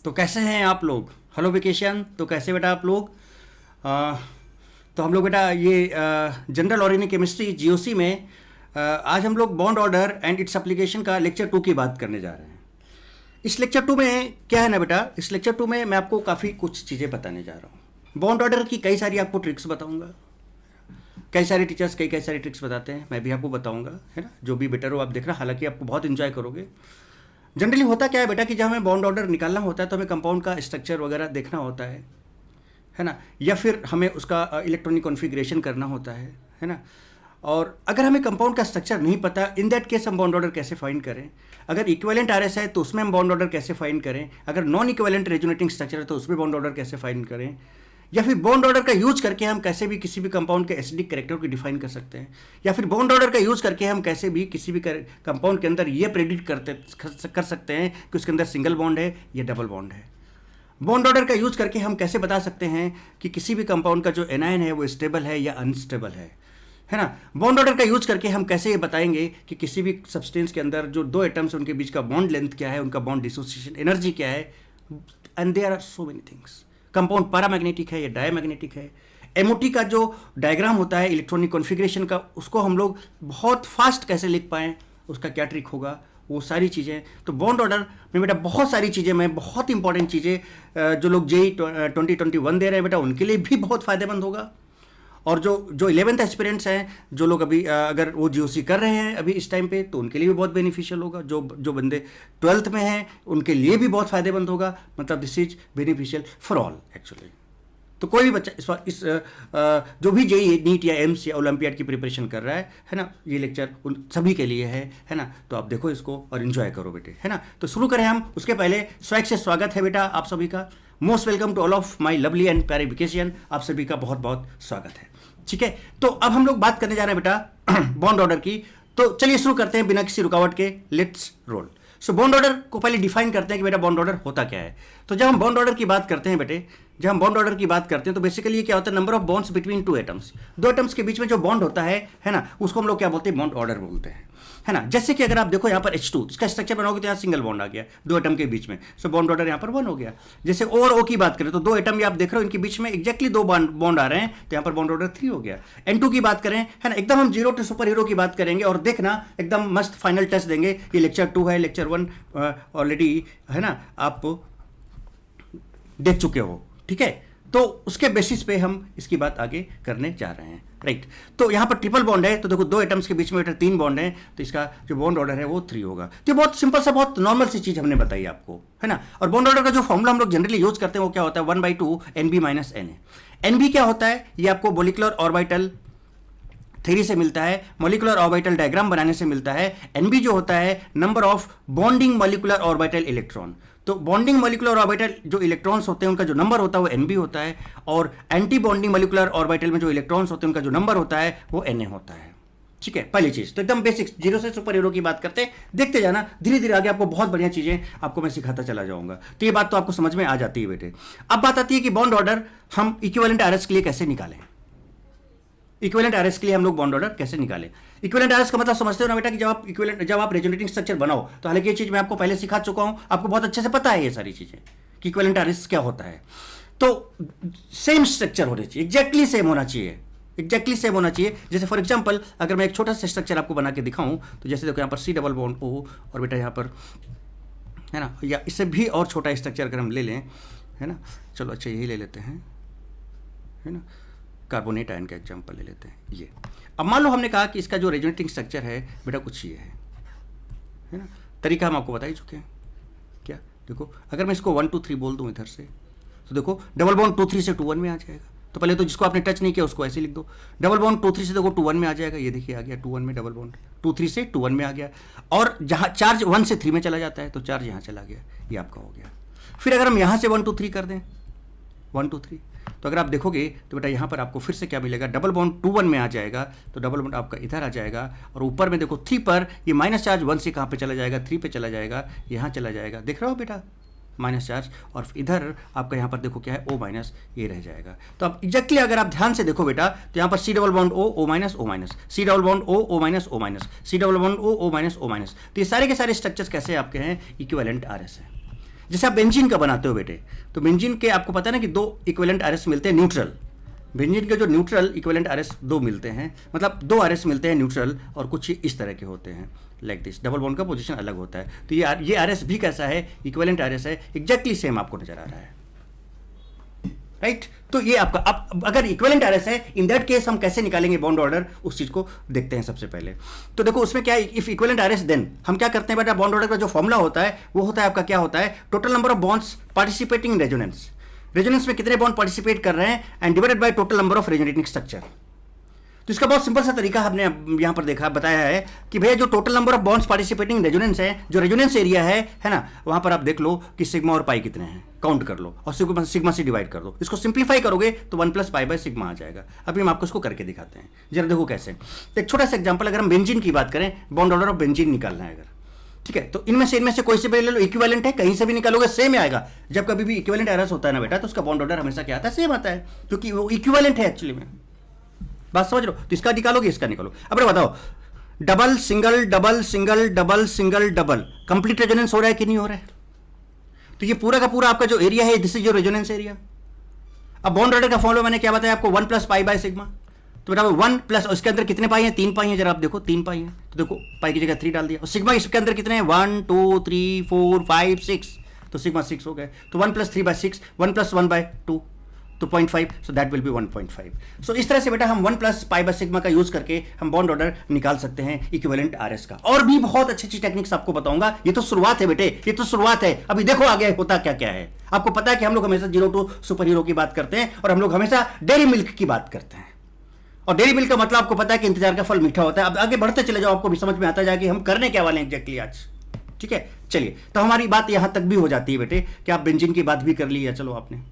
तो कैसे हैं आप लोग? Hello vacation. तो कैसे बेटा आप लोग? तो हम लोग बेटा ये जनरल ऑर्गेनिक केमिस्ट्री जीओसी में आज हम लोग bond order and its application का लेक्चर 2 की बात करने जा रहे हैं। इस लेक्चर 2 में क्या है ना बेटा, इस लेक्चर 2 में मैं आपको काफ़ी कुछ चीज़ें बताने जा रहा हूँ। बॉन्ड ऑर्डर की कई सारी आपको ट्रिक्स बताऊँगा। कई सारे टीचर्स कई सारी ट्रिक्स बताते हैं, मैं भी आपको बताऊँगा, है ना। जो भी बेटर हो आप देखना, हालांकि आपको बहुत इन्जॉय करोगे। जनरली होता क्या है बेटा कि जब हमें बॉन्ड ऑर्डर निकालना होता है तो हमें कंपाउंड का स्ट्रक्चर वगैरह देखना होता है ना, या फिर हमें उसका इलेक्ट्रॉनिक कॉन्फ़िगरेशन करना होता है ना। और अगर हमें कंपाउंड का स्ट्रक्चर नहीं पता, इन दैट केस हम बॉन्ड ऑर्डर कैसे फाइंड करें? अगर इक्विवेलेंट आरएस है तो उसमें हम बॉन्ड ऑर्डर कैसे फाइंड करें? अगर नॉन इक्विवेलेंट रेजोनेटिंग स्ट्रक्चर है तो उसमें बॉन्ड ऑर्डर कैसे फाइंड करें? या फिर बॉन्ड ऑर्डर का यूज करके हम कैसे भी किसी भी कंपाउंड के एसिडिक कैरेक्टर को डिफाइन कर सकते हैं? या फिर बॉन्ड ऑर्डर का यूज करके हम कैसे भी किसी भी कंपाउंड के अंदर ये प्रेडिक्ट कर सकते हैं कि उसके अंदर सिंगल बॉन्ड है या डबल बॉन्ड है? बॉन्ड ऑर्डर का यूज करके हम कैसे बता सकते हैं कि किसी भी कंपाउंड का जो एनायन है वो स्टेबल है या अनस्टेबल है ना। बॉन्ड ऑर्डर का यूज करके हम कैसे ये बताएंगे कि किसी भी सब्सटेंस के अंदर जो दो एटम्स उनके बीच का बॉन्ड लेंथ क्या है, उनका बॉन्ड डिसोसिएशन एनर्जी क्या है, and there are so many things. Compound paramagnetic है या डायमैग्नेटिक है? एमओटी का जो डायग्राम होता है इलेक्ट्रॉनिक कॉन्फ़िगरेशन का, उसको हम लोग बहुत फास्ट कैसे लिख पाएँ, उसका क्या ट्रिक होगा, वो सारी चीज़ें। तो बॉन्ड ऑर्डर में बेटा बहुत सारी चीज़ें, मैं बहुत इंपॉर्टेंट चीज़ें जो लोग जेई 2021 दे रहे हैं बेटा, उनके लिए भी बहुत फ़ायदेमंद होगा। और जो 11th एस्पिरेंट्स हैं, जो लोग अभी अगर वो जीओसी कर रहे हैं अभी इस टाइम पे, तो उनके लिए भी बहुत बेनिफिशियल होगा। जो बंदे 12th में हैं उनके लिए भी बहुत फ़ायदेमंद होगा। मतलब this is beneficial for all actually. तो कोई भी बच्चा इस जो भी जेई नीट या एम्स या ओलंपियाड की प्रिपरेशन कर रहा है ना, ये लेक्चर उन सभी के लिए है ना। तो आप देखो इसको और इन्जॉय करो बेटे, है ना। तो शुरू करें हम। उसके पहले स्वैग से स्वागत है बेटा आप सभी का। Most welcome to all of my lovely and प्यारे वेकेशन। आप सभी का बहुत बहुत स्वागत है, ठीक है। तो अब हम लोग बात करने जा रहे हैं बेटा बॉन्ड ऑर्डर की। तो चलिए शुरू करते हैं बिना किसी रुकावट के। Let's roll. So bond order को पहले डिफाइन करते हैं कि बेटा बॉन्ड ऑर्डर होता क्या है। तो जब हम बॉन्ड ऑर्डर की बात करते हैं बेटे, जब हम बॉन्ड ऑर्डर की बात करते हैं तो बेसिकली ये क्या होता है, number of bonds between two atoms. दो एटम्स के बीच में जो बॉन्ड होता है ना, उसको हम लोग क्या बोलते हैं, बॉन्ड ऑर्डर बोलते हैं, है ना। जैसे कि अगर आप देखो यहाँ पर H2, इसका स्ट्रक्चर बनाओगे तो यहाँ सिंगल बॉन्ड आ गया दो एटम के बीच में। सो बॉन्ड ऑर्डर यहाँ पर 1 हो गया। जैसे O और O की बात करें तो दो एटम आप देख रहे हो, इनके बीच में एक्जैक्टली दो बॉन्ड आ रहे हैं, तो यहाँ पर बॉन्ड ऑर्डर 3 हो गया। N2 की बात करें, है ना, एकदम हम जीरो टू सुपर हीरो की बात करेंगे और देखना एकदम मस्त फाइनल टेस्ट देंगे। ये लेक्चर 2 है, लेक्चर 1 ऑलरेडी है ना आप देख चुके हो, ठीक है। तो उसके बेसिस पे हम इसकी बात आगे करने जा रहे हैं, राइट। तो यहाँ पर ट्रिपल बॉन्ड है, तो देखो दो एटम्स के बीच में 3 बॉन्ड है, तो इसका जो बॉन्ड ऑर्डर है वो 3 होगा। तो बहुत सिंपल सा, बहुत नॉर्मल सी चीज़ हमने बताई आपको, है ना। और बॉन्ड ऑर्डर का जो फॉर्मूला हम लोग जनरली यूज करते हैं वो क्या होता है, 1/2 NB - N है। NB क्या होता है, ये आपको मॉलिक्यूलर ऑर्बिटल थ्योरी से मिलता है, मॉलिक्यूलर ऑर्बिटल डायग्राम बनाने से मिलता है। NB जो होता है number of bonding molecular orbital electron. तो बॉन्डिंग मॉलिक्यूलर ऑर्बिटल जो इलेक्ट्रॉन्स होते हैं उनका जो नंबर होता है वो NB होता है, और एंटी बॉन्डिंग मॉलिक्यूलर ऑर्बिटल में जो इलेक्ट्रॉन्स होते हैं उनका जो नंबर होता है वो Na होता है, ठीक है। पहली चीज तो एकदम बेसिक्स, जीरो से सुपर हीरो की बात करते हैं, देखते जाना धीरे धीरे आगे आपको बहुत बढ़िया चीजें आपको मैं सिखाता चला जाऊंगा। तो ये बात तो आपको समझ में आ जाती है बेटे। अब बात आती है कि बॉन्ड ऑर्डर हम इक्विवेलेंट आरएस के लिए कैसे निकालें। इक्विवेलेंट आरएस के लिए हम लोग बॉन्ड ऑर्डर कैसे निकालें। इक्विवेलेंट आरएस का मतलब समझते हो ना बेटा कि जब आप रेजोनेटिंग स्ट्रक्चर बनाओ, तो हालांकि ये चीज मैं आपको पहले सिखा चुका हूं, आपको बहुत अच्छे से पता है ये सारी चीजें कि इक्विवेलेंट आरएस क्या होता है। तो सेम स्ट्रक्चर होना चाहिए, एग्जैक्टली सेम होना चाहिए, एग्जैक्टली सेम होना चाहिए। जैसे फॉर एग्जांपल अगर मैं एक छोटा सा स्ट्रक्चर आपको बना के दिखाऊं, तो जैसे देखो यहाँ पर C डबल बॉन्ड O, और बेटा यहाँ पर है ना, या इससे भी और छोटा स्ट्रक्चर अगर हम ले लें, है ना, चलो अच्छा यही ले लेते हैं, है ना, कार्बोनेट आयन का एग्जांपल ले लेते हैं ये। अब मान लो हमने कहा कि इसका जो रेजोनेटिंग स्ट्रक्चर है बेटा कुछ ये है ना। तरीका हम आपको बता ही चुके हैं। क्या देखो, अगर मैं इसको 1 2 3 बोल दूं इधर से, तो देखो डबल बॉन्ड 2 3 से 2 1 में आ जाएगा। तो पहले तो जिसको आपने टच नहीं किया उसको ऐसे लिख दो, डबल बॉन्ड 2 3 से देखो 2 1 में आ जाएगा। ये देखिए आ गया 2 1 में, डबल बॉन्ड 2 3 से 2 1 में आ गया। और जहाँ चार्ज 1 से 3 में चला जाता है तो चार्ज यहाँ चला गया, ये आपका हो गया। फिर अगर हम यहाँ से 1 2 3 कर दें, 1 2 3, तो अगर आप देखोगे तो बेटा यहाँ पर आपको फिर से क्या मिलेगा, डबल बॉन्ड 2 1 में आ जाएगा, तो डबल बॉन्ड आपका इधर आ जाएगा। और ऊपर में देखो 3 पर ये माइनस चार्ज 1 से कहाँ पे चला जाएगा, 3 पे चला जाएगा, यहाँ चला जाएगा, देख रहे हो बेटा माइनस चार्ज। और इधर आपका यहाँ पर देखो क्या है O माइनस, ये रह जाएगा। तो अब एग्जैक्टली अगर आप ध्यान से देखो बेटा, तो यहाँ पर C double bond O minus O minus, C double bond O minus O minus, C double bond O minus O minus. तो ये सारे के सारे स्ट्रक्चर्स कैसे आपके हैं, इक्विवेलेंट आरएस है। जैसे आप बेंजीन का बनाते हो बेटे, तो बेंजीन के आपको पता है ना कि 2 इक्विवेलेंट आरएस मिलते हैं न्यूट्रल। बेंजीन के जो न्यूट्रल इक्विवेलेंट आरएस 2 मिलते हैं, मतलब 2 आरएस मिलते हैं न्यूट्रल, और कुछ इस तरह के होते हैं लाइक दिस, डबल बॉन्ड का पोजीशन अलग होता है। तो ये आरएस भी कैसा है, इक्विवेलेंट आरएस है, एग्जैक्टली सेम आपको नजर आ रहा है, राइट। तो ये आपका, अब अगर इक्विवेलेंट आरएस है, इन दैट केस हम कैसे निकालेंगे बॉन्ड ऑर्डर, उस चीज को देखते हैं सबसे पहले। तो देखो उसमें क्या है, इफ इक्विवेलेंट आरएस देन हम क्या करते हैं बेटा, बॉन्ड ऑर्डर का जो फॉर्मूला होता है वो होता है आपका, क्या होता है, total number of bonds participating in resonance, resonance में कितने बॉन्ड पार्टिसिपेट कर रहे हैं, and divided by total number of resonating structure. तो इसका बहुत सिंपल सा तरीका हमने यहां पर देखा, बताया है कि भैया जो total number of bonds participating resonance है, जो रेजोनेंस एरिया है ना, वहां पर आप देख लो कि सिग्मा और पाई कितने हैं, काउंट कर लो और सिग्मा से डिवाइड कर दो। इसको सिंप्लीफाई करोगे तो 1 + पाई बाय सिग्मा आ जाएगा। अभी हम आपको इसको करके दिखाते हैं, जरा देखो कैसे। तो एक छोटा सा एग्जांपल, अगर हम बेंजीन की बात करें, बॉन्ड ऑर्डर ऑफ बेंजीन निकालना है अगर, ठीक है, तो इनमें से कोई से भी ले लो, इक्विवेलेंट है, कहीं से भी निकालोगे सेम ही आएगा। जब कभी भी इक्विवेलेंट एरर्स होता है ना बेटा, तो उसका बॉन्ड ऑर्डर हमेशा क्या आता है, सेम आता है, क्योंकि वो इक्विवेलेंट है एक्चुअली में। बात समझ लो, तो इसका निकालोगे, इसका निकालो। अब बताओ, double single double single double single double, complete resonance हो रहा है कि नहीं हो रहा है? तो ये पूरा का पूरा आपका जो एरिया है, this is your resonance area. अब बॉन्ड ऑर्डर का फॉर्मूला मैंने क्या बताया आपको, 1 + पाई बाय सिग्मा। तो बेटा 1 प्लस, इसके अंदर कितने पाई हैं, 3 पाई हैं, जरा आप देखो 3 पाई हैं, तो देखो पाई की जगह 3 डाल दिया, और सिग्मा इसके अंदर कितने हैं, 1 2 3 4 5 6, तो सिग्मा 6 हो गए। तो 1 + 3/6, 1 + 1/2, तो 0.5, सो दैट विल बी 1.5। सो इस तरह से बेटा हम 1 + पाई बाय सिग्मा का यूज करके हम बॉन्ड ऑर्डर निकाल सकते हैं इक्विवेलेंट आरएस का। और भी बहुत अच्छी अच्छी टेक्निक्स आपको बताऊंगा, ये तो शुरुआत है बेटे, ये तो शुरुआत है, अभी देखो आगे होता क्या क्या है। आपको पता है कि हम लोग हमेशा 0 to सुपर हीरो की बात करते हैं, और हम लोग हमेशा डेयरी मिल्क की बात करते हैं, और डेयरी मिल्क का मतलब आपको पता है कि इंतजार का फल मीठा होता है। अब आगे बढ़ते चले जाओ, आपको भी समझ में आता जाए कि हम करने क्या वाले हैं एग्जैक्टली आज, ठीक है। चलिए, तो हमारी बात यहां तक भी हो जाती है बेटे कि आप बेंजीन की बात भी कर ली है, चलो आपने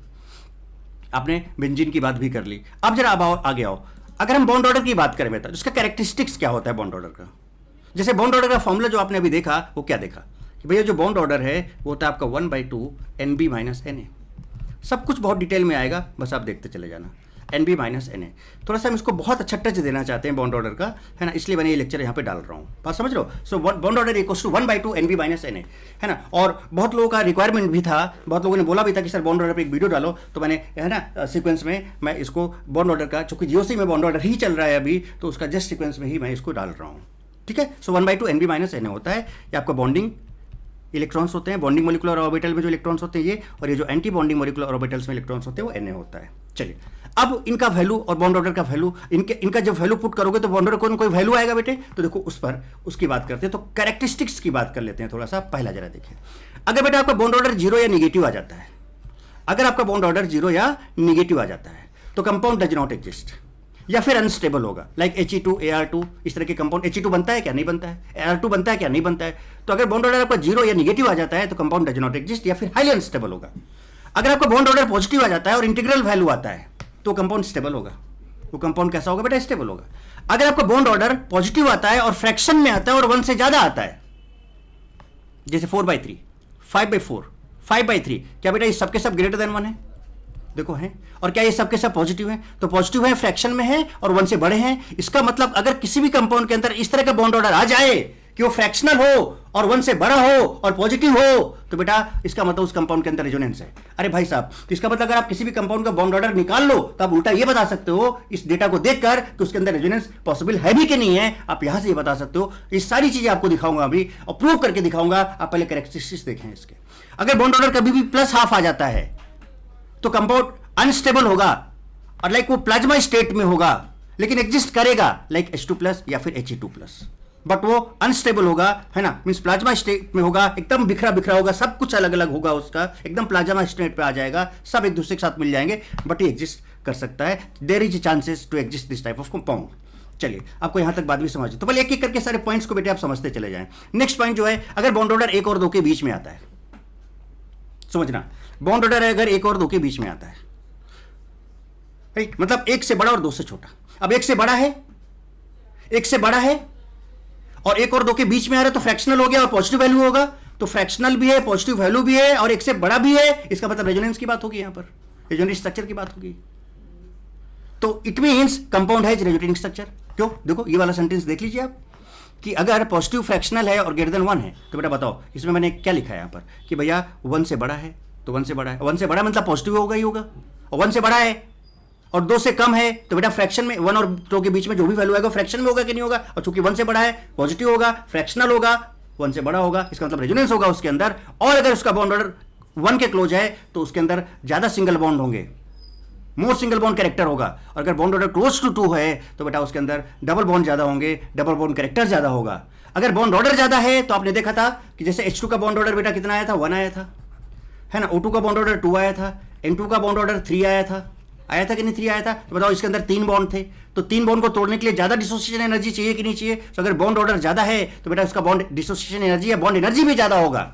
बेंजीन की बात भी कर ली। अब जरा अब आगे आओ, अगर हम बॉन्ड ऑर्डर की बात करें बेटा, उसका कैरेक्टरिस्टिक्स क्या होता है बॉन्ड ऑर्डर का। जैसे बॉन्ड ऑर्डर का फॉर्मूला जो आपने अभी देखा, वो क्या देखा कि भैया जो बॉन्ड ऑर्डर है वो होता है आपका 1/2 NB - NA। सब कुछ बहुत डिटेल में आएगा, बस आप देखते चले जाना, NB - NA। थोड़ा सा हम इसको बहुत अच्छा टच देना चाहते हैं बॉन्ड ऑर्डर का, है ना, इसलिए मैंने ये लेक्चर यहाँ पे डाल रहा हूँ, बात समझ लो। So bond order equals to 1/2 NB - NA, है ना। और बहुत लोगों का रिक्वायरमेंट भी था, बहुत लोगों ने बोला भी था कि सर बॉन्ड ऑर्डर पे एक वीडियो डालो, तो मैंने, है ना, सीक्वेंस में मैं इसको बॉन्ड ऑर्डर का, चूंकि जीओसी में बॉन्ड ऑर्डर ही चल रहा है अभी, तो उसका जस्ट सीक्वेंस में ही मैं इसको डाल रहा हूँ, ठीक है। सो 1/2 NB - NA होता है, ये आपका बॉन्डिंग इलेक्ट्रॉन्स होते हैं, बॉन्डिंग मोलिकुलर ऑर्बिटल में जो इलेक्ट्रॉन्स होते हैं ये, और ये जो एंटी बॉन्डिंग मोलिकुलर ऑर्बिटल्स में इलेक्ट्रॉन्स होते हैं वो Na होता है। चलिए, अब इनका वैल्यू और बॉन्ड ऑर्डर का वैल्यू, इनका जब वैल्यू पुट करोगे तो बॉन्ड ऑर्डर कोई वैल्यू आएगा बेटे, तो देखो उसकी बात करते हैं। तो कैरेक्टरिस्टिक्स की बात कर लेते हैं थोड़ा सा। पहला जरा देखिए, अगर बेटा आपका बॉन्ड ऑर्डर 0 या निगेटिव आ जाता है, अगर आपका बॉन्ड ऑर्डर 0 या निगेटिव आ जाता है, तो कंपाउंड डज नॉट एग्जिस्ट, या फिर अनस्टेबल होगा, लाइक He2 Ar2, इस तरह के कंपाउंड। He2 बनता है क्या, नहीं बनता है, Ar2 बनता है क्या, नहीं बनता है। तो अगर बॉन्ड ऑर्डर आपका 0 या निगेटिव आ जाता है तो कंपाउंड डज नॉट एग्जिस्ट, या फिर हाईली अनस्टेबल होगा। अगर आपका बॉन्ड ऑर्डर पॉजिटिव आ जाता है और इंटीग्रल वैल्यू आता है तो कंपाउंड स्टेबल होगा। वो कंपाउंड कैसा होगा बेटा, स्टेबल होगा। अगर आपका बॉन्ड ऑर्डर पॉजिटिव आता है और फ्रैक्शन में आता है और 1 से ज्यादा आता है, जैसे 4/3, 5/4, 5/3, क्या बेटा ये सबके सब ग्रेटर देन 1 है, देखो है। और क्या ये सबके सब पॉजिटिव हैं, तो पॉजिटिव है, फ्रैक्शन में है और 1 से बड़े हैं। इसका मतलब अगर किसी भी कंपाउंड के अंदर इस तरह का बॉन्ड ऑर्डर आ जाए कि वो फ्रैक्शनल हो और 1 से बड़ा हो और पॉजिटिव हो, तो बेटा इसका मतलब उस कंपाउंड के अंदर रेजोनेंस है। अरे भाई साहब, तो इसका मतलब अगर आप किसी भी कंपाउंड का बॉन्ड ऑर्डर निकाल लो तो आप उल्टा ये बता सकते हो इस डेटा को देखकर कि उसके अंदर रेजोनेंस पॉसिबल है भी कि नहीं है, आप यहां से ये बता सकते हो। ये सारी चीजें आपको दिखाऊंगा अभी और प्रूव करके दिखाऊंगा। आप पहले कैरेक्टरिस्टिक्स देखें इसके। अगर बॉन्ड ऑर्डर कभी भी +½ आ जाता है तो कंपाउंड अनस्टेबल होगा और लाइक वो प्लाज्मा स्टेट में होगा, लेकिन एग्जिस्ट करेगा लाइक H2+ या फिर He2+, बट वो अनस्टेबल होगा, है ना, मींस प्लाज्मा स्टेट में होगा, एकदम बिखरा बिखरा होगा, सब कुछ अलग अलग होगा उसका, एकदम प्लाज्मा स्टेट पे आ जाएगा, सब एक दूसरे के साथ मिल जाएंगे, बट ये एग्जिस्ट कर सकता है। There is chances to exist this type of compound. चलिए, आपको यहां तक बात भी समझ, तो पहले एक एक करके सारे पॉइंट्स को बेटे आप समझते चले जाएं। नेक्स्ट पॉइंट जो है, अगर बॉन्ड ऑर्डर 1 और 2 के बीच में आता है, समझना, बॉन्ड ऑर्डर अगर 1 और 2 के बीच में आता है, राइट, मतलब 1 से बड़ा और 2 से छोटा। अब 1 से बड़ा है, 1 से बड़ा है और 1 और 2 के बीच में आ रहा है, तो फ्रैक्शनल हो गया और पॉजिटिव वैल्यू होगा। तो फ्रैक्शनल भी है, पॉजिटिव वैल्यू भी है और 1 से बड़ा भी है, इसका मतलब रेजोनेंस की बात होगी, यहां पर रेजोनेंस स्ट्रक्चर की बात होगी। तो इट मींस कंपाउंड है रेजोनेटिंग स्ट्रक्चर। क्यों, देखो ये वाला सेंटेंस देख लीजिए आप कि अगर पॉजिटिव फ्रैक्शनल है और ग्रेटर देन 1 है तो बेटा बताओ इसमें मैंने क्या लिखा है यहाँ पर कि भैया 1 से बड़ा है तो 1 से बड़ा है, 1 से बड़ा मतलब पॉजिटिव होगा ही होगा, और 1 से बड़ा है और 2 से कम है तो बेटा फ्रैक्शन में 1 और 2 के बीच में जो भी वैल्यू आएगा फ्रैक्शन में होगा कि नहीं होगा, और चूंकि 1 से बड़ा है पॉजिटिव होगा, फ्रैक्शनल होगा, 1 से बड़ा होगा, इसका मतलब रेजोनेंस होगा उसके अंदर। और अगर उसका बॉन्ड ऑर्डर 1 के क्लोज है तो उसके अंदर ज्यादा सिंगल बॉन्ड होंगे, मोर सिंगल बॉन्ड कैरेक्टर होगा, और अगर बॉन्ड ऑर्डर क्लोज टू 2 है तो बेटा उसके अंदर डबल बॉन्ड ज्यादा होंगे, डबल बॉन्ड कैरेक्टर ज्यादा होगा। अगर बॉन्ड ऑर्डर ज्यादा है तो आपने देखा था कि जैसे H2 का बॉन्ड ऑर्डर बेटा कितना आया था, 1 आया था, है ना। O2 का बॉन्ड ऑर्डर 2 आया था, N2 का बॉन्ड ऑर्डर 3 आया था कि नहीं 3 आया था। तो बताओ इसके अंदर 3 बॉन्ड थे, तो 3 बॉन्ड को तोड़ने के लिए ज्यादा डिसोसिएशन एनर्जी चाहिए कि नहीं चाहिए। तो अगर बॉन्ड ऑर्डर ज्यादा है तो बेटा उसका बॉन्ड डिसोसिएशन एनर्जी या बॉन्ड एनर्जी भी ज्यादा होगा।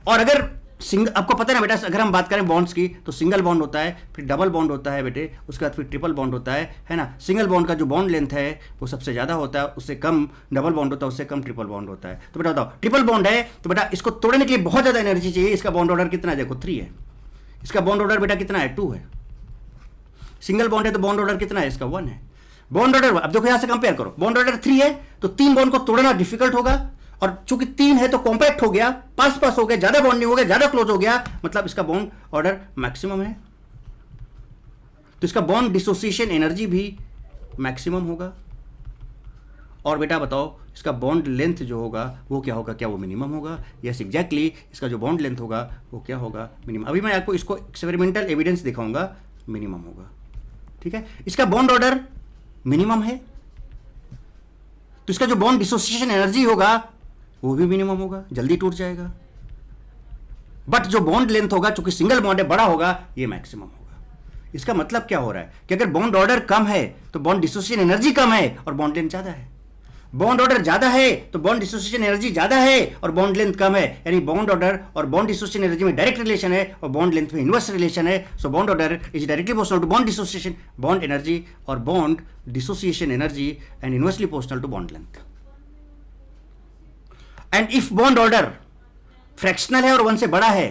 और अगर सिंगल, आपको पता है ना बेटा, अगर हम बात करें बॉन्ड्स की तो सिंगल बॉन्ड होता है, फिर डबल बॉन्ड होता है बेटे, उसके बाद फिर ट्रिपल बॉन्ड होता है ना। सिंगल बॉन्ड का जो बॉन्ड लेंथ है वो सबसे ज्यादा होता है, उससे कम डबल बॉन्ड होता है, उससे कम ट्रिपल बॉन्ड होता है। तो बेटा बताओ ट्रिपल बॉन्ड है तो बेटा इसको तोड़ने के लिए बहुत ज्यादा एनर्जी चाहिए। इसका बॉन्ड ऑर्डर कितना है, देखो 3 है, इसका बॉन्ड ऑर्डर बेटा कितना है, 2 है। सिंगल बॉन्ड है तो बॉन्ड ऑर्डर कितना है, इसका 1 है। बॉन्ड ऑर्डर, अब देखो यहां से कंपेयर करो, बॉन्ड ऑर्डर 3 है तो 3 बॉन्ड को तोड़ना डिफिकल्ट होगा, और चूंकि 3 है तो कॉम्पैक्ट हो गया, पास पास हो गया, ज्यादा बॉन्ड नहीं हो गया, ज्यादा क्लोज हो गया, मतलब इसका बॉन्ड ऑर्डर मैक्सिमम है, तो इसका बॉन्ड डिसोसिएशन एनर्जी भी मैक्सिमम होगा। और बेटा बताओ इसका बॉन्ड लेंथ जो होगा वो क्या होगा, क्या वो मिनिमम होगा? यस एग्जैक्टली, इसका जो बॉन्ड लेंथ होगा वो क्या होगा, मिनिमम। अभी मैं आपको इसको एक्सपेरिमेंटल एविडेंस दिखाऊंगा, मिनिमम होगा, ठीक है। इसका बॉन्ड ऑर्डर मिनिमम है तो इसका जो बॉन्ड डिसोसिएशन एनर्जी होगा वो भी मिनिमम होगा, जल्दी टूट जाएगा। बट जो बॉन्ड लेंथ होगा, चूंकि सिंगल बॉन्ड है, बड़ा होगा, ये मैक्सिमम होगा। इसका मतलब क्या हो रहा है कि अगर बॉन्ड ऑर्डर कम है तो बॉन्ड डिसोसिएशन एनर्जी कम है और बॉन्ड लेंथ ज्यादा है। बॉन्ड ऑर्डर ज्यादा है तो बॉन्ड डिसोसिएशन एनर्जी ज्यादा है और बॉन्ड लेंथ कम है, यानी बॉन्ड ऑर्डर और बॉन्ड डिसोसिएशन एनर्जी में डायरेक्ट रिलेशन है और बॉन्ड लेंथ में इनवर्स रिलेशन है। So bond order is directly proportional to bond dissociation, bond energy, और bond dissociation energy and inversely proportional to bond length. And if bond order fractional है और 1 से बड़ा है,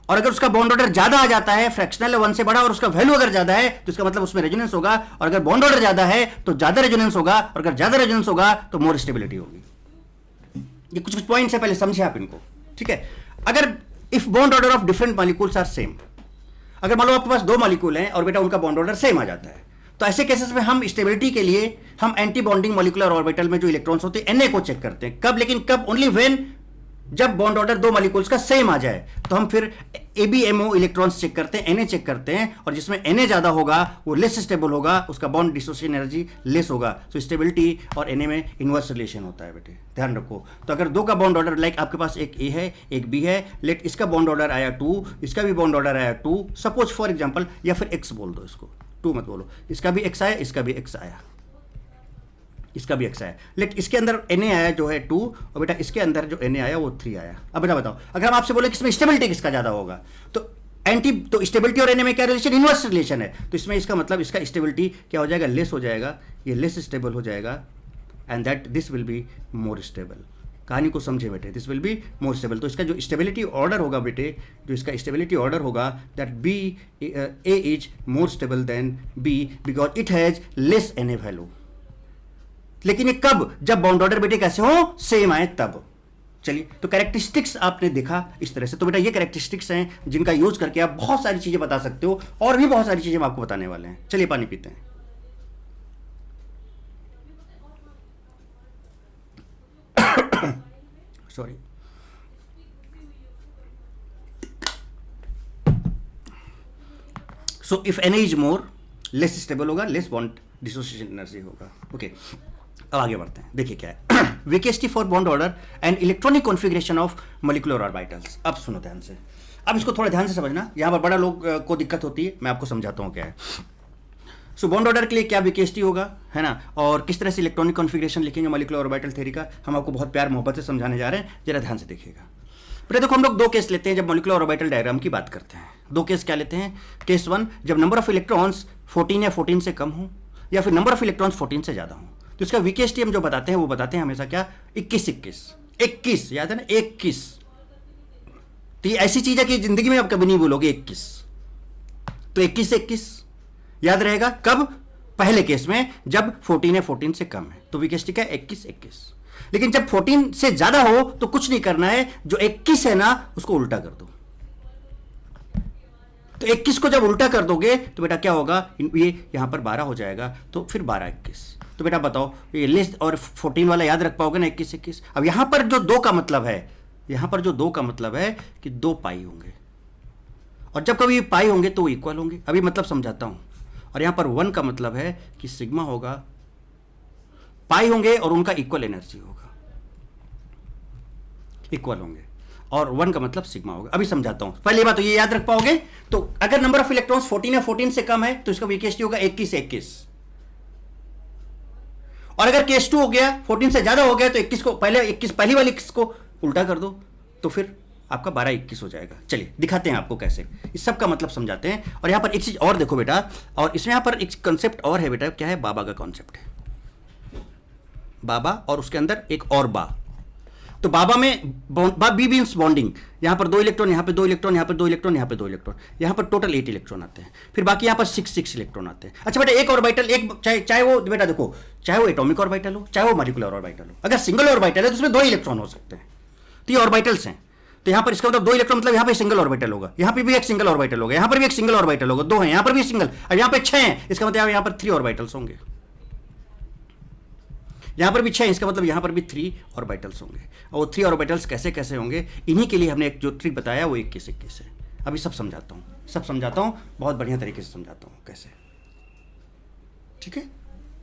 और अगर उसका बॉन्ड ऑर्डर ज्यादा आ जाता है, फ्रैक्शनल है 1 से बड़ा और उसका वैल्यू अगर ज्यादा है तो इसका मतलब उसमें रेजोनेंस होगा, और अगर बॉन्ड ऑर्डर ज्यादा है तो ज्यादा रेजोनेंस होगा, और अगर ज्यादा रेजोनेंस होगा तो मोर स्टेबिलिटी होगी। ये कुछ पॉइंट्स है, पहले समझे आप इनको, ठीक है। अगर if bond order of different molecules are same, अगर मान लो आपके पास 2 मॉलिक्यूल हैं और बेटा उनका बॉन्ड ऑर्डर सेम आ जाता है, तो ऐसे केसेस में हम स्टेबिलिटी के लिए हम एंटी बॉन्डिंग मॉलिक्यूलर ऑर्बिटल में जो इलेक्ट्रॉन्स होते हैं Na को चेक करते हैं। कब? लेकिन कब? ओनली व्हेन, जब बॉन्ड ऑर्डर 2 मॉलिक्यूल्स का सेम आ जाए तो हम फिर ABMO इलेक्ट्रॉन्स चेक करते हैं, Na चेक करते हैं, और जिसमें Na ज्यादा होगा वो लेस स्टेबल होगा, उसका बॉन्ड डिसोसिएशन एनर्जी लेस होगा। तो स्टेबिलिटी और Na में इनवर्स रिलेशन होता है बेटे, ध्यान रखो। तो अगर 2 का बॉन्ड ऑर्डर, लाइक आपके पास एक A है एक B है, लेट इसका बॉन्ड ऑर्डर आया 2, इसका भी बॉन्ड ऑर्डर आया 2, सपोज फॉर एग्जाम्पल, या फिर X बोल दो, इसको 2 मत बोलो, इसका भी X आया, इसका भी X आया, इसका भी X आया, लेट इसके अंदर Na आया जो है 2, और बेटा इसके अंदर जो Na आया वो 3 आया। अब बेटा बताओ, अगर हम आपसे बोले कि इसमें स्टेबिलिटी किसका ज्यादा होगा, तो स्टेबिलिटी और Na में क्या रिलेशन, इनवर्स रिलेशन है, तो इसमें इसका मतलब इसका स्टेबिलिटी क्या हो जाएगा, लेस हो जाएगा, ये लेस स्टेबल हो जाएगा, and that this will be more stable. कहानी को समझे बेटे, this will be more stable. तो इसका जो स्टेबिलिटी ऑर्डर होगा बेटे, जो इसका स्टेबिलिटी ऑर्डर होगा, that A is more stable then B because it has less Na value. लेकिन ये कब? जब बॉन्ड ऑर्डर बेटे कैसे हो, सेम आए तब। चलिए, तो कैरेक्टरिस्टिक्स आपने देखा इस तरह से। तो बेटा ये कैरेक्टरिस्टिक्स हैं जिनका यूज करके आप बहुत सारी चीजें बता सकते हो, और भी बहुत सारी चीजें हम आपको बताने वाले हैं। चलिए पानी पीते हैं। Sorry, so if Na is more, less stable होगा, लेस बॉन्ड डिसोसिएशन एनर्जी होगा। ओके, अब आगे बढ़ते हैं। देखिए क्या है VKST for bond order and electronic configuration of molecular orbitals. अब सुनो ध्यान से, अब इसको थोड़ा ध्यान से समझना, यहां पर बड़ा लोग को दिक्कत होती है, मैं आपको समझाता हूं क्या है। सो बॉन्ड ऑर्डर के लिए क्या VKST होगा, है ना, और किस तरह से इलेक्ट्रॉनिक कॉन्फ़िगरेशन लिखेंगे मॉलिक्यूलर ऑर्बिटल थ्योरी का, हम आपको बहुत प्यार मोहब्बत से समझाने जा रहे हैं, जरा ध्यान से देखिएगा। पहले देखो, हम लोग 2 केस लेते हैं जब मॉलिक्यूलर ऑर्बिटल डायग्राम की बात करते हैं। 2 केस क्या लेते हैं? केस 1, जब नंबर ऑफ इलेक्ट्रॉन्स 14 या 14 से कम हो, या फिर नंबर ऑफ इलेक्ट्रॉन्स 14 से ज्यादा हो। तो इसका VKST हम जो बताते हैं वो बताते हैं हमेशा क्या, 21, याद है ना, 21। तो ये ऐसी चीज है कि जिंदगी में आप कभी नहीं बोलोगे 21, तो 21 से 21 याद रहेगा। कब? पहले केस में जब 14 है 14 से कम है तो विकेस्टी का 21 21। लेकिन जब 14 से ज्यादा हो तो कुछ नहीं करना है, जो 21 है ना उसको उल्टा कर दो। तो 21 को जब उल्टा कर दोगे तो बेटा क्या होगा, ये यहां पर 12 हो जाएगा, तो फिर 12 21। तो बेटा बताओ ये लिस्ट और 14 वाला याद रख पाओगे ना, 21 21। अब यहां पर जो 2 का मतलब है, यहां पर जो 2 का मतलब है कि 2 पाई होंगे, और जब कभी पाई होंगे तो इक्वल होंगे। अभी मतलब समझाता हूं। और यहां पर 1 का मतलब है कि सिग्मा होगा, पाई होंगे और उनका इक्वल एनर्जी होगा, इक्वल होंगे, और 1 का मतलब सिग्मा होगा। अभी समझाता हूं, पहली बात तो ये याद रख पाओगे। तो अगर नंबर ऑफ इलेक्ट्रॉन्स 14 या 14 से कम है तो इसका वीकेएसटी होगा 21 21। और अगर केस 2 हो गया, 14 से ज्यादा हो गया, तो 21 को पहले 21 पहली वाली 21 को उल्टा कर दो, तो फिर आपका 12 21 हो जाएगा। चलिए दिखाते हैं आपको कैसे, इस सब का मतलब समझाते हैं। और यहां पर एक चीज और देखो बेटा, और इसमें यहां पर एक कंसेप्ट और है बेटा, क्या है, बाबा का कॉन्सेप्ट है। बाबा और उसके अंदर एक और बा। तो बाबा में बी मींस बॉन्डिंग, यहां पर 2 इलेक्ट्रॉन, यहां पर 2 इलेक्ट्रॉन, यहां पर 2 इलेक्ट्रॉन, यहां पर 2 इलेक्ट्रॉन, यहां पर टोटल 8 इलेक्ट्रॉन आते हैं। फिर बाकी यहां पर 6 इलेक्ट्रॉन आते हैं। अच्छा बेटा, एक ऑर्बिटल, एक चाहे वो बेटा देखो, चाहे वो एटॉमिक ऑर्बिटल हो, चाहे वो मॉलिक्यूलर ऑर्बिटल हो, अगर सिंगल ऑर्बिटल है तो उसमें 2 इलेक्ट्रॉन हो सकते हैं। तो ये ऑर्बिटल्स हैं। तो यहां पर इसका मतलब 2 इलेक्ट्रॉन, मतलब यहां पर सिंगल ऑर्बिटल होगा, यहां पर भी एक सिंगल ऑर्बिटल होगा, यहां पर भी एक सिंगल ऑर्बिटल होगा, 2 हैं, यहां पर भी सिंगल, और यहां पर 6 हैं, इसका मतलब यहां पर 3 ऑर्बिटल्स होंगे। यहां पर भी 6, इसका मतलब यहां पर भी 3 ऑर्बिटल्स होंगे। और वो 3 ऑर्बिटल्स कैसे कैसे होंगे, इन्हीं के लिए हमने एक जो ट्रिक बताया वो 21 21 है। अभी सब समझाता हूं, सब समझाता हूं, बहुत बढ़िया तरीके से समझाता हूं कैसे, ठीक है,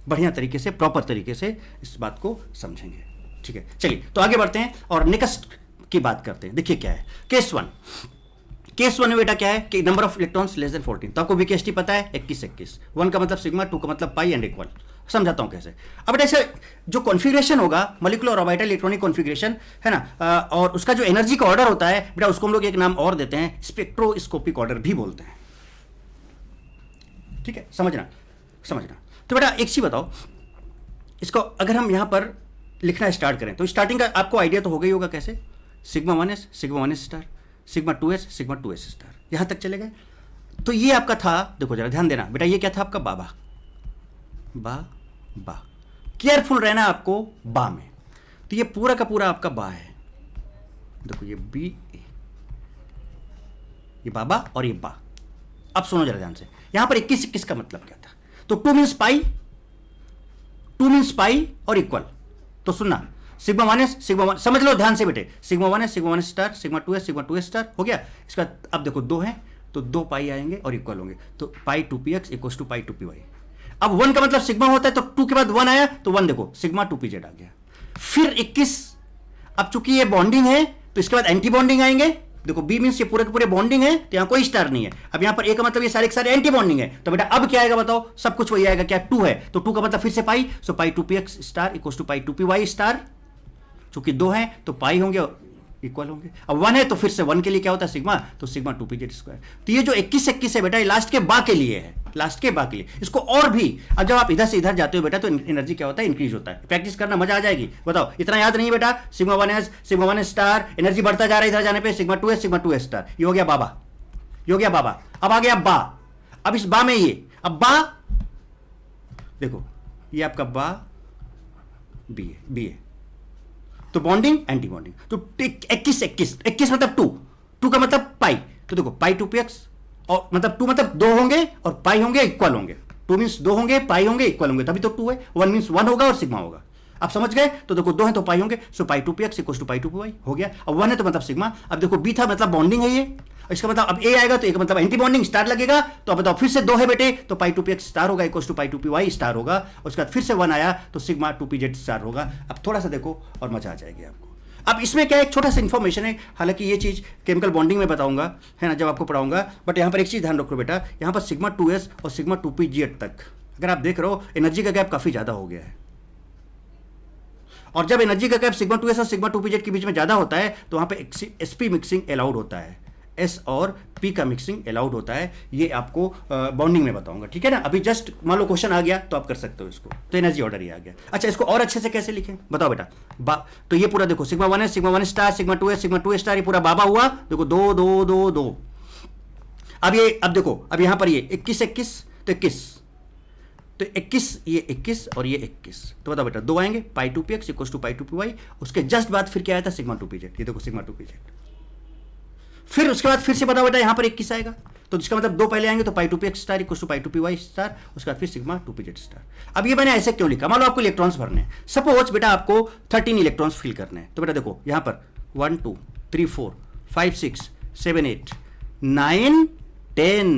बढ़िया तरीके से, प्रॉपर तरीके से इस बात को समझेंगे। ठीक है, चलिए तो आगे बढ़ते हैं और नेक्स्ट की बात करते हैं। देखिए क्या है केस 1। केस 1 में बेटा क्या है कि number of electrons less than 14। तो आपको वीकेएसटी पता है 21 21। 1 का मतलब सिग्मा, 2 का मतलब पाई एंड इक्वल। समझाता हूं कैसे। अब बेटा ऐसे जो कॉन्फ़िगरेशन होगा मॉलिक्यूलर ऑर्बिटल इलेक्ट्रॉनिक कॉन्फ़िगरेशन है ना, और उसका जो एनर्जी का ऑर्डर होता है बेटा, उसको हम लोग एक नाम और देते हैं, स्पेक्ट्रोस्कोपिक ऑर्डर भी बोलते हैं। ठीक है, समझना समझना। तो बेटा एक चीज बताओ, इसको अगर हम यहां पर लिखना स्टार्ट करें तो स्टार्टिंग का आपको आइडिया तो हो गई होगा कैसे, sigma 1s sigma 1s star, sigma 2s sigma 2s star, यहां तक चले गए। तो ये आपका था, देखो जरा ध्यान देना बेटा, ये क्या था आपका बाबा, बा बा, केयरफुल रहना आपको बा में। तो ये पूरा का पूरा आपका बा है, देखो ये बी ए, ये बाबा और ये बा। अब सुनो जरा ध्यान से, यहां पर 21 21 का मतलब क्या था। तो 2 मीन्स पाई, 2 मीन्स पाई और इक्वल। तो सुनना, सिग्मा 1s सिग्मा 1, समझ लो ध्यान से बेटे, sigma 1s sigma 1s star, sigma 2s sigma 2s star हो गया। इसका अब देखो 2 है तो 2 पाई आएंगे और इक्वल होंगे, तो pi 2px equals to pi 2py। अब 1 का मतलब सिग्मा होता है, तो 2 के बाद 1 आया तो 1 देखो सिग्मा 2pz आ गया। फिर 21, अब चूंकि ये बॉन्डिंग है तो इसके बाद एंटी बॉन्डिंग आएंगे। देखो बी मीन्स ये पूरे के पूरे बॉन्डिंग है, तो यहां कोई स्टार नहीं है। अब यहां पर ए का मतलब ये सारे के सारे एंटी बॉन्डिंग है। तो बेटा अब क्या आएगा बताओ, सब कुछ वही आएगा, क्या 2 है तो 2 का मतलब फिर से pi, so pi 2px star equals to pi 2py star. चूंकि 2 है तो पाई होंगे और इक्वल होंगे। अब 1 है तो फिर से 1 के लिए क्या होता है सिग्मा, तो सिग्मा 2pz स्क्वायर। तो ये जो 21 21 है बेटा, ये लास्ट के बा के लिए है, लास्ट के बा के लिए। इसको और भी, अब जब आप इधर से इधर जाते हो बेटा तो एनर्जी क्या होता है, इंक्रीज होता है। प्रैक्टिस करना, मजा आ जाएगी। बताओ इतना याद नहीं बेटा, sigma 1s sigma 1s star, energy बढ़ता जा रहा है इधर जाने पे, sigma 2s sigma 2s star. ये हो गया बाबा, ये हो गया बाबा। अब आ गया बा। अब इस बा में ये, अब बा देखो ये आपका बा बी है, बी है, तो बॉन्डिंग एंटी बॉन्डिंग। तो 21 21 21 मतलब 2 का मतलब पाई, तो देखो पाई 2px, और मतलब 2 मतलब 2 होंगे और पाई होंगे इक्वल होंगे। 2 मीन्स 2 होंगे, पाई होंगे, इक्वल होंगे, तभी तो 2 है। 1 मीन्स 1 होगा और सिग्मा होगा। आप समझ गए। तो देखो 2 है तो पाई होंगे, सो pi 2px equals to pi 2py हो गया। अब 1 है तो मतलब सिग्मा। अब देखो बी था मतलब बॉन्डिंग है ये, इसका मतलब अब ए आएगा तो एक मतलब एंटी बॉन्डिंग स्टार लगेगा। तो अब बताओ फिर से 2 है बेटे, तो पाई 2px स्टार होगा equals to pi 2py star होगा। उसके बाद फिर से 1 आया तो सिग्मा 2pz स्टार होगा। अब थोड़ा सा देखो और मजा आ जाएगी आपको। अब इसमें क्या एक छोटा सा इंफॉर्मेशन है, हालांकि ये चीज केमिकल बॉन्डिंग में बताऊंगा है ना, जब आपको पढ़ाऊंगा। बट यहां पर एक चीज ध्यान रखो बेटा, यहां पर सिग्मा 2s और सिग्मा 2pz तक अगर आप देख रहे हो एनर्जी का गैप काफी ज्यादा हो गया है। और जब एनर्जी का गैप सिग्मा 2s और सिग्मा 2pz के बीच में ज्यादा होता है तो वहां पे sp मिक्सिंग अलाउड होता है, एस और पी का मिक्सिंग अलाउड होता है। ये आपको बॉन्डिंग में बताऊंगा, ठीक है ना। अभी जस्ट मान लो क्वेश्चन आ गया तो आप कर सकते हो इसको, तो एनर्जी ऑर्डर ही आ गया। अच्छा इसको और अच्छे से कैसे लिखें बताओ बेटा। तो ये पूरा देखो सिग्मा 1 है sigma 1 star, sigma 2 sigma 2 star, ये पूरा बाबा हुआ। देखो 2 2 2 2। अब ये, अब देखो अब यहां पर ये 21 21 तो 21 तो 21 ये 21 और ये 21, तो बताओ बेटा 2 आएंगे, pi two p x equal to pi two p y. उसके जस्ट बाद फिर क्या आया था, सिग्मा टू पी जेड, ये देखो सिग्मा टू पी जेड। फिर उसके बाद फिर से बताओ बेटा यहाँ पर 21 आएगा, तो जिसका मतलब 2 पहले आएंगे, तो pi two p x star equal to pi two p y star, उसके बाद फिर sigma two p z star. अब ये मैंने ऐसे क्यों लिखा, मान लो आपको इलेक्ट्रॉन्स भरने हैं, सपोज बेटा आपको 13 इलेक्ट्रॉन्स फिल करने हैं, तो बेटा देखो यहाँ पर 1 2 3 4 5 6 7 8 9 10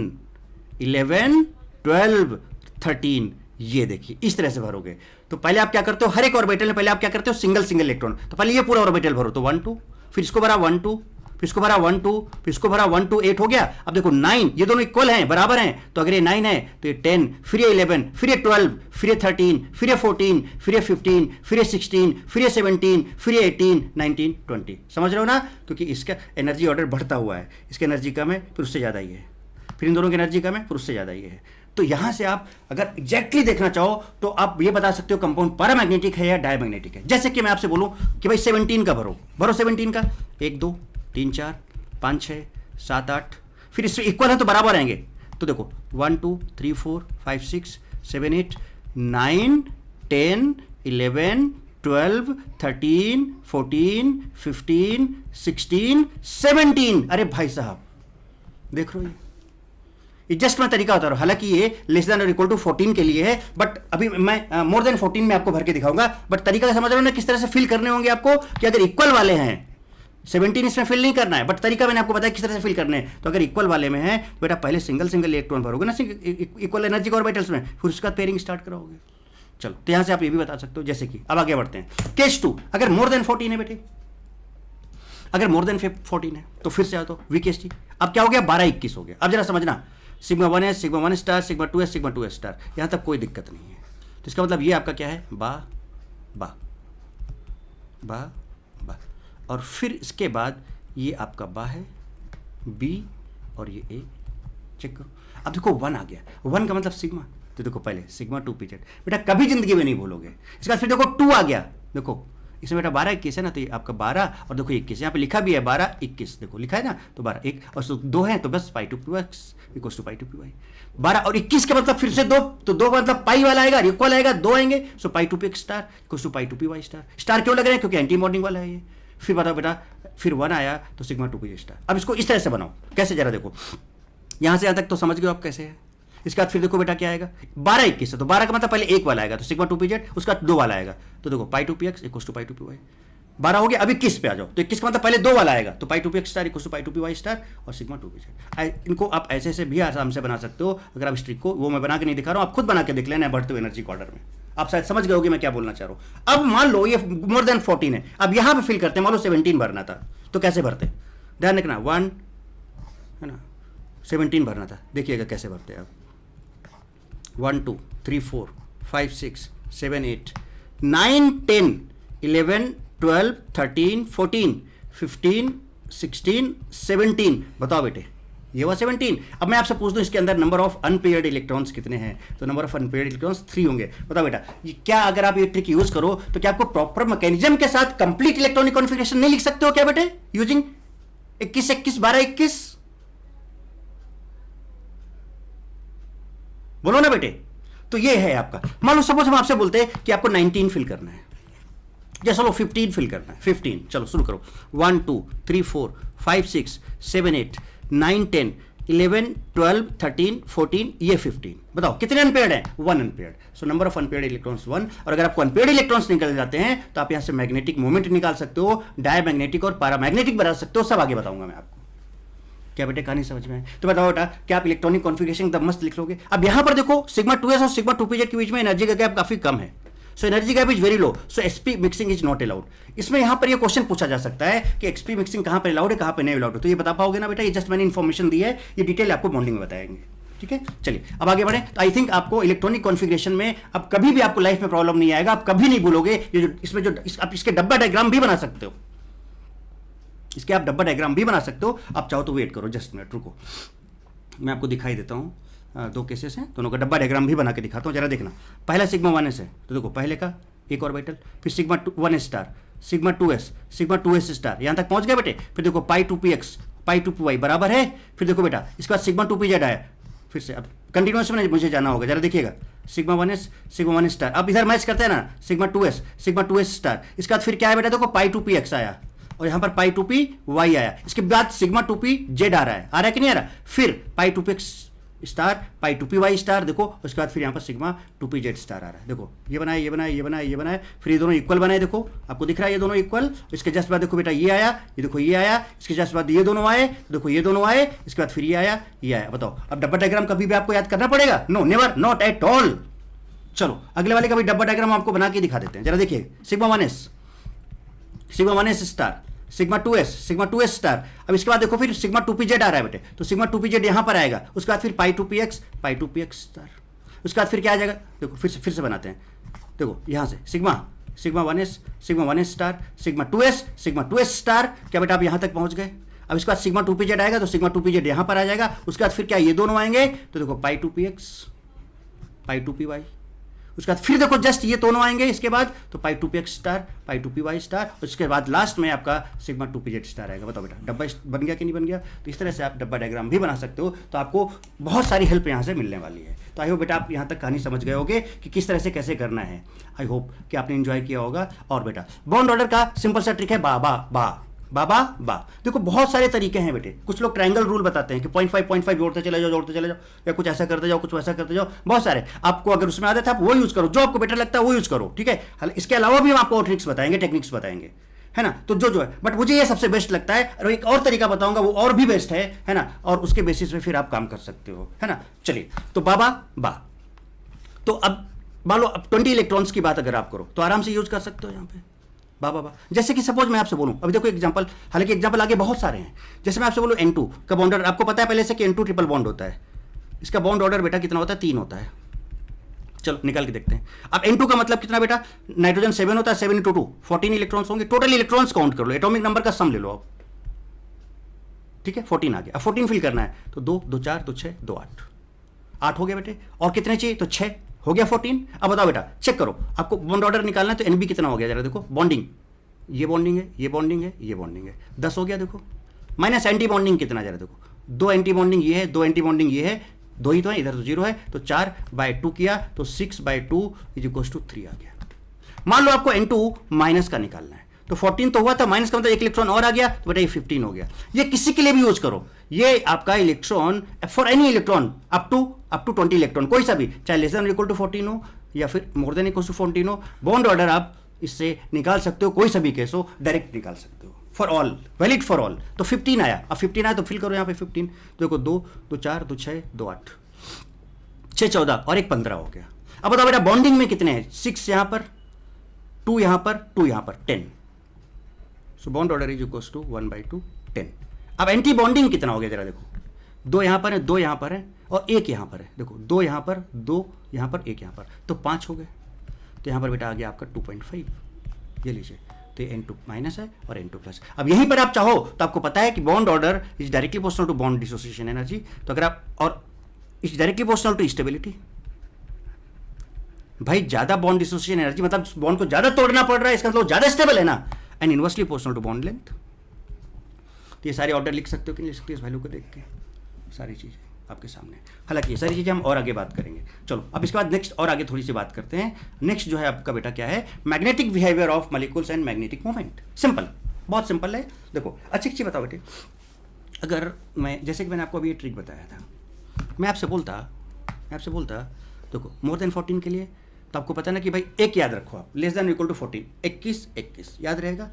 11 12 13, ये देखिए इस तरह से भरोगे। तो पहले आप क्या करते हो, हर एक ऑर्बिटल में पहले आप क्या करते हो, सिंगल सिंगल इलेक्ट्रॉन, तो पहले ये पूरा ऑर्बिटल भरो, तो 1 2, फिर इसको भरा 1 2, फिर इसको भरा 1 2, फिर इसको भरा 1 2, 8 हो गया। अब देखो 9, ये दोनों इक्वल हैं, बराबर हैं, तो अगर ये 9 है तो ये 10, फिर ये 11, फिर ये 12, फिर ये 13, फिर ये 14, फिर ये 15, फिर ये 16, फिर ये 17, फिर ये 18 19 20। समझ रहे हो ना, क्योंकि इसका एनर्जी ऑर्डर बढ़ता हुआ है, इसकी एनर्जी कम है फिर उससे ज़्यादा ही है, फिर इन दोनों की एनर्जी कम है फिर उससे ज़्यादा ही है। तो यहां से आप अगर एग्जैक्टली देखना चाहो तो आप ये बता सकते हो कंपाउंड पैरामैग्नेटिक है या डायमैग्नेटिक है। जैसे कि मैं आपसे बोलूं कि भाई 17 का भरो 17 का 1 2 3 4 5 6 7 8, फिर इससे इक्वल है तो बराबर आएंगे, तो देखो 1 2 3 4 5 6 7 8 9 10 11 12 13 14 15 16 17। अरे भाई साहब देख रहे हो, ये जस्ट मैं तरीका बता रहा हूं, हालांकि ये लेस देन और इक्वल टू 14 के लिए है, बट अभी मैं मोर देन 14 में आपको भर के दिखाऊंगा। बट तरीका समझ रहे हो ना, किस तरह से फिल करने होंगे आपको, कि अगर इक्वल वाले हैं 17 इसमें फिल नहीं करना है, बट तरीका मैंने आपको बताया किस तरह से फिल करने हैं। तो अगर इक्वल वाले में है तो बेटा पहले सिंगल सिंगल इलेक्ट्रॉन भरोगे ना इक्वल एनर्जी ऑर्बिटल्स में, फिर उसका पेयरिंग स्टार्ट कराओगे। चलो तो यहां से आप ये भी बता सकते हो, जैसे कि अब आगे बढ़ते हैं। केस 2, अगर मोर देन 14 है बेटे, अगर मोर देन 14 है तो फिर से आओ तो वी केस टी, अब क्या हो गया 12 21 हो गया। अब जरा समझना, सिग्मा 1 है, सिग्मा 1 स्टार, सिग्मा 2 है, सिग्मा 2 स्टार, यहां तक कोई दिक्कत नहीं है। तो इसका मतलब ये आपका क्या है, बा बा बा बा, और फिर इसके बाद ये आपका बा है, बी और ये ए, चेक करो। अब देखो 1 आ गया, 1 का मतलब सिग्मा, तो देखो पहले सिग्मा 2 पी जेड, बेटा कभी जिंदगी में नहीं भूलोगे। इसके बाद फिर देखो 2 आ गया, देखो इसमें बेटा 12 21 है ना, तो ये आपका 12 और देखो 21, यहाँ पे लिखा भी है 12 21, देखो लिखा है ना, तो 12 1 और 2 है, तो बस pi two p x equal to pi two p y. 12 और 21 का मतलब फिर से 2, तो 2 मतलब पाई वाला आएगा, इक्वल आएगा, 2 आएंगे, so pi two p x star equal to pi two p y star. Star क्यों लग रहे हैं, क्योंकि एंटी मॉर्निंग वाला है ये। फिर बताओ बेटा, फिर 1 आया तो सिग्मा 2 पी स्टार। अब इसको इस तरह से बनाओ, कैसे जरा देखो, यहां से यहां तक तो समझ गए आप कैसे है। इसके बाद फिर देखो बेटा क्या आएगा, 12 21 है, तो 12 का मतलब पहले 1 वाला आएगा, तो सिग्मा 2 पी जेड, उसका 2 वाला आएगा, तो देखो pi two p x equal to pi two p y. 12 हो गया, अभी 21 पे आ जाओ, तो 21 का मतलब पहले 2 वाला आएगा, तो pi two p x star equal to pi two p y star और सिग्मा 2 पी जेड। इनको आप ऐसे ऐसे भी आराम से बना सकते हो, अगर आप स्ट्रिक को, वो मैं बना के नहीं दिखा रहा हूं, आप खुद बना के देख लेना बढ़ते हुए एनर्जी ऑर्डर में, आप शायद समझ गए होगे मैं क्या बोलना चाह रहा हूं। अब मान लो ये मोर देन 14 है, अब यहां पे फिल करते हैं, मान लो 17 भरना था, तो कैसे भरते, ध्यान रखना 1 है ना, 17 भरना था, देखिएगा कैसे भरते हैं आप। 1 2 3 4 5 6 7 8 9 10 11 12 13 14 15 16 17, बताओ बेटे ये हुआ 17। अब मैं आपसे पूछ दूं इसके अंदर नंबर ऑफ अनपेयर्ड इलेक्ट्रॉन्स कितने हैं, तो नंबर ऑफ अनपेयर्ड इलेक्ट्रॉन्स 3 होंगे। बताओ बेटा ये क्या, अगर आप ये ट्रिक यूज करो तो क्या आपको प्रॉपर मैकेनिज्म के साथ कंप्लीट इलेक्ट्रॉनिक कॉन्फ़िगरेशन नहीं लिख सकते हो क्या बेटे, यूजिंग 21 21 12 21, बोलो ना बेटे। तो ये है आपका, मान लो सपोज हम आपसे बोलते हैं कि आपको 19 फिल करना है, या चलो 15 फिल करना है, 15, चलो शुरू करो। 1 2 3 4 5 6 7 8 9 10 11 12 13 14, ये 15, बताओ कितने अनपेयर्ड हैं, 1 unpaired. So number of unpaired electrons 1, और अगर आपको अनपेयर्ड इलेक्ट्रॉन्स निकल जाते हैं तो आप यहां से मैग्नेटिक मोमेंट निकाल सकते हो, डायमैग्नेटिक और पैरामैग्नेटिक बना सकते हो, सब आगे बताऊंगा मैं आपको। क्या बेटे कहानी समझ में है, तो बताओ बेटा क्या आप इलेक्ट्रॉनिक कॉन्फ़िगरेशन एकदम मस्त लिख लोगे। अब यहां पर देखो सिग्मा 2s और सिग्मा 2 पी जेड के बीच में एनर्जी का गैप काफी कम है, so energy gap is very low, so SP mixing is not allowed. इसमें यहां पर ये क्वेश्चन पूछा जा सकता है कि एक्सपी मिक्सिंग कहां पर अलाउड है कहां पर नहीं अलाउड है, तो ये बता पाओगे ना बेटा, ये जस्ट मैंने इन्फॉर्मेशन दी है, ये डिटेल आपको बॉन्डिंग में बताएंगे, ठीक है। चलिए अब आगे बढ़े, तो आई थिंक आपको इलेक्ट्रॉनिक कॉन्फ़िगरेशन में अब कभी भी आपको लाइफ में प्रॉब्लम नहीं आएगा, आप कभी नहीं भूलोगे। ये जो इसमें जो आप इसके डब्बा डायग्राम भी बना सकते हो, इसके आप डब्बा डायग्राम भी बना सकते हो, आप चाहो तो वेट करो जस्ट मिनट रुको, मैं आपको दिखाई देता हूँ। 2 केसेस हैं, दोनों का डब्बा डायग्राम भी बना के दिखाता हूँ, जरा देखना। पहला सिग्मा 1s है, तो देखो पहले का एक ऑर्बिटल, फिर sigma 1s star, sigma 2s, sigma 2s star, यहाँ तक पहुँच गया बेटे। फिर देखो पाई 2 पी एक्स पाई 2 पी वाई बराबर है, फिर देखो बेटा इसके बाद सिग्मा 2 पी जेड आया, फिर से अब कंटिन्यूस में मुझे जाना होगा, जरा देखिएगा, सिग्मा 1s सिग्मा 1 स्टार। अब इधर मैच करते हैं ना, सिग्मा 2s स्टार। इसके बाद फिर क्या है बेटा, देखो पाई 2p x आया और यहाँ पर पाई 2p y आया। इसके बाद सिग्मा 2p z आ रहा है कि नहीं आ रहा? फिर पाई 2p x स्टार, पाई 2p y स्टार, देखो उसके बाद फिर यहाँ पर सिग्मा 2p z स्टार आ रहा है। देखो ये बनाए, ये बनाए, ये बनाए, ये बनाए, फिर ये दोनों इक्वल बनाए, देखो आपको दिख रहा है ये दोनों इक्वल। इसके जस्ट बाद देखो बेटा ये आया, ये देखो ये आया, इसके जस्ट बाद ये दोनों आए, देखो ये दोनों आए, इसके बाद फिर ये आया, ये आया। बताओ अब डब्बा डायग्राम कभी भी आपको याद करना पड़ेगा? No, never, not at all. चलो अगले वाले का भी डब्बा डायग्राम आपको बना के दिखा देते हैं, जरा देखिए। Sigma 1s star, sigma 2s star. अब इसके बाद देखो फिर सिग्मा 2pz आ रहा है बेटे, तो सिग्मा 2pz यहां पर आएगा। उसके बाद फिर पाई 2px स्टार। उसके बाद फिर क्या आ जाएगा, देखो फिर से बनाते हैं। देखो यहां से sigma 1s star, sigma 2s star. क्या बेटा आप यहां तक पहुंच गए? अब इसके बाद सिग्मा 2pz आएगा, तो सिग्मा 2pz यहां पर आ जाएगा। उसके बाद फिर क्या ये दोनों आएंगे, तो देखो पाई 2px, पाई 2py। उसके बाद फिर देखो जस्ट ये दोनों आएंगे इसके बाद, तो पाई 2px स्टार, पाई 2py स्टार। उसके बाद लास्ट में आपका सिग्मा 2pz स्टार आएगा। बताओ बेटा डब्बा बन गया कि नहीं बन गया? तो इस तरह से आप डब्बा डायग्राम भी बना सकते हो, तो आपको बहुत सारी हेल्प यहाँ से मिलने वाली है। तो आई होप बेटा आप यहाँ तक कहानी समझ गए होगे कि किस तरह से कैसे करना है। आई होप कि आपने एंजॉय किया होगा। और बेटा बॉन्ड ऑर्डर का सिंपल सा ट्रिक है बा। देखो बहुत सारे तरीके हैं बेटे। कुछ लोग ट्रायंगल रूल बताते हैं कि 0.5 जोड़ते चले जाओ, या कुछ ऐसा करते जाओ, कुछ वैसा करते जाओ, बहुत सारे। आपको अगर उसमें आदत है आप वो यूज करो, जो आपको बेटर लगता है वो यूज करो, ठीक है। इसके अलावा भी हम आपको ट्रिक्स बताएंगे, टेक्निक्स बताएंगे, है ना। तो जो है, बट मुझे ये सबसे बेस्ट लगता है। और एक और तरीका बताऊंगा वो और भी बेस्ट है ना। और उसके बेसिस पे फिर आप काम कर सकते हो, है ना। चलिए तो बा। तो अब मान लो अब 20 इलेक्ट्रॉन्स की बात अगर आप करो तो आराम से यूज कर सकते हो यहाँ पे बा। जैसे कि सपोज मैं आपसे बोलूं, अभी देखो एग्जांपल, हालांकि एग्जांपल आगे बहुत सारे हैं। जैसे मैं आपसे बोलूं N2 का बॉन्ड ऑर्डर, आपको पता है पहले से कि N2 ट्रिपल बॉन्ड होता है। इसका बॉन्ड ऑर्डर बेटा कितना होता है? 3 होता है। चलो निकाल के देखते हैं। अब N2 का मतलब कितना बेटा? नाइट्रोजन 7 होता है, 7 × 2 14 इलेक्ट्रॉन्स होंगे। टोटल इलेक्ट्रॉन्स काउंट कर लो, एटॉमिक नंबर का सम ले लो आप, ठीक है। 14 आ गया। अब 14 फिल करना है, तो 2 2 4 2 6 2 8 हो गया बेटे। और कितने चाहिए? तो 6 हो गया 14। अब बताओ बेटा, चेक करो, आपको बॉन्ड ऑर्डर निकालना है तो NB कितना हो गया? जरा देखो, बॉन्डिंग, ये बॉन्डिंग है, ये बॉन्डिंग है, ये बॉन्डिंग है, 10 हो गया। देखो माइनस एंटी बॉन्डिंग कितना? जरा देखो, 2 एंटी बॉन्डिंग ये है, 2 एंटी बॉन्डिंग ये है, 2 ही तो है, इधर तो 0 है, तो 4/2 किया तो 6/2 = 3 आ गया। मान लो आपको N2 माइनस का निकालना है, तो 14 तो हुआ था, माइनस का मतलब 1 इलेक्ट्रॉन और आ गया, तो बेटा ये 15 हो गया। ये किसी के लिए भी यूज करो, ये आपका electron for any electron up to 20 electron, कोई सा भी, चाहे लेस देन = 14 हो या फिर मोर देन = 14 हो, बॉन्ड ऑर्डर आप इससे निकाल सकते हो। कोई सा भी केस हो डायरेक्ट निकाल सकते हो, for all, valid for all. तो 15 आया। अब 15 आया तो फिल करो यहाँ पे 15, तो देखो 2 2 4 2 6 2 8 6 14 और एक 15 हो गया। अब बताओ बेटा बॉन्डिंग में कितने हैं? 6 यहाँ पर, 2 यहाँ पर, 2 यहाँ पर, 10। सो बॉन्ड ऑर्डर = 1/2 10। अब एंटी बॉन्डिंग कितना हो गया? जरा देखो, 2 यहाँ पर है, 2 यहाँ पर है और 1 यहाँ पर है। देखो 2 यहाँ पर, 2 यहाँ पर, 1 यहाँ पर, तो 5 हो गए। तो यहाँ पर बेटा आ गया आपका 2.5। ये लीजिए, तो N2 माइनस है और N2 प्लस। अब यहीं पर आप चाहो तो आपको पता है कि bond order is directly proportional to bond dissociation energy. तो अगर आप, और is directly proportional to stability. भाई ज्यादा बॉन्ड डिसोसिएशन एनर्जी मतलब बॉन्ड को ज्यादा तोड़ना पड़ रहा है, इसका मतलब ज्यादा स्टेबल है ना। And inversely proportional to bond length. तो ये सारे ऑर्डर लिख सकते हो कि नहीं लिख सकते इस वैल्यू को देख के? सारी चीजें आपके सामने। हालांकि ये सारी चीज़ें हम और आगे बात करेंगे। चलो अब इसके बाद नेक्स्ट और आगे थोड़ी सी बात करते हैं। नेक्स्ट जो है आपका बेटा क्या है? Magnetic behaviour of molecules and magnetic moment. Simple, बहुत सिंपल है। देखो अच्छी चीज़ बताओ बेटे, अगर मैं, जैसे कि मैंने आपको अभी ये ट्रिक बताया था, मैं आपसे बोलता देखो मोर देन 14 के लिए, तो आपको पता ना कि भाई एक याद रखो आप, लेस देन = 14, 21 याद रहेगा,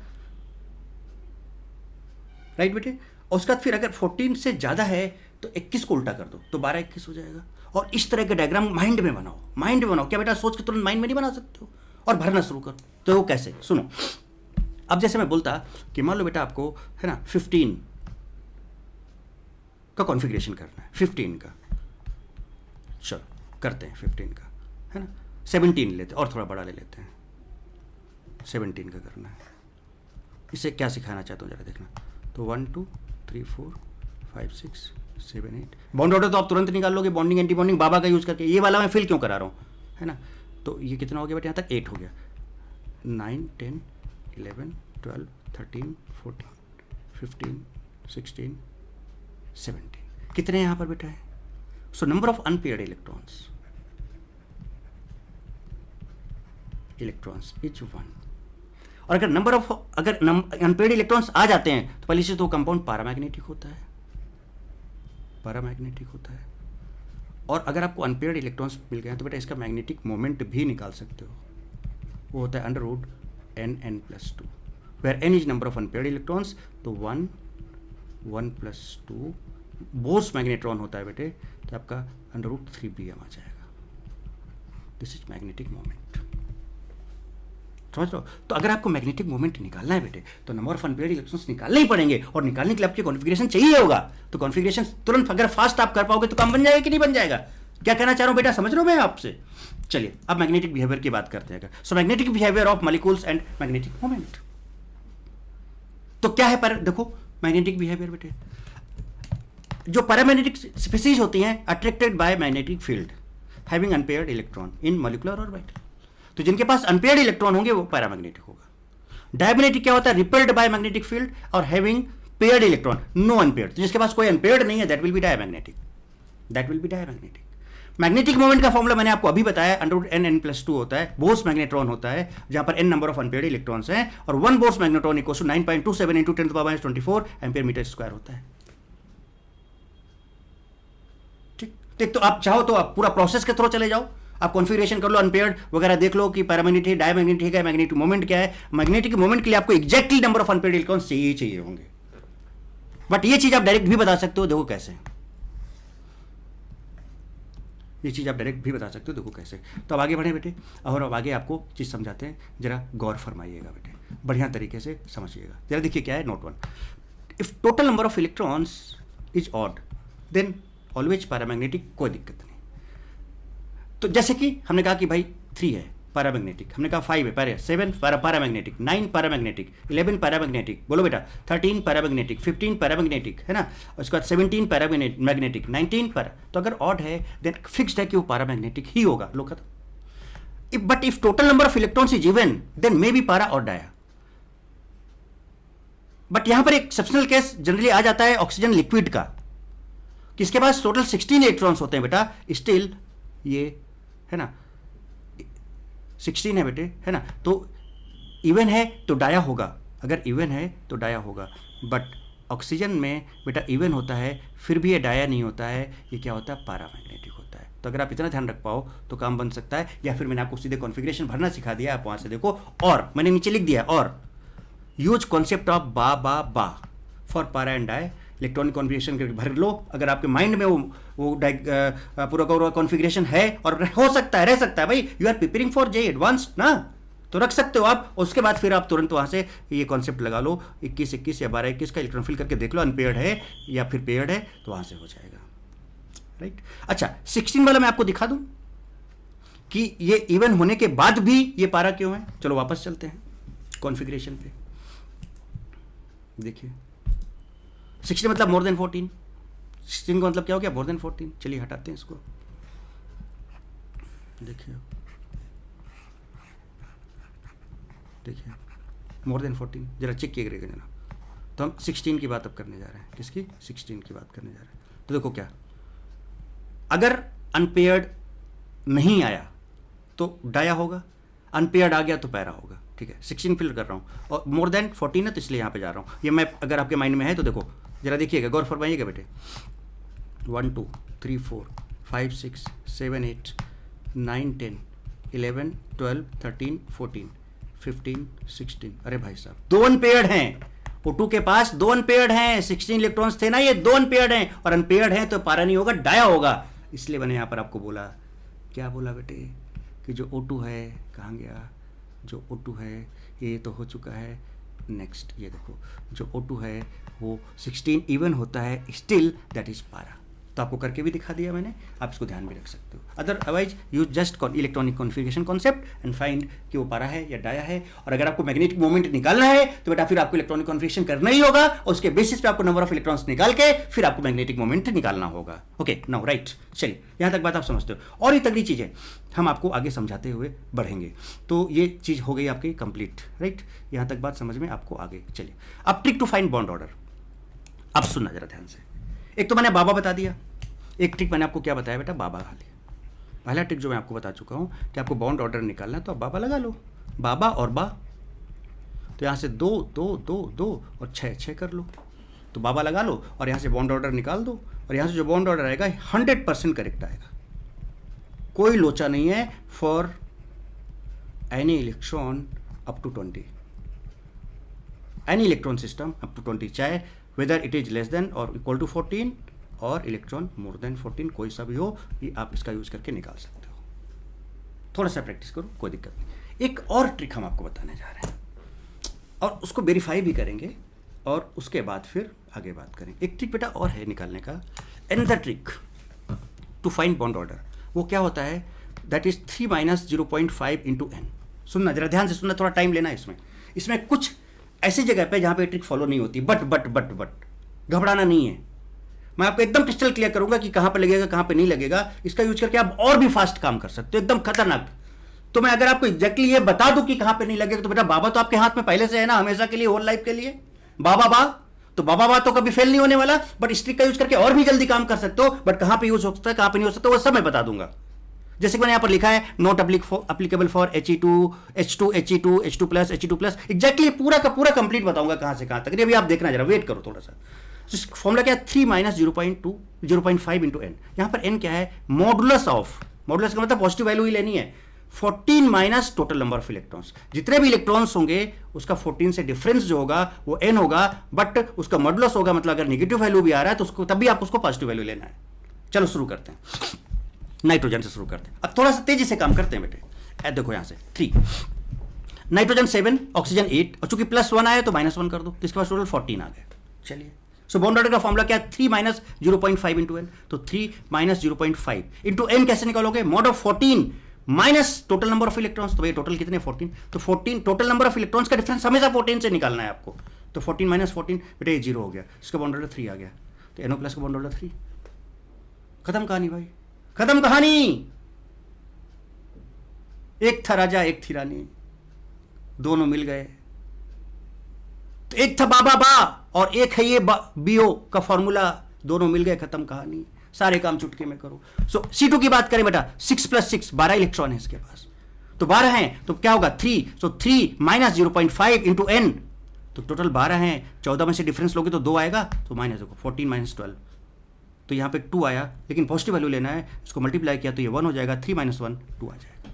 राइट बेटे। और उसके बाद फिर अगर 14 से ज़्यादा है तो 21 को उल्टा कर दो, तो 12 21 हो जाएगा। और इस तरह के डायग्राम माइंड में बनाओ। क्या बेटा सोच के तुरंत माइंड में नहीं बना सकते हो? और भरना शुरू करो। तो वो कैसे? सुनो, अब जैसे मैं बोलता कि मान लो बेटा आपको है ना 15 का कॉन्फ़िगरेशन करना है, 15 का, चलो करते हैं 15 का, है ना। 17 लेते और थोड़ा बड़ा ले लेते हैं, 17 का करना है। इसे क्या सिखाना चाहता हूँ जरा देखना। तो 1 2 3 4 5 6 7 8 बॉन्ड ऑर्डर तो आप तुरंत निकाल लोगे, बॉन्डिंग एंटी बॉन्डिंग बाबा का यूज करके। ये वाला मैं फिल क्यों करा रहा हूँ, है ना। तो ये कितना हो गया बेटा? यहाँ तक 8 हो गया। 9 10 11 12 13 14 15 16 17 कितने यहाँ पर बेटा है? So number of unpaired electrons is 1। और अगर नंबर ऑफ अनपेयर्ड इलेक्ट्रॉन्स आ जाते हैं तो पहले से तो कंपाउंड पैरामैग्नेटिक होता है, और अगर आपको अनपेयर्ड इलेक्ट्रॉन्स मिल गए तो बेटा इसका मैग्नेटिक मोमेंट भी निकाल सकते हो, वो होता है √n+2, where n is number of unpaired electrons, तो 1+2 बोर्स मैग्नेट्रॉन होता है बेटे, तो आपका √3bm आ जाएगा। दिस इज मैग्नेटिक मोमेंट, समझ लो। तो अगर आपको मैग्नेटिक मोमेंट निकालना है बेटे तो नंबर ऑफ अनपेयर्ड इलेक्ट्रॉन्स निकालने ही पड़ेंगे, और निकालने के लिए आपके कॉन्फ़िगरेशन चाहिए होगा। तो कॉन्फ़िगरेशन तुरंत अगर फास्ट आप कर पाओगे तो काम बन जाएगा कि नहीं बन जाएगा? क्या कहना चाह रहा हूं बेटा, समझ रहा हूं मैं आपसे? चलिए अब मैग्नेटिक बिहेवियर की बात करते हैं। So magnetic behaviour of molecules and magnetic moment. तो क्या है पर देखो मैग्नेटिक बिहेवियर बेटे, जो पैरामैग्नेटिक स्पीसीज होती हैं attracted by magnetic field having unpaired electron in molecular orbit, तो जिनके पास अनपेयर्ड इलेक्ट्रॉन होंगे वो पैरामैग्नेटिक होगा। डायमैग्नेटिक क्या होता है? रिपेल्ड बाय मैग्नेटिक फील्ड और having paired electron, no unpaired, तो जिसके पास कोई अनपेयर्ड नहीं है that will be diamagnetic, magnetic moment का फॉर्मूला मैंने आपको अभी बताया, √n+2 होता है, बोर्स मैग्नेट्रॉन होता है जहां पर n number of unpaired electrons हैं, और 1 Bohrs magnetron equals to 9.27 × 10⁻24 ampere metre square होता है। ठीक, तो आप चाहो तो आप पूरा प्रोसेस के थ्रू चले जाओ, आप कॉन्फ़िगरेशन कर लो, अनपेयर्ड वगैरह देख लो कि पैरामैग्नेटिक है, डायमैग्नेटिक है, मैग्नेटिक मोमेंट क्या है। मैग्नेटिक मोमेंट के लिए आपको exactly number of unpaired electrons चाहिए होंगे, बट ये चीज आप डायरेक्ट भी बता सकते हो, देखो कैसे। ये चीज आप डायरेक्ट भी बता सकते हो, देखो कैसे। तो अब आगे बढ़े बेटे, और अब आगे आपको चीज समझाते हैं, जरा गौर फरमाइएगा बेटे, बढ़िया तरीके से समझिएगा। जरा देखिए क्या है, note 1, if total number of electrons is odd then always paramagnetic, कोई दिक्कत नहीं। तो जैसे कि हमने कहा कि भाई 3 है पैरामैग्नेटिक, हमने कहा 5 है 7 पैरामैग्नेटिक, 9 पैरामैग्नेटिक, 11 पैरामैग्नेटिक, बोलो बेटा 13 पैरामैग्नेटिक, 15 पैरामैग्नेटिक, है ना, उसके बाद 17 पैरामैग्नेटिक, 19 पैरा। तो अगर ऑड है देन फिक्स्ड है कि वो पैरामैग्नेटिक ही होगा, लो खत्म। But if total number of electrons is even then may be para और डाया। बट यहां पर एक एक्सेप्शनल केस जनरली आ जाता है ऑक्सीजन लिक्विड का, कि इसके पास टोटल 16 इलेक्ट्रॉन्स होते हैं बेटा, स्टिल ये है ना 16 है बेटे, है ना, तो इवन है तो डाया होगा, अगर इवन है तो डाया होगा। बट ऑक्सीजन में बेटा इवन होता है फिर भी ये डाया नहीं होता है, ये क्या होता है, पैरामैग्नेटिक होता है। तो अगर आप इतना ध्यान रख पाओ तो काम बन सकता है, या फिर मैंने आपको सीधे कॉन्फ़िगरेशन भरना सिखा दिया, आप वहां से देखो, और मैंने नीचे लिख दिया, और यूज कॉन्सेप्ट ऑफ बा for para and dia, electronic configuration करके भर लो। अगर आपके माइंड में वो पूरा का पूरा कॉन्फ़िगरेशन है, और हो सकता है, रह सकता है भाई, you are preparing for J advanced ना, तो रख सकते हो आप। उसके बाद फिर आप तुरंत वहाँ से ये कॉन्सेप्ट लगा लो, 21, 21 या 12, 21 का इलेक्ट्रॉन फिल करके देख लो, अनपेयर्ड है या फिर पेयर्ड है, तो वहाँ से हो जाएगा, राइट। अच्छा 16 वाला मैं आपको दिखा दूँ कि ये इवन होने के बाद भी ये पारा क्यों है। चलो वापस चलते हैं कॉन्फ़िगरेशन पे, देखिए 16 मतलब मोर देन 14, 16 का मतलब क्या हो गया, मोर देन 14। चलिए हटाते हैं इसको, देखिए मोर देन 14, जरा चेक किएगा जनाब। तो हम 16 की बात अब करने जा रहे हैं, किसकी, 16 की बात करने जा रहे हैं। तो देखो क्या, अगर अनपेयर्ड नहीं आया तो डाया होगा, अनपेयर्ड आ गया तो पैरा होगा, ठीक है। 16 फिल कर रहा हूँ, और मोर देन 14 है तो इसलिए यहाँ पे जा रहा हूँ। ये मैं अगर आपके माइंड में है तो देखो जरा देखिएगा, गौर फरमाइएगा बेटे। 1 2 3 4 5 6 7 8 9 10 11 12 13 14 15 16, अरे भाई साहब 2 अनपेयर्ड हैं, O2 के पास 2 अनपेयर्ड हैं, 16 इलेक्ट्रॉन्स थे ना, ये 2 अनपेयर्ड हैं, और अनपेयर्ड हैं तो पारा नहीं होगा, डाया होगा। इसलिए मैंने यहाँ पर आपको बोला, क्या बोला बेटे, कि जो O2 है कहाँ गया, जो O2 है ये तो हो चुका है, नेक्स्ट ये देखो, जो O2 है वो 16 इवन होता है, स्टिल दैट इज पारा। तो आपको करके भी दिखा दिया मैंने, आप इसको ध्यान भी रख सकते हो। Otherwise use just electronic configuration concept and find कि वो पारा है या डाया है। और अगर आपको मैग्नेटिक मोमेंट निकालना है तो बेटा फिर आपको इलेक्ट्रॉनिक कॉन्फ़िगरेशन करना ही होगा, और उसके बेसिस पे आपको नंबर ऑफ इलेक्ट्रॉन्स निकाल के फिर आपको मैग्नेटिक मोमेंट निकालना होगा। ओके नाउ राइट, चलिए यहाँ तक बात आप समझते हो। और ये तगड़ी चीज़ें हम आपको आगे समझाते हुए बढ़ेंगे। तो ये चीज़ हो गई आपकी कंप्लीट, राइट, यहाँ तक बात समझ में आपको आगे। चलिए अब trick to find bond order, अब सुनना जरा ध्यान से। एक तो मैंने बाबा बता दिया, एक ट्रिक मैंने आपको क्या बताया बेटा, बाबा खाली। पहला ट्रिक जो मैं आपको बता चुका हूँ कि आपको बॉन्ड ऑर्डर निकालना है तो आप बाबा लगा लो, बाबा और बा, तो यहाँ से 2 2 2 2 और 6 6 कर लो, तो बाबा लगा लो और यहाँ से बॉन्ड ऑर्डर निकाल दो, और यहाँ से जो बॉन्ड ऑर्डर आएगा 100% करेक्ट आएगा, कोई लोचा नहीं है for any electron up to 20, any electron system up to 20, चाहे whether it is less than और इक्वल टू 14 और इलेक्ट्रॉन मोर देन 14, कोई सा भी हो, ये आप इसका यूज करके निकाल सकते हो। थोड़ा सा प्रैक्टिस करो, कोई दिक्कत नहीं। एक और ट्रिक हम आपको बताने जा रहे हैं और उसको वेरीफाई भी करेंगे और उसके बाद फिर आगे बात करेंगे। एक ट्रिक बेटा और है निकालने का, another trick to find bond order. वो क्या होता है, दैट इज 3 - 0.5 इंटू n। सुनना जरा ध्यान से सुनना, थोड़ा टाइम लेना है इसमें कुछ ऐसी जगह पे जहाँ पे ट्रिक फॉलो नहीं होती, बट घबराना नहीं है। मैं आपको एकदम क्रिस्टल क्लियर करूंगा कि कहाँ पे लगेगा कहाँ पे नहीं लगेगा, इसका यूज करके आप और भी फास्ट काम कर सकते हो, एकदम खतरनाक। तो मैं अगर आपको एग्जैक्टली ये बता दूं कि कहाँ पे नहीं लगेगा, तो बेटा बाबा तो आपके हाथ में पहले से है ना, हमेशा के लिए, होल लाइफ के लिए, बाबा बा, तो बाबा बा तो कभी फेल नहीं होने वाला, बट इस ट्रिक का यूज करके और भी जल्दी काम कर सकते हो। बट कहाँ पे यूज हो सकता है कहाँ पे नहीं हो सकता वो सब मैं बता दूंगा। जैसे कि मैंने यहाँ पर लिखा है not applicable for He2 H2 He2 H2 plus He2 plus, exactly पूरा का पूरा कंप्लीट बताऊंगा कहाँ से कहाँ तक। अभी आप देखना जरा, वेट करो थोड़ा सा। फॉर्मूला क्या है, 3 - 0.5 इंटू n। यहाँ पर n क्या है, मॉडुलस ऑफ, मॉडुलस का मतलब पॉजिटिव वैल्यू ही लेनी है, 14 minus total number of electrons. जितने भी इलेक्ट्रॉन्स होंगे उसका 14 से डिफरेंस जो होगा वो n होगा, बट उसका मॉडुलस होगा, मतलब अगर नेगेटिव वैल्यू भी आ रहा है तो उसको तब भी आपको उसको पॉजिटिव वैल्यू लेना है। चलो शुरू करते हैं, नाइट्रोजन से शुरू करते हैं। अब थोड़ा सा तेजी से काम करते हैं बेटे। देखो यहां से 3, नाइट्रोजन 7, ऑक्सीजन 8, और चूंकि +1 आया तो -1 कर दो, तो इसके पास टोटल 14 आ गए। चलिए, सो बॉन्ड ऑर्डर का फॉर्मूला क्या है, 3 - 0.5 इंटू n। तो 3 - 0.5 इंटू n कैसे निकालोगे, mod of 14 minus total number of electrons. तो भाई टोटल कितने, 14, तो 14 टोटल नंबर ऑफ इलेक्ट्रॉन्स का डिफरेंस हमेशा 14 से निकालना है आपको। तो 14 - 14 बेटा ये 0 हो गया, इसका बॉन्ड ऑर्डर 3 आ गया, तो NO प्लस का बॉन्ड ऑर्डर 3। खत्म कहानी भाई, खत्म कहानी। एक था राजा एक थी रानी, दोनों मिल गए, तो एक था बाबा बा और एक है ये बीओ का फॉर्मूला, दोनों मिल गए, खत्म कहानी। सारे काम चुटकी में करो। सो C2 की बात करें बेटा, 6 + 6 12 इलेक्ट्रॉन है इसके पास, तो 12 हैं, तो क्या होगा 3, सो 3 - 0.5 इंटू n, तो टोटल 12 हैं, 14 में से डिफरेंस लोगे तो 2 आएगा, तो माइनस देखो 14 - 12, तो यहाँ पे 2 आया, लेकिन पॉजिटिव वैल्यू लेना है, इसको मल्टीप्लाई किया तो ये 1 हो जाएगा, 3 - 1 2 आ जाएगा।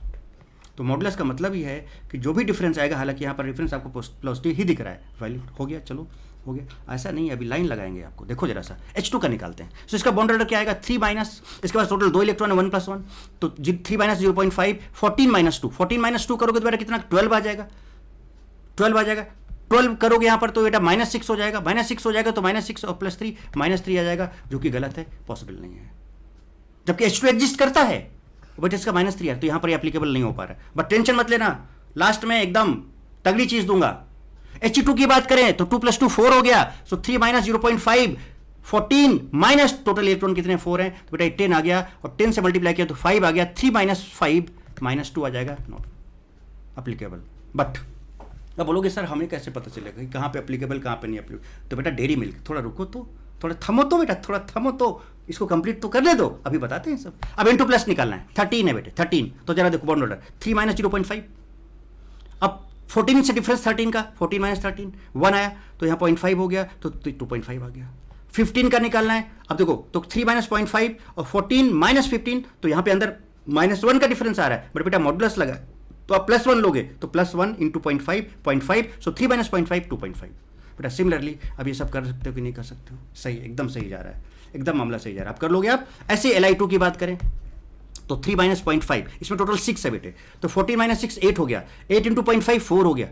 तो मॉडुलस का मतलब ही है कि जो भी डिफरेंस आएगा, हालांकि यहाँ पर डिफरेंस आपको पॉजिटिव ही दिख रहा है, वैल्यू हो गया, चलो हो गया, ऐसा नहीं है, अभी लाइन लगाएंगे आपको। देखो जरा सा H2 का निकालते हैं। सो इसका बॉन्ड ऑर्डर क्या आएगा, 3 माइनस, इसके पास टोटल 2 इलेक्ट्रॉन है, 1 + 1, तो 3 - 0.5 14 - 2, 14 - 2 करोगे तो बेटा कितना, 12 आ जाएगा, 12 आ जाएगा। 12 करोगे यहाँ पर तो बेटा -6 हो जाएगा, -6 हो जाएगा तो -6 और +3 -3 आ जाएगा, जो कि गलत है, पॉसिबल नहीं है। जबकि H2 एग्जिस्ट करता है, बट इसका -3 है, तो यहाँ पर एप्लीकेबल नहीं हो पा रहा है। बट टेंशन मत लेना, लास्ट में एकदम तगड़ी चीज दूंगा। He2 की बात करें तो 2 + 2 4 हो गया, सो 3 - 0.5 14 माइनस टोटल इलेक्ट्रॉन कितने 4 हैं, तो बेटा 10 आ गया, और 10 से मल्टीप्लाई किया तो 5 आ गया, 3 - 5 -2 आ जाएगा, नॉट अप्लीकेबल। बट अब बोलोगे सर हमें कैसे पता चलेगा कि कहाँ पे अप्लीकेबल कहाँ पे नहीं अप्लीकेबल, तो बेटा डेयरी मिल्क, थोड़ा रुको तो, थोड़ा थमो तो बेटा, थोड़ा थमो तो, इसको कंप्लीट तो कर ले दो, अभी बताते हैं सब। अब N2 प्लस निकालना है, 13 है बेटे, 13, तो जरा देखो बॉन्ड ऑर्डर 3 - 0.5, अब 14 से डिफरेंस 13 का, 14 - 13 1 आया, तो यहाँ 0.5 हो गया, तो 2.5 आ गया। 15 का निकालना है, अब देखो तो 3 - 0.5 और 14 - 15, तो यहाँ पे अंदर -1 का डिफरेंस आ रहा है, बट बेटा मॉडुलस लगा, तो आप +1 लोगे तो +1 × 0.5, सो 3 - 0.5 2.5। बेटा सिमिलरली अब ये सब कर सकते हो कि नहीं कर सकते हो, सही, एकदम सही जा रहा है, एकदम मामला सही जा रहा है, आप कर लोगे आप। ऐसे Li2 की बात करें तो 3 - 0.5, इसमें टोटल 6 है बेटे, तो 14 - 6 8 हो गया, 8 × 0.5 4 हो गया,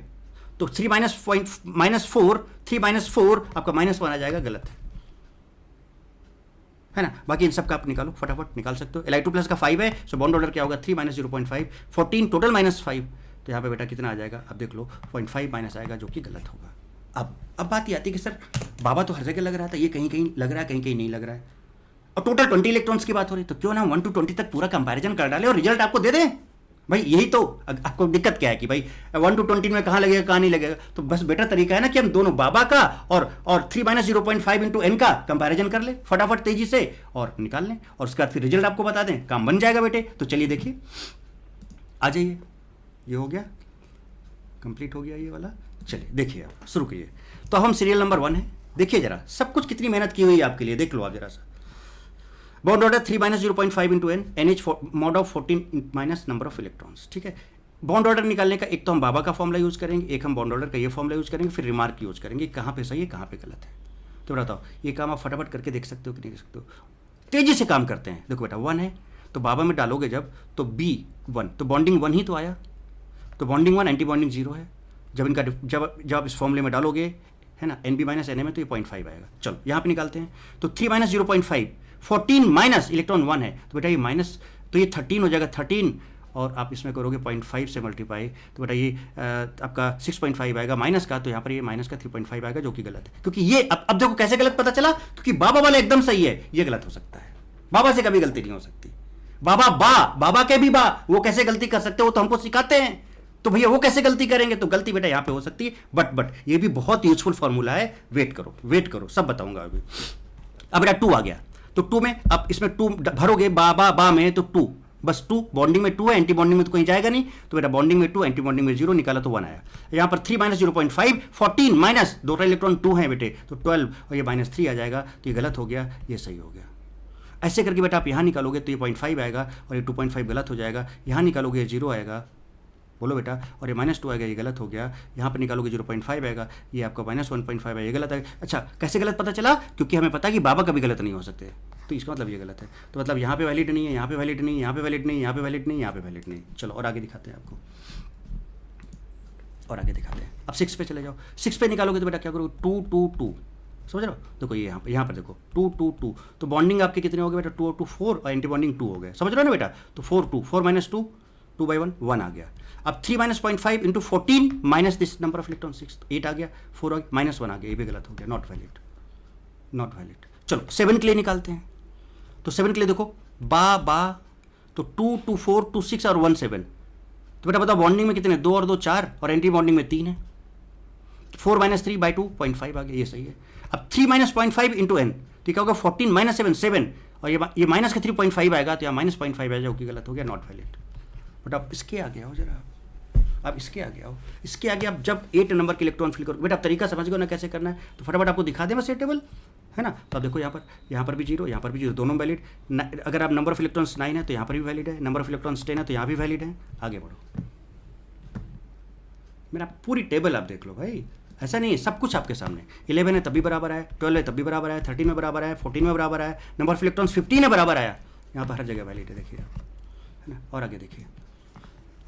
तो 3 - 4 3 - 4 आपका -1 आ जाएगा, गलत है ना। बाकी इन सब का आप निकालो, फटाफट निकाल सकते हो। Li2 प्लस का 5 है, सो बॉन्ड ऑर्डर क्या होगा, 3 - 0.5 14 टोटल -5, तो यहाँ पे बेटा कितना आ जाएगा, अब देख लो 0.5 माइनस आएगा, जो कि गलत होगा। अब बात ये आती है कि सर बाबा तो हर जगह लग रहा था, ये कहीं कहीं लग रहा है, कहीं कहीं नहीं लग रहा है, और टोटल 20 इलेक्ट्रॉन्स की बात हो रही, तो क्यों ना 1 to 20 तक पूरा कंपैरिजन कर डाले और रिजल्ट आपको दे दें, भाई यही तो आपको दिक्कत क्या है कि भाई 1 to 20 में कहाँ लगेगा कहाँ नहीं लगेगा, तो बस बेटर तरीका है ना कि हम दोनों बाबा का और 3 - 0.5 इंटू एन का कंपैरिजन कर ले फटाफट तेजी से और निकाल लें, और उसके बाद फिर रिजल्ट आपको बता दें, काम बन जाएगा बेटे। तो चलिए देखिए, आ जाइए, ये हो गया, कंप्लीट हो गया ये वाला। चलिए देखिए, आप शुरू करिए। तो हम सीरियल नंबर 1 है, देखिए जरा सब कुछ कितनी मेहनत की हुई है आपके लिए, देख लो आप जरा सा। Bond order 3 - 0.5 into N, NH mod of 14 minus number of electrons, ठीक है। बॉन्ड ऑर्डर निकालने का एक तो हम बाबा का फॉर्मूला यूज करेंगे, एक हम बॉन्ड ऑर्डर का ये फॉर्मूला यूज करेंगे, फिर रिमार्क यूज करेंगे कहाँ पे सही है कहाँ पे गलत है। तो बताओ, ये काम आप फटाफट करके देख सकते हो कि नहीं देख सकते हो? तेजी से काम करते हैं। देखो बेटा 1 है तो बाबा में डालोगे जब तो B1, तो बॉन्डिंग 1 ही तो आया, तो बॉन्डिंग 1, एंटी बॉन्डिंग 0 है। जब इनका जब आप इस फॉर्मूले में डालोगे है ना, NB - NA में, तो ये 0.5 आएगा। चलो यहाँ पे निकालते हैं, तो 3 - 0.5, 14 माइनस इलेक्ट्रॉन 1 है, तो बेटा ये माइनस, तो ये 13 हो जाएगा, 13, और आप इसमें करोगे 0.5 से मल्टीप्लाई, तो बेटा ये आपका 6.5 आएगा माइनस का, तो यहाँ पर ये माइनस का 3.5 आएगा, जो कि गलत है। क्योंकि ये अब देखो कैसे गलत पता चला, क्योंकि बाबा वाला एकदम सही है, ये गलत हो सकता है। बाबा से कभी गलती नहीं हो सकती। बाबा के भी वो कैसे गलती कर सकते हो, तो हमको सिखाते हैं, तो भैया वो कैसे गलती करेंगे, तो गलती बेटा यहाँ पे हो सकती है। बट ये भी बहुत यूजफुल फॉर्मूला है, वेट करो सब बताऊंगा अभी। अब बेटा 2 आ गया, तो 2 में अब इसमें 2 भरोगे, बा में, तो 2, बस 2, बॉन्डिंग में 2 है, एंटी बॉन्डिंग में तो कहीं जाएगा नहीं, तो बेटा बॉन्डिंग में 2, एंटी बॉन्डिंग में 0, निकाला तो 1 आया। यहाँ पर 3 - 0.5, 14 माइनस, दो इलेक्ट्रॉन 2 है बेटे, तो 12, और ये -3 आ जाएगा, तो ये गलत हो गया, ये सही हो गया। ऐसे करके बेटा आप यहाँ निकालोगे तो ये 0.5 आएगा, और ये 2.5 गलत हो जाएगा। यहाँ निकालोगे ये 0 आएगा, बोलो बेटा, और ये -2 आएगा, ये गलत हो गया। यहाँ पर निकालोगे 0.5 आएगा, ये आपका -1.5 आएगा, ये गलत आएगा। अच्छा, कैसे गलत पता चला? क्योंकि हमें पता है कि बाबा कभी गलत नहीं हो सकते, तो इसका मतलब ये गलत है। तो मतलब यहाँ पे वैलिड नहीं है, यहाँ पे वैलिड नहीं, यहाँ पे वैलिड नहीं, यहाँ पे वैलिड नहीं, यहाँ पे वैलिड नहीं। चलो और आगे दिखाते हैं आपको, और आगे दिखाते हैं। अब 6 पे चले जाओ, 6 पे निकालोगे तो बेटा क्या करोगे, 2 2 2, समझ रहे हो? देखो ये यहाँ पर देखो 2 2 2, तो बॉन्डिंग आपके कितने हो गए बेटा, 2 और 2 4, और एंटी बॉन्डिंग 2 हो गए, समझ रहे हो ना बेटा? तो 4 2, 4 - 2, 2/1, 1 आ गया। अब 3 - 0.5 into 14 minus this number of electron 6, 8 आ गया, 4 आ गया, -1 आ गया, ये भी गलत हो गया, नॉट वैलिड। चलो 7 के लिए निकालते हैं, तो 7 के लिए देखो, बा तो 2 2 4 2 6 और 1 7, तो बेटा बताओ बॉन्डिंग में कितने, 2 और 2 4, और एंटी बॉन्डिंग में 3 है, 4 - 3/2, 0.5 आ गया, ये सही है। अब 3 - 0.5 इंटू एन, ठीक है, होगा 14 - 7 7, और ये माइनस का 3.5 आएगा, तो यहाँ -0.5 आ जाएगा, गलत हो गया, नॉट वैलिड। बट आप इसके आगे आओ जरा, आप इसके आगे आओ, इसके आगे आप जब 8 नंबर के इलेक्ट्रॉन फिल करो, बेटा आप तरीका समझ गए ना कैसे करना है, तो फटाफट आपको दिखा दें बस ये टेबल, है ना? तो आप देखो यहाँ पर भी 0, यहाँ पर भी 0, दोनों वैलिड। अगर आप नंबर ऑफ इलेक्ट्रॉन्स 9 है तो यहाँ पर भी वैलिड है, नंबर ऑफ इलेक्ट्रॉन्स 10 है तो यहाँ भी वैलिड है। आगे बढ़ो, मेरा पूरी टेबल आप देख लो भाई, ऐसा नहीं है, सब कुछ आपके सामने। 11 है तब भी बराबर है, 12 है तब भी बराबर है, 13 में बराबर है, 14 में बराबर है, नंबर ऑफ इलेक्ट्रॉन्स 15 है बराबर आया, यहाँ पर हर जगह वैलिड है, देखिए, है ना? और आगे देखिए,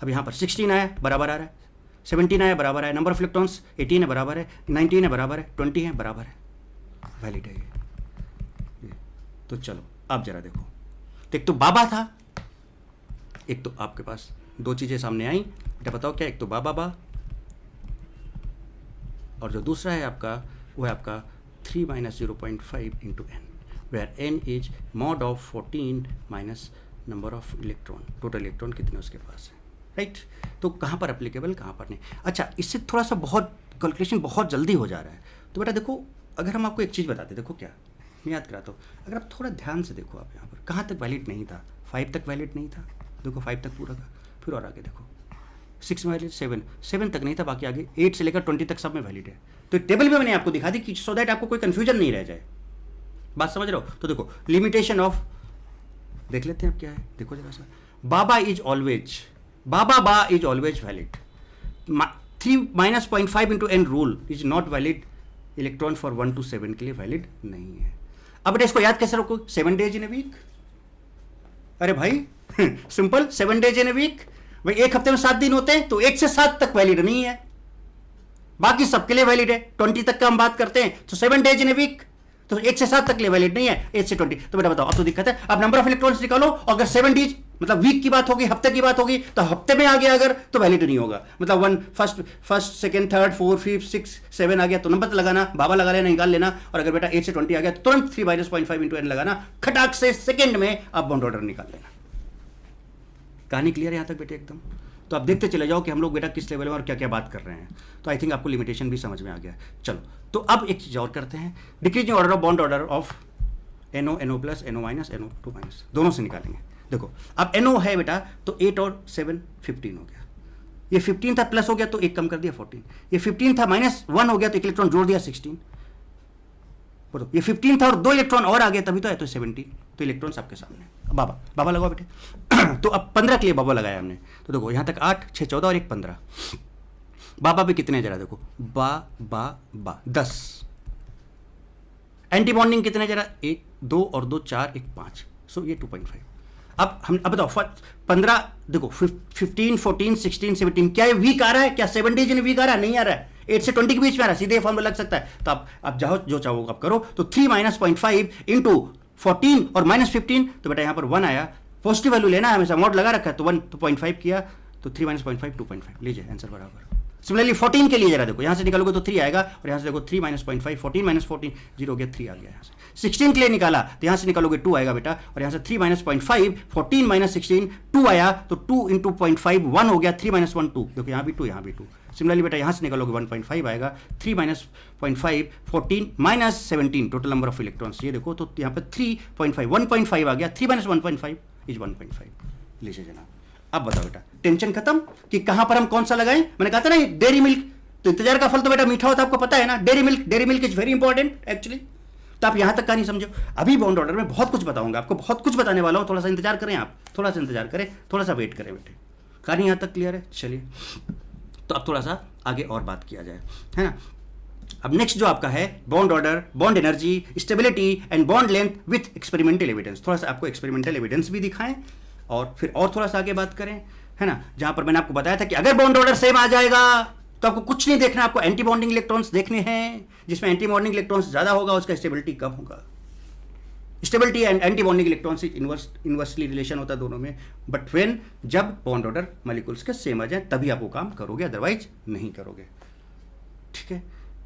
अब यहाँ पर 16 आया बराबर आ रहा है, 17 आया बराबर है, नंबर ऑफ इलेक्ट्रॉन्स 18 है बराबर है, 19 है बराबर है, 20 है बराबर है, वैलिड है ये। तो चलो आप जरा देखो, तो एक तो बाबा था, एक तो आपके पास दो चीज़ें सामने आई बेटा, बताओ क्या, एक तो बाबा, और जो दूसरा है आपका वो है आपका 3 - 0.5 into N, where N is mod of 14 minus number of electron, total electron कितने उसके पास है, राइट? तो कहाँ पर एप्लीकेबल, कहाँ पर नहीं। अच्छा, इससे थोड़ा सा बहुत कैलकुलेशन बहुत जल्दी हो जा रहा है। तो बेटा देखो, अगर हम आपको एक चीज़ बताते, देखो क्या, मैं याद कराता हूँ, अगर आप थोड़ा ध्यान से देखो, आप यहाँ पर कहाँ तक वैलिड नहीं था, 5 तक वैलिड नहीं था, देखो 5 तक पूरा था, फिर और आगे देखो 6 में वैलिड, 7 तक नहीं था, बाकी आगे 8 से लेकर 20 तक सब में वैलिड है। तो टेबल में मैंने आपको दिखा दी कि सो दैट आपको कोई कन्फ्यूजन नहीं रह जाए, बात समझ रहे हो? तो देखो लिमिटेशन ऑफ, देख लेते हैं अब क्या है, देखो जरा सा, बाबा is always valid, 3 - 0.5 into n rule is not valid, electron for 1 to 7 के लिए वैलिड नहीं है। अब बेटा इसको याद कैसे रखो, 7 days इन ए वीक, अरे भाई simple, 7 days in a week, भाई एक हफ्ते में 7 दिन होते हैं, तो 1 से 7 तक वैलिड नहीं है, बाकी सबके लिए वैलिड है। 20 तक का हम बात करते हैं तो 7 days इन ए वीक, तो 1 से 7 तक लिए वैलिड नहीं है, 8 से 20। तो बेटा बताओ, अब तो दिक्कत है। अब नंबर ऑफ इलेक्ट्रॉन्स निकालो, अगर 7 days मतलब वीक की बात होगी, हफ्ते की बात होगी, तो हफ्ते में आ गया अगर, तो वैलिड नहीं होगा। मतलब फर्स्ट सेकंड थर्ड 4 5 6 7 आ गया तो नंबर लगाना, बाबा लगा लेना, निकाल लेना, और अगर बेटा 8 से 20 आ गया तो तुरंत 3 - 0.5 इंटू एन लगाना, खटाक से सेकंड में आप बॉन्ड ऑर्डर निकाल लेना। कहानी क्लियर है यहाँ तक बेटे एकदम? तो आप देखते चले जाओ कि हम लोग बेटा किस लेवल में और क्या क्या बात कर रहे हैं। तो आई थिंक आपको लिमिटेशन भी समझ में आ गया। चलो तो अब एक चीज़ और करते हैं, decreasing order of bond order of NO, NO plus, NO minus, NO2 minus, दोनों से निकालेंगे। देखो अब NO है बेटा तो 8 और 7 15 हो गया, ये 15 था प्लस हो गया तो एक कम कर दिया 14, ये 15 था माइनस 1 हो गया तो एक इलेक्ट्रॉन जोड़ दिया 16, बोलो ये 15 था और 2 इलेक्ट्रॉन और आ गया तभी तो है तो 17, तो इलेक्ट्रॉन्स आपके सामने। बाबा बाबा लगाओ बेटे तो अब 15 के लिए बाबा लगाया हमने, तो देखो यहाँ तक 8 6 14 और एक 15, बाबा पे कितने जरा देखो बा 10, एंटी बॉन्डिंग कितने जरा 1 2 और 2 4 1 5, सो ये 2.5। अब बताओ 15 देखो 15 14 16 17 क्या ये वीक आ रहा है? क्या 7 डेज वीक आ रहा है? नहीं आ रहा है, 8 से 20 के बीच में आ रहा है, सीधे फॉर्मूला लग सकता है। तो आप जाओ जो चाहो आप करो, तो 3 माइनस 0.5 इंटू 14 और माइनस 15, तो बेटा यहाँ पर 1 आया, पॉजिटिव वैल्यू लेना है हमेशा, मॉड लगा रखा है तो 1 तो 0.5 किया, तो 3 माइनस 0.5 2.5 लीजिए आंसर बराबर। सिमिलरली 14 के लिए जरा देखो, यहाँ से निकालोगे तो 3 आएगा और यहाँ से देखो 3 माइनस 0.5 14 माइनस 14 0 हो गया 3 आ गया यहाँ से। 16 के लिए निकाला तो यहाँ से निकालोगे 2 आएगा बेटा, और यहाँ से 3 माइनस 0.5 14 माइनस 16 2 आया, तो 2 इंटू 0.5 1 हो गया, 3 माइनस 1 2, देखो यहाँ भी 2 यहाँ भी 2। सिमिलरली बेटा यहाँ से निकालोगे 1.5 आएगा, 3 minus 0.5 14 minus 17 total number of electrons, ये देखो तो यहाँ पर 3.5 1.5 आ गया, 3 माइनस 1.5 इज 1.5। लीजिए जनाब अब बताओ बेटा, टेंशन खत्म कि कहां पर हम कौन सा लगाएं। मैंने कहा था ना डेयरी मिल्क, तो इंतजार का फल तो बेटा मीठा होता है, आपको पता है ना, dairy milk is very important actually. तो आप यहां तक का नहीं समझो, अभी बॉन्ड ऑर्डर में बहुत कुछ बताऊंगा आपको, बहुत कुछ बताने वाला हूं, थोड़ा सा इंतजार करें आप, थोड़ा सा इंतजार करें, थोड़ा सा वेट करें बेटे। कहानी यहां तक क्लियर है? चलिए तो अब थोड़ा सा आगे और बात किया जाए, है ना। अब नेक्स्ट जो आपका है bond order, bond energy, stability and bond length with experimental evidence. थोड़ा सा आपको एक्सपेरिमेंटल एविडेंस भी दिखाएं और फिर और थोड़ा सा आगे बात करें, है ना। जहां पर मैंने आपको बताया था कि अगर बॉन्ड ऑर्डर सेम आ जाएगा तो आपको कुछ नहीं देखना, आपको एंटी बॉन्डिंग इलेक्ट्रॉन्स देखने हैं, जिसमें एंटी बॉन्डिंग इलेक्ट्रॉन्स ज्यादा होगा उसका स्टेबिलिटी कम होगा। Stability and anti bonding electrons inversely relation होता है दोनों में, बट व्हेन जब बॉन्ड ऑर्डर मॉलिक्यूल्स के सेम आ जाए तभी आप वो काम करोगे, अदरवाइज नहीं करोगे। ठीक है,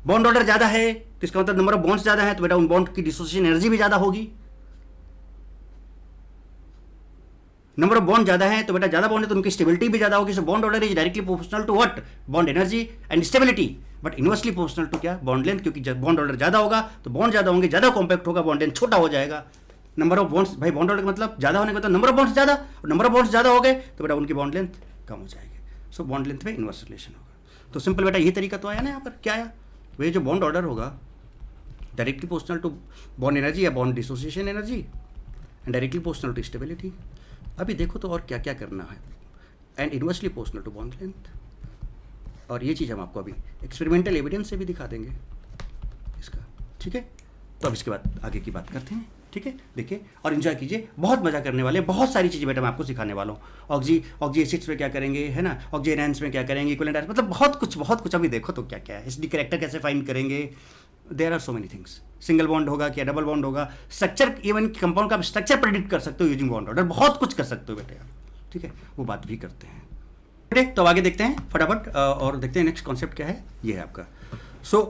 बॉन्ड ऑर्डर ज्यादा है तो इसका मतलब नंबर ऑफ बॉन्ड्स ज्यादा है, तो बेटा उन बॉन्ड की डिसोसिएशन एनर्जी भी ज्यादा होगी। नंबर ऑफ बॉन्ड ज्यादा है तो बेटा ज्यादा बॉन्ड है तो उनकी स्टेबिलिटी भी ज्यादा होगी। So bond order is directly proportional to what? Bond energy and stability, but inversely proportional to क्या? बॉन्ड लेंथ, क्योंकि जब बॉन्ड ऑर्डर ज्यादा होगा तो बॉन्ड ज्यादा होंगे, ज्यादा कॉम्पैक्ट होगा, बॉन्ड लेंथ छोटा हो जाएगा। नंबर ऑफ बॉन्ड्स, भाई बॉन्ड ऑर्डर का मतलब ज्यादा होने का मतलब नंबर ऑफ बॉन्ड्स ज्यादा, और नंबर ऑफ बॉन्ड्स ज्यादा हो गए तो बेटा उनकी बॉन्ड लेंथ कम हो जाएगी। सो बॉन्ड लेंथ में इनवर्स रिलेशन होगा। तो सिंपल बेटा ये तरीका तो आया ना यहाँ पर, क्या आया? वही जो बॉन्ड ऑर्डर होगा directly proportional to bond energy या bond dissociation energy and directly proportional to stability. अभी देखो तो और क्या क्या करना है, and inversely proportional to bond length, और ये चीज़ हम आपको अभी एक्सपेरिमेंटल एविडेंस से भी दिखा देंगे इसका। ठीक है, तो अब इसके बाद आगे की बात करते हैं। ठीक है, देखिए और एंजॉय कीजिए, बहुत मजा करने वाले, बहुत सारी चीज़ें बेटा मैं आपको सिखाने वाला हूँ। ऑक्जी एसिड्स में क्या करेंगे, है ना, ऑक्जी एनहांस में क्या करेंगे, इक्विवेलेंट, मतलब बहुत कुछ अभी देखो तो क्या क्या है। एसडी कैरेक्टर कैसे फाइंड करेंगे, there are so many things. Single bond होगा क्या डबल बॉन्ड होगा, स्ट्रक्चर, इवन कंपाउंड का स्ट्रक्चर प्रेडिक्ट कर सकते हो यूजिंग बॉन्ड ऑर्डर, बहुत कुछ कर सकते हो बेटे आप। ठीक है, वो बात भी करते हैं बेटे। तो आगे देखते हैं फटाफट और देखते हैं नेक्स्ट कॉन्सेप्ट क्या है। ये है आपका सो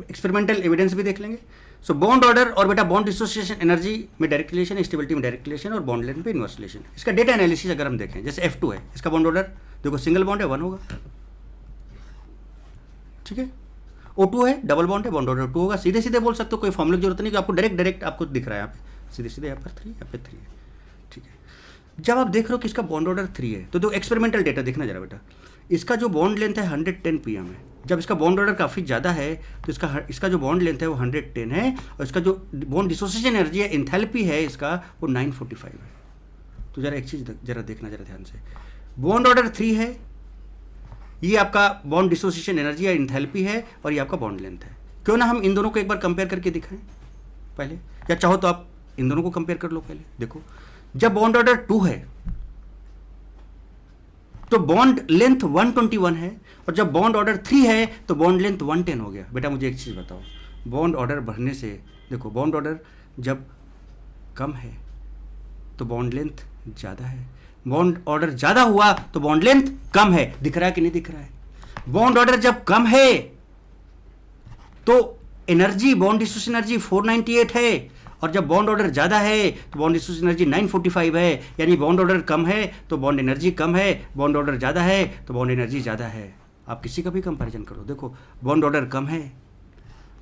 एक्सपेरिमेंटल एविडेंस भी देख लेंगे। सो बॉन्ड ऑर्डर और बेटा बॉन्ड डिसोसिएशन एनर्जी में डायरेक्ट रिलेशन, स्टेबिलिटी में डायरेक्ट रिलेशन और बॉन्ड लेंथ में इनवर्स रिलेशन। इसका डेटा एनालिसिस अगर हम देखें, जैसे F2 है, इसका बॉन्ड ऑर्डर देखो, सिंगल बॉन्ड है 1 होगा। ठीक है, O2 है, डबल बॉन्ड है, बॉन्ड ऑर्डर 2 होगा। सीधे सीधे बोल सकते हो, कोई फॉर्मूले की जरूरत नहीं कि आपको डायरेक्ट आपको दिख रहा है यहाँ पे, सीधे सीधे यहाँ पर 3, यहाँ पे 3 है। ठीक है, जब आप देख रहे हो कि इसका बॉन्ड ऑर्डर 3 है तो एक्सपेरिमेंटल डेटा देखना जरा बेटा। इसका जो बॉन्ड लेंथ है 110 pm है। जब इसका बॉन्ड ऑर्डर काफ़ी ज़्यादा है तो इसका जो बॉन्ड लेंथ है वो 110 है, और इसका जो बॉन्ड डिसोसिएशन एनर्जी है, एंथैल्पी है इसका, वो 945 है। तो जरा एक चीज़ जरा देखना जरा ध्यान से, बॉन्ड ऑर्डर 3 है, ये आपका बॉन्ड डिसोसिएशन एनर्जी या एंथैल्पी है, और ये आपका बॉन्ड लेंथ है। क्यों ना हम इन दोनों को एक बार कंपेयर करके दिखाएं पहले, या चाहो तो आप इन दोनों को कंपेयर कर लो पहले। देखो, जब बॉन्ड ऑर्डर 2 है तो बॉन्ड लेंथ 121 है, और जब बॉन्ड ऑर्डर 3 है तो बॉन्ड लेंथ 110 हो गया। बेटा मुझे एक चीज़ बताओ, बॉन्ड ऑर्डर बढ़ने से, देखो बॉन्ड ऑर्डर जब कम है तो बॉन्ड लेंथ ज़्यादा है, बॉन्ड ऑर्डर ज़्यादा हुआ तो बॉन्ड लेंथ कम है। दिख रहा है कि नहीं दिख रहा है? बॉन्ड ऑर्डर जब कम है तो एनर्जी, बॉन्ड डिसोसिएशन एनर्जी 498 है, और जब बॉन्ड ऑर्डर ज़्यादा है तो बॉन्ड डिस्ट्रीब्यूशन एनर्जी 945 है, यानी बॉन्ड ऑर्डर कम है तो बॉन्ड एनर्जी कम है, बॉन्ड ऑर्डर ज़्यादा है तो बॉन्ड एनर्जी ज़्यादा है। आप किसी का भी कंपैरिजन करो, देखो बॉन्ड ऑर्डर कम है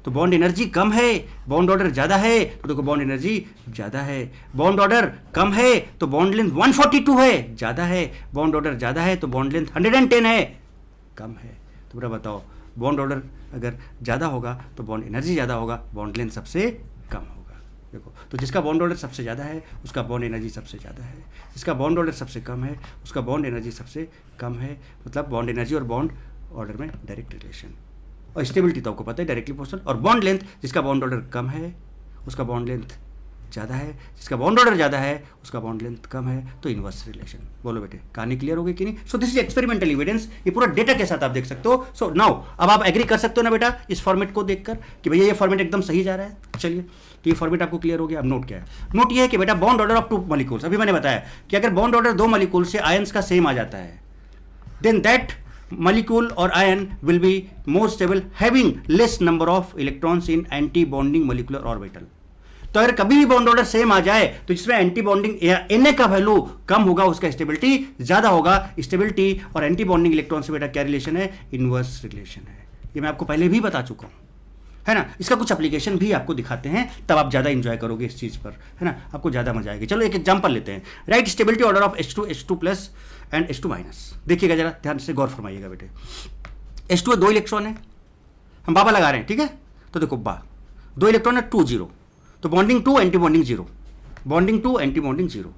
तो बॉन्ड एनर्जी कम है, बॉन्ड ऑर्डर ज़्यादा है तो देखो बॉन्ड एनर्जी ज़्यादा है, बॉन्ड ऑर्डर कम है तो बॉन्ड लेंथ 142 है, ज़्यादा है, बॉन्ड ऑर्डर ज़्यादा है तो बॉन्ड लेंथ 110 है, कम है। तो मेरा बताओ, बॉन्ड ऑर्डर अगर ज़्यादा होगा तो बॉन्ड एनर्जी ज़्यादा होगा, बॉन्ड लेंथ सबसे कम होगा। देखो, तो जिसका बॉन्ड ऑर्डर सबसे ज़्यादा है उसका बॉन्ड एनर्जी सबसे ज़्यादा है, जिसका बॉन्ड ऑर्डर सबसे कम है उसका बॉन्ड एनर्जी सबसे कम है। मतलब बॉन्ड एनर्जी और बॉन्ड ऑर्डर में डायरेक्ट रिलेशन। और स्टेबिलिटी तो आपको पता है डायरेक्टली प्रोपोर्शनल। और बॉन्ड लेंथ, जिसका बॉन्ड ऑर्डर कम है उसका बॉन्ड लेंथ ज़्यादा है, जिसका बॉन्ड ऑर्डर ज़्यादा है उसका बॉन्ड लेंथ कम है, तो इनवर्स रिलेशन। बोलो बेटे, कहानी क्लियर हो गई कि नहीं? सो दिस इज एक्सपेरिमेंटल एविडेंस, ये पूरा डेटा के साथ आप देख सकते हो। सो नाउ अब आप एग्री कर सकते हो ना बेटा इस फॉर्मेट को देखकर कि भैया ये फॉर्मेट एकदम सही जा रहा है। चलिए, तो ये फॉर्मेट आपको क्लियर हो गया। अब नोट क्या है? नोट ये है कि बेटा बॉन्ड ऑर्डर ऑफ 2 मॉलिक्यूल्स, अभी मैंने बताया कि अगर बॉन्ड ऑर्डर 2 मॉलिक्यूल से आयंस का सेम आ जाता है, then that molecule or ion will be more stable having less number of electrons in anti bonding molecular orbital। तो अगर कभी भी बॉन्ड ऑर्डर सेम आ जाए तो जिसमें एंटी बॉन्डिंग या Na का वैल्यू कम होगा उसका स्टेबिलिटी ज्यादा होगा। स्टेबिलिटी और एंटी बॉन्डिंग इलेक्ट्रॉन से बेटा क्या रिलेशन है? इनवर्स रिलेशन है। ये मैं आपको पहले भी बता चुका हूं, है ना। इसका कुछ एप्लीकेशन भी आपको दिखाते हैं, तब आप ज़्यादा इंजॉय करोगे इस चीज़ पर, है ना, आपको ज़्यादा मजा आएगी। चलो एक एग्जांपल लेते हैं। Right stability order of H2 plus and H2 minus. देखिएगा जरा ध्यान से गौर फरमाइएगा बेटे। H2 में 2 इलेक्ट्रॉन है, हम बाबा लगा रहे हैं, ठीक है। तो देखो 2 इलेक्ट्रॉन है 2 0, तो bonding 2 anti bonding 0, bonding 2 anti bonding 0,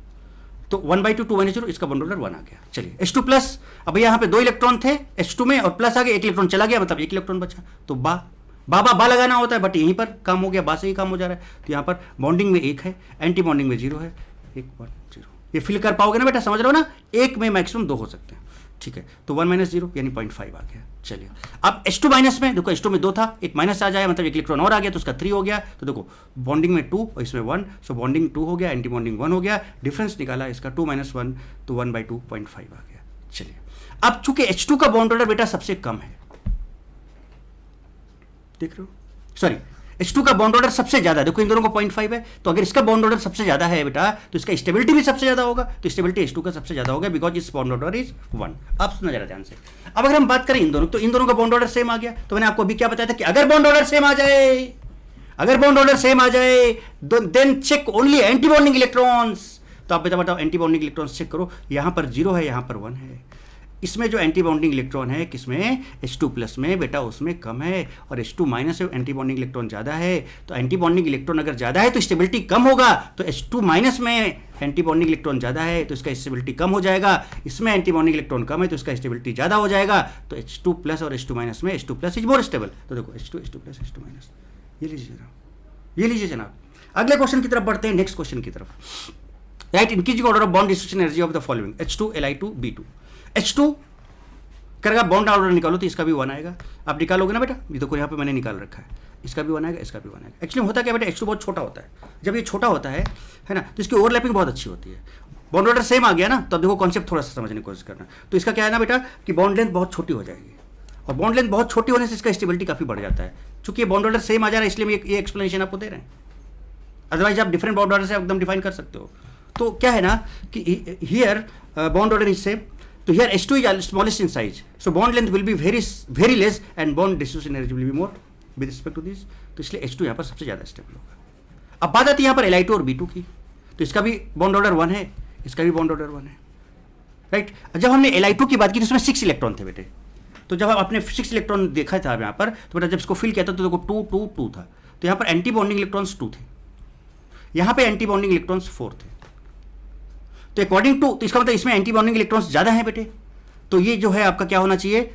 तो 1/2 2 - 0, इसका बॉन्ड ऑर्डर 1 आ गया। चलिए H2 प्लस, अब यहाँ पे 2 इलेक्ट्रॉन थे H2 में और प्लस आ गया, 1 इलेक्ट्रॉन चला गया, मतलब 1 इलेक्ट्रॉन बचा। तो बा लगाना होता है, बट यहीं पर काम हो गया, बा से ही काम हो जा रहा है। तो यहाँ पर बॉन्डिंग में 1 है, एंटी बॉन्डिंग में 0 है, 1 1 0। ये फिल कर पाओगे ना बेटा? समझ रहे हो ना? एक में मैक्सिमम 2 हो सकते हैं, ठीक है। तो 1 - 0 यानी 0.5 आ गया। चलिए अब H2 माइनस में देखो, H2 में 2 था, एक माइनस आ जाए, मतलब 1 इलेक्ट्रॉन और आ गया तो उसका 3 हो गया। तो देखो बॉन्डिंग में 2 और इसमें 1, सो बॉन्डिंग 2 हो गया, एंटी बॉन्डिंग 1 हो गया, डिफरेंस निकाला इसका 2 - 1, तो 1/2 0.5 आ गया। चलिए अब चूंकि H2 का बॉन्ड ऑर्डर बेटा सबसे कम है, देख रहे हो, सॉरी H2 का बॉन्ड ऑर्डर सबसे ज्यादा, देखो इन दोनों को 0.5 है, तो अगर इसका बॉन्ड ऑर्डर सबसे ज्यादा है बेटा तो इसका स्टेबिलिटी भी सबसे ज्यादा होगा, तो स्टेबिलिटी H2 का सबसे ज्यादा होगा बिकॉज इस बॉन्ड ऑर्डर इज 1। आप सुना जरा ध्यान से। अब अगर हम बात करें इन दोनों, तो इन दोनों का बॉन्ड ऑर्डर सेम आ गया। तो मैंने आपको अभी क्या बताया था कि अगर बॉन्ड ऑर्डर सेम आ जाए, अगर बॉन्ड ऑर्डर सेम आ जाए then check only antibonding electrons. तो आप बेटा बताओ एंटी बॉन्डिंग इलेक्ट्रॉन्स चेक करो, यहां पर 0 है, यहां पर 1 है। इसमें जो एंटी बॉन्डिंग इलेक्ट्रॉन है किसमें? H2 प्लस में बेटा, उसमें कम है, और H2 माइनस में एंटी बॉन्डिंग इलेक्ट्रॉन ज़्यादा है। तो एंटी बॉन्डिंग इलेक्ट्रॉन अगर ज़्यादा है तो स्टेबिलिटी कम होगा, तो H2 माइनस में एंटी बॉन्डिंग इलेक्ट्रॉन ज़्यादा है तो इसका स्टेबिलिटी कम हो जाएगा। इसमें एंटी बॉन्डिंग इलेक्ट्रॉन कम है तो इसका स्टेबिलिटी ज़्यादा हो जाएगा। तो H2 प्लस और H2 माइनस में H2 plus is more stable. तो देखो H2 प्लस H2 माइनस, ये लीजिए जनाब, ये लीजिए जनाब। अगले क्वेश्चन की तरफ बढ़ते हैं, नेक्स्ट क्वेश्चन की तरफ। Right, increasing order of bond distribution energy of the following H2 Li2 B2। H2 करेगा बॉन्ड ऑर्डर निकालो तो इसका भी 1 आएगा। आप निकालोगे ना बेटा, ये देखो यहाँ पे मैंने निकाल रखा है, इसका भी 1 आएगा, इसका भी 1 आएगा। एक्चुअली होता क्या बेटा, H2 बहुत छोटा होता है। जब ये छोटा होता है ना, तो इसकी ओवरलैपिंग बहुत अच्छी होती है। बॉन्ड ऑर्डर सेम आ गया ना, तो अब देखो कॉन्सेप्ट थोड़ा सा समझने की कोशिश करना। तो इसका क्या है ना बेटा कि बॉन्ड लेंथ बहुत छोटी हो जाएगी, और बॉन्ड लेंथ बहुत छोटी होने से इसका स्टेबिलिटी काफ़ी बढ़ जाता है। चूंकि ये बॉन्ड ऑर्डर सेम आ जा रहा है इसलिए ये एक्सप्लेनेशन आपको दे रहे हैं, अदरवाइज आप डिफरेंट बॉन्ड ऑर्डर से एकदम डिफाइन कर सकते हो। तो क्या है ना कि here bond order is same, तो here H2 is smallest in size, so bond length will be very less and bond distribution energy will be more with respect to this। तो इसलिए H2 यहाँ पर सबसे ज़्यादा स्टेबल होगा। अब बात आती है यहाँ पर Li2 और B2 की, तो इसका भी बॉन्ड ऑर्डर 1 है, इसका भी बॉन्ड ऑर्डर 1 है, राइट। जब हमने Li2 की बात की तो उसमें 6 इलेक्ट्रॉन थे बेटे। तो जब आपने 6 इलेक्ट्रॉन देखा था यहाँ पर, तो बेटा जब इसको फिल किया था तो देखो 2 2 2 था। तो यहाँ पर एंटी बॉन्डिंग इलेक्ट्रॉन्स 2 थे, यहाँ पे एंटी बॉन्डिंग इलेक्ट्रॉन्स 4 थे। तो अकॉर्डिंग टू, तो इसका मतलब इसमें एंटी बॉन्डिंग इलेक्ट्रॉन्स ज़्यादा हैं बेटे, तो ये जो है आपका क्या होना चाहिए?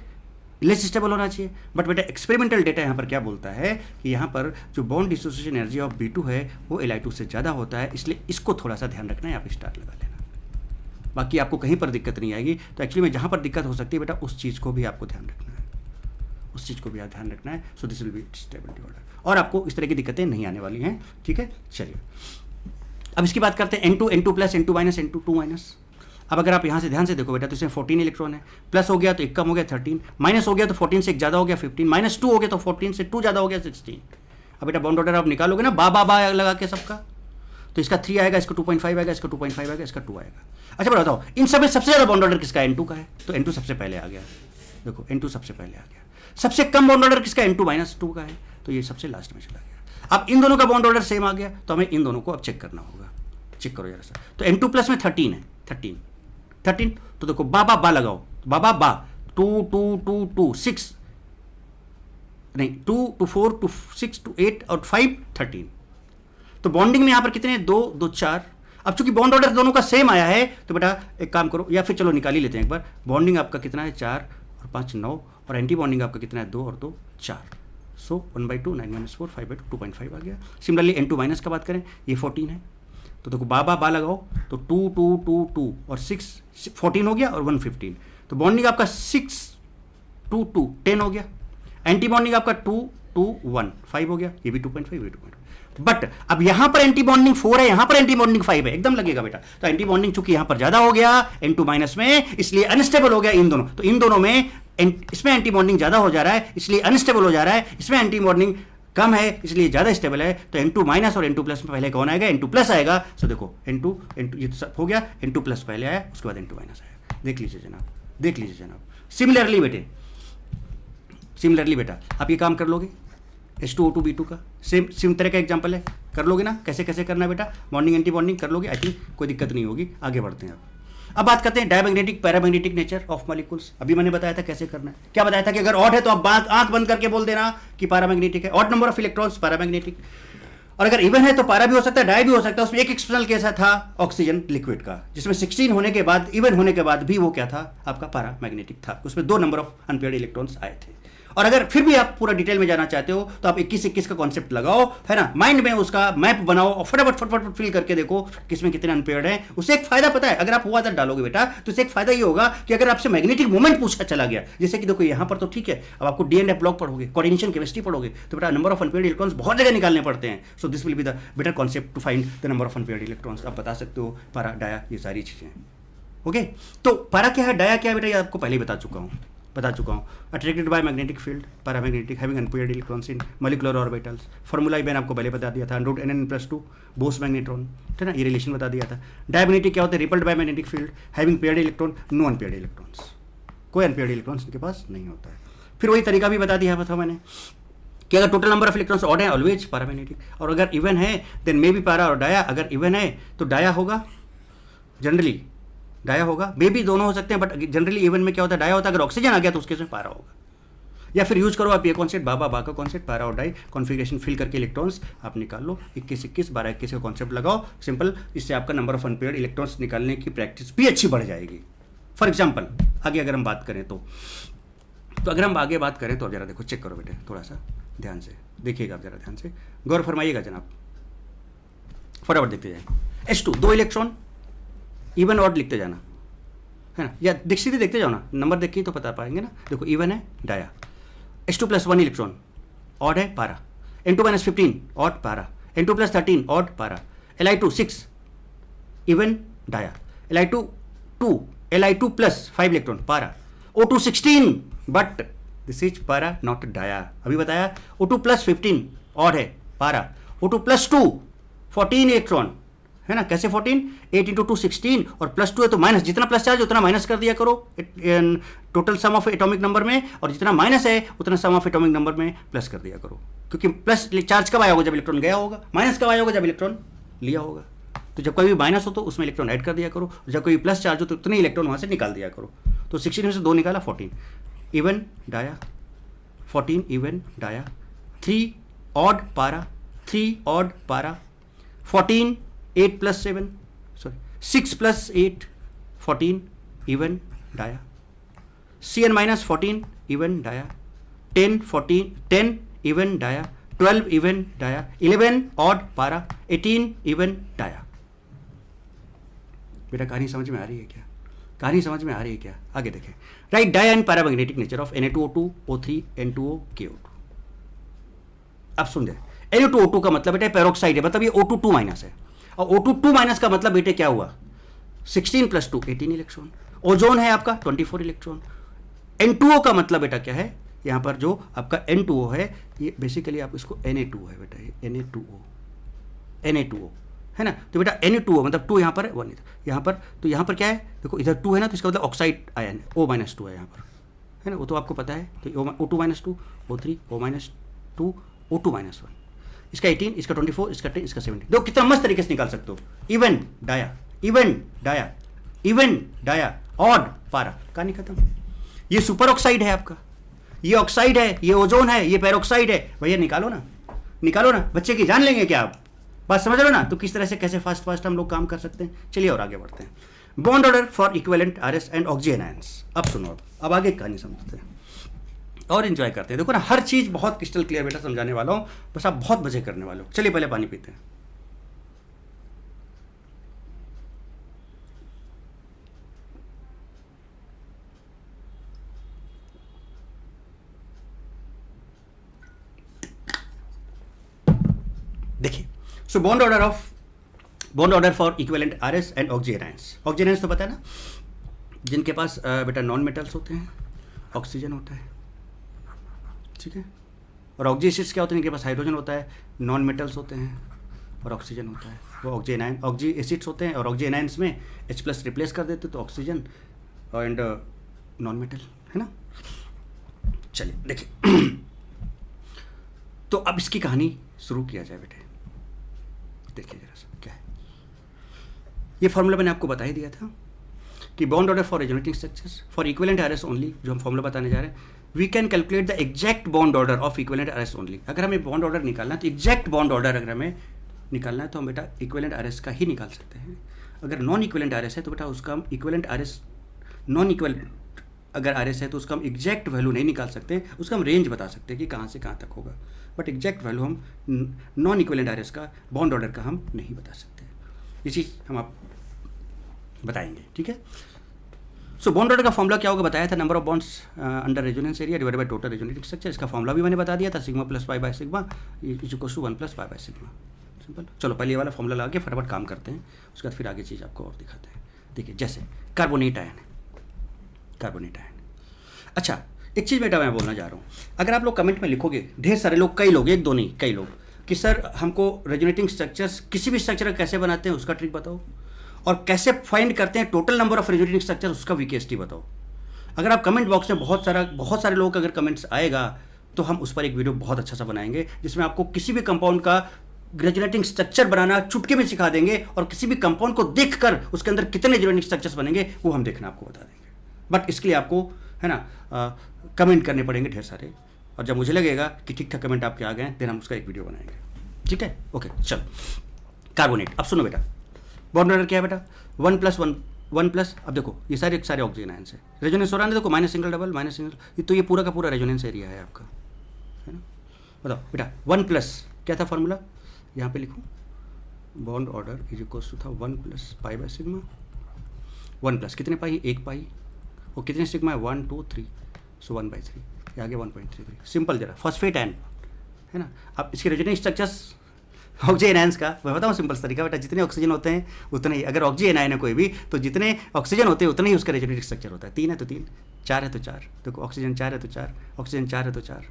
लेस स्टेबल होना चाहिए। बट बेटा एक्सपेरिमेंटल डेटा यहाँ पर क्या बोलता है कि यहाँ पर जो bond dissociation energy of B2 है वो Li2 से ज़्यादा होता है, इसलिए इसको थोड़ा सा ध्यान रखना है, आप स्टार लगा लेना, बाकी आपको कहीं पर दिक्कत नहीं आएगी। तो एक्चुअली में जहाँ पर दिक्कत हो सकती है बेटा उस चीज़ को भी आपको ध्यान रखना है, उस चीज़ को भी आप ध्यान रखना है। So this will B stability order, और आपको इस तरह की दिक्कतें नहीं आने वाली हैं, ठीक है। चलिए अब इसकी बात करते हैं N2 plus N2 minus N2 2 minus. अब अगर आप यहाँ से ध्यान से देखो बेटा तो इसमें 14 इलेक्ट्रॉन है, प्लस हो गया तो एक कम हो गया 13, माइनस हो गया तो 14 से एक ज़्यादा हो गया 15, -2 हो गया तो 14 से 2 ज़्यादा हो गया 16। अब बेटा बॉन्ड ऑर्डर आप निकालोगे ना बा लगा के सबका, तो इसका 3 आएगा, इसका 2.5 आएगा, इसका 2.5 आएगा, इसका 2 आएगा। अच्छा बताओ इन सब में सबसे ज़्यादा बॉन्ड ऑर्डर किसका? N2 का है, तो N2 सबसे पहले आ गया। देखो N2 सबसे पहले आ गया। सबसे कम बॉन्ड ऑर्डर किसका? N2-2 का है, तो ये सबसे लास्ट में चला गया। अब इन दोनों का बॉन्ड ऑर्डर सेम आ गया, तो हमें इन दोनों को अब चेक करना होगा। चेक करो जरा सा। तो N2 प्लस में 13 है, 13, तो देखो बा लगाओ, बा 2 2 2 2 6 नहीं 2 2 4 2 6 2 8 और 5 13। तो बॉन्डिंग में यहां पर कितने? 2 2 4। अब चूंकि बॉन्ड ऑर्डर दोनों का सेम आया है तो बेटा एक काम करो, या फिर चलो निकाल ही लेते हैं एक बार। बॉन्डिंग आपका कितना है? 4 और 5 9, और एंटी बॉन्डिंग आपका कितना है? 2 और 2 4। सो 1/2 9 - 4 5/2 2.5 आ गया। सिमिलरली N2 माइनस का बात करें, ये 14 है, तो देखो बा लगाओ, तो 2 2 2 2 और 6 14 हो गया, और 1 15। तो बॉन्डिंग आपका 6 2 2 10 हो गया। एंटी बॉन्डिंग आपका 2 2 1 5 हो गया, ये भी 2.5, ये भी 2.5। बट अब यहां पर एंटी बॉन्डिंग 4 है, यहां पर एंटी बॉन्डिंग 5 है, एकदम लगेगा बेटा। तो एंटी बॉन्डिंग चूंकि यहां पर ज्यादा हो गया N2 माइनस में, इसलिए अनस्टेबल हो गया इन दोनों। तो इन दोनों में इसमें एंटी बॉन्डिंग ज्यादा हो जा रहा है, इसलिए अनस्टेबल हो जा रहा है। इसमें एंटी बॉन्डिंग कम है, इसलिए ज्यादा स्टेबल है। तो N2 माइनस और N2 प्लस में पहले कौन आएगा? N2 प्लस आएगा। सो देखो N2 ये तो सब हो गया, N2 प्लस पहले आया, उसके बाद N2 माइनस आया। देख लीजिए जनाब, देख लीजिए जनाब। सिमिलरली बेटा आप ये काम कर लोगे, H2O2 B2 का सेम तरह का एग्जांपल है, कर लोगे ना? कैसे कैसे करना है बेटा? बॉन्डिंग एंटी बॉन्डिंग कर लोगे, आई थिंक कोई दिक्कत नहीं होगी। आगे बढ़ते हैं अब बात करते हैं diamagnetic paramagnetic nature of molecules. अभी मैंने बताया था कैसे करना है। क्या बताया था कि अगर ऑड है तो आप आंख बंद करके बोल देना कि पैरामैग्नेटिक है, odd number of electrons paramagnetic. और अगर इवन है तो पारा भी हो सकता है, डाई भी हो सकता है। उसमें एक एक्सटर्नल केस था ऑक्सीजन लिक्विड का, जिसमें 16 होने के बाद, इवन होने के बाद भी वो क्या था? आपका पैरामैग्नेटिक था। उसमें 2 नंबर ऑफ अनपेयर्ड इलेक्ट्रॉन्स आए थे। और अगर फिर भी आप पूरा डिटेल में जाना चाहते हो तो आप 21-21 का कॉन्सेप्ट लगाओ, है ना, माइंड में उसका मैप बनाओ और फटाफट फिल करके देखो किसमें कितने अनपेयर्ड हैं। उससे एक फायदा पता है, अगर आप वो आदत डालोगे बेटा तो उससे एक फायदा ये होगा कि अगर आपसे मैग्नेटिक मोमेंट पूछा चला गया, जैसे कि देखो यहाँ पर तो ठीक है, अब आपको D&F ब्लॉक पढ़ोगे, कोऑर्डिनेशन केमिस्ट्री पढ़ोगे, तो बेटा नंबर ऑफ अनपेयर्ड इलेक्ट्रॉन्स बहुत जगह निकालने पड़ते हैं। So this will be the better concept to find the number of unpaired electrons. आप बता सकते हो पारा, डाया, ये सारी चीजें। ओके, तो पारा क्या है, डाया क्या है बेटा, ये आपको पहले ही बता चुका हूँ। Attracted by magnetic field, paramagnetic, having unpaired electrons in molecular orbitals. Formula मैंने आपको पहले बता दिया था, √Nn+2 बोस मैग्नेट्रॉन, ठीक है ना, ये रिलेशन बता दिया था। डायमैग्नेटिक क्या होता है? Repelled by magnetic field, having paired electron, no unpaired electrons, कोई अनपेयर्ड इलेक्ट्रॉन्स इनके पास नहीं होता है। फिर वही तरीका भी बता दिया था मैंने कि अगर total number of electrons odd है ऑलवेज पैरामैग्नेटिक, और अगर इवन है देन मे बी पैरा और डाया। अगर इवन है तो डाया होगा, जनरली डाया होगा, मे भी दोनों हो सकते हैं, बट जनरली इवन में क्या होता है? डाया होता है। अगर ऑक्सीजन आ गया तो उसके में पारा होगा। या फिर यूज करो आप ये कॉन्सेप्ट, बा का कॉन्सेप्ट, पैरा और डाई, कॉन्फिगरेशन फिल करके इलेक्ट्रॉन्स आप निकाल लो, 21-21 12-21 का कॉन्सेप्ट लगाओ, सिंपल। इससे आपका नंबर ऑफ अनपेयर्ड इलेक्ट्रॉन्स निकालने की प्रैक्टिस भी अच्छी बढ़ जाएगी। फॉर एग्जाम्पल आगे अगर हम बात करें तो अगर हम आगे बात करें तो अब जरा देखो, चेक करो बेटे, थोड़ा सा ध्यान से देखिएगा, आप जरा ध्यान से गौर फरमाइएगा जनाब, फटाफट देखते जाए। H2 2 इलेक्ट्रॉन, इवन ऑड लिखते जाना, है ना, या सीधे देखते जाओ ना, नंबर देख के तो पता पाएंगे ना। देखो इवन है डाया, H2 + 1 इलेक्ट्रॉन, ऑड है पारा, N2 - 15 ऑड पारा, N2 + 13 ऑड पारा, Li2 6 even dia, Li2 2 Li2 + 5 electron पारा, O2 16 बट दिस इज पारा नॉट डाया। अभी बताया O2 + 15 ऑड है पारा, O2 + 2 14 इलेक्ट्रॉन, है ना, कैसे 14? 8 × 2 16 और +2 है तो माइनस, जितना प्लस चार्ज उतना माइनस कर दिया करो total sum of atomic number में, और जितना माइनस है उतना सम ऑफ एटॉमिक नंबर में प्लस कर दिया करो, क्योंकि प्लस चार्ज कब आया होगा? जब इलेक्ट्रॉन गया होगा। माइनस कब आया होगा? जब इलेक्ट्रॉन लिया होगा। तो जब कोई भी माइनस हो तो उसमें इलेक्ट्रॉन ऐड कर दिया करो, जब कोई प्लस चार्ज हो तो उतने इलेक्ट्रॉन वहाँ से निकाल दिया करो। तो 16 में से 2 निकाला, 14 even dia, 14 even dia, 3 odd para, 3 odd para, 14 8 + 7 sorry 6 + 8 14 even dia, Cn - 14 even dia, 10 even dia, 12 even dia, 11 odd para, 18 even dia. बेटा कहानी समझ में आ रही है क्या? कहानी समझ में आ रही है क्या? आगे देखें। Right, dia and paramagnetic nature of Na2O2 O3 N2O KO2। अब सुन दे, Na2O2 का मतलब बेटा पेरोक्साइड है, मतलब ये O2 2- है, और O2 2- का मतलब बेटे क्या हुआ? 16 + 2 18 इलेक्ट्रॉन। ओजोन है आपका 24 इलेक्ट्रॉन। N2O का मतलब बेटा क्या है? यहाँ पर जो आपका N2O है, ये बेसिकली आप इसको Na2 है बेटा, ये Na2O है ना। तो बेटा Na2 मतलब 2 यहाँ पर है, 1 इधर, यहाँ पर, तो यहाँ पर क्या है, देखो इधर 2 है ना, तो इसका मतलब ऑक्साइड आयन है, O-2 है यहाँ पर, है ना, वो तो आपको पता है। तो O2-2, O3, O-2, O2-1, इसका 18, इसका 24, इसका 10, इसका 17। देखो कितना मस्त तरीके से निकाल सकते हो। Even dia, even dia, even dia, odd para, कहानी खत्म। ये सुपर ऑक्साइड है आपका, ये ऑक्साइड है, ये ओजोन है, ये पेरोक्साइड है। भैया निकालो ना, निकालो ना, बच्चे की जान लेंगे क्या आप? बात समझ लो ना। तो किस तरह से कैसे फास्ट हम लोग काम कर सकते हैं। चलिए और आगे बढ़ते हैं। Bond order for equivalent RS and oxygen ions. अब सुनो, अब आगे कहानी समझते हैं और एंजॉय करते हैं। देखो ना, हर चीज बहुत क्रिस्टल क्लियर बेटा समझाने वाला हूं, बस आप बहुत मजे करने वाले हो। चलिए पहले पानी पीते हैं। देखिए, सो bond order for equivalent RS and oxygen ions. Oxygen ions तो पता है ना, जिनके पास बेटा नॉन मेटल्स होते हैं, ऑक्सीजन होता है, ठीक है। और ऑक्सी एसिड्स क्या होते हैं, इनके पास हाइड्रोजन होता है, नॉन मेटल्स होते हैं और ऑक्सीजन होता है। वो ऑक्सी एसिड्स होते हैं और ऑक्सीजन आयंस में H+ रिप्लेस कर देते तो ऑक्सीजन एंड नॉन मेटल, है ना। चलिए देखिए तो अब इसकी कहानी शुरू किया जाए बेटे। देखिए जरा सा क्या है, ये फॉर्मूला मैंने आपको बता ही दिया था कि bond order for resonating structures for equivalent RS only, जो हम फॉर्मूला बताने जा रहे हैं, we can calculate the exact bond order of equivalent RS only. अगर हमें बॉन्ड ऑर्डर निकालना है तो एग्जैक्ट बॉन्ड ऑर्डर अगर हमें निकालना है तो हम बेटा इक्विवेलेंट आरएस का ही निकाल सकते हैं। अगर नॉन इक्विवेलेंट आरएस है तो बेटा उसका हम इक्विवेलेंट आरएस, नॉन इक्विवेलेंट अगर आरएस है तो उसका हम एग्जैक्ट वैल्यू नहीं निकाल सकते, उसका हम रेंज बता सकते हैं कि कहाँ से कहाँ तक होगा, बट एग्जैक्ट वैल्यू हम नॉन इक्विवेलेंट आरएस का, बॉन्ड ऑर्डर का हम नहीं बता सकते। ये चीज़ हम आप बताएंगे, ठीक है। सो बॉन्ड ऑर्डर का फॉर्मूला क्या होगा बताया था, number of bonds under resonance area divided by total resonating structure. इसका फॉर्मूला भी मैंने बता दिया था, sigma plus pi by sigma is equal to 1 plus pi by sigma. Simple. चलो पहले ये वाला फॉर्मूला लगा के फटाफट काम करते हैं, उसके बाद फिर आगे चीज़ आपको और दिखाते हैं। देखिए जैसे कार्बोनेट आयन है, कार्बोनेट आयन। अच्छा एक चीज़ बेटा मैं बोलना जा रहा हूँ, अगर आप लोग कमेंट में लिखोगे, ढेर सारे लोग, कई लोग, एक दो नहीं कई लोग, कि सर हमको रेजोनेटिंग स्ट्रक्चर्स किसी भी स्ट्रक्चर कैसे बनाते हैं उसका ट्रिक बताओ, और कैसे फाइंड करते हैं total number of resonating structure उसका VKST बताओ। अगर आप कमेंट बॉक्स में बहुत सारे लोगों का अगर कमेंट्स आएगा तो हम उस पर एक वीडियो बहुत अच्छा सा बनाएंगे, जिसमें आपको किसी भी कंपाउंड का रेजोनेटिंग स्ट्रक्चर बनाना चुटकी में सिखा देंगे, और किसी भी कंपाउंड को देखकर उसके अंदर कितने रेजोनेटिंग स्ट्रक्चर्स बनेंगे वो हम देखना आपको बता देंगे। बट इसके लिए आपको है ना कमेंट करने पड़ेंगे ढेर सारे, और जब मुझे लगेगा कि ठीक ठाक कमेंट आपके आ गए देन हम उसका एक वीडियो बनाएंगे, ठीक है। ओके चलो, कार्बोनेट। अब सुनो बेटा, बॉन्ड ऑर्डर क्या है बेटा, 1 प्लस, अब देखो ये सारे ऑक्सीजन आयंस है, रेजोनेंस हो रहा है, देखो minus single double minus single, तो ये पूरा का पूरा रेजोनेंस एरिया है आपका, है ना। बताओ बेटा 1 प्लस क्या था फॉर्मूला, यहाँ पे लिखूँ, bond order is equal to था 1 plus pi by sigma. 1 plus कितने पाई, 1 पाई, और कितने सिग्मा है 1 2 3, सो 1/3, ये आगे 1.33। सिंपल जरा, फॉस्फेट आयन है ना। अब इसके रेजोनेटिंग स्ट्रक्चर्स ऑक्सीजन आयंस का मैं बताऊँ सिंपल तरीका बेटा, जितने ऑक्सीजन होते हैं उतने ही, अगर ऑक्सीजन आयन है कोई भी तो जितने ऑक्सीजन होते हैं उतने ही उसका रेजोनेटिंग स्ट्रक्चर होता है। 3 है तो 3, 4 है तो 4, देखो ऑक्सीजन 4 है तो 4, ऑक्सीजन 4 है तो 4।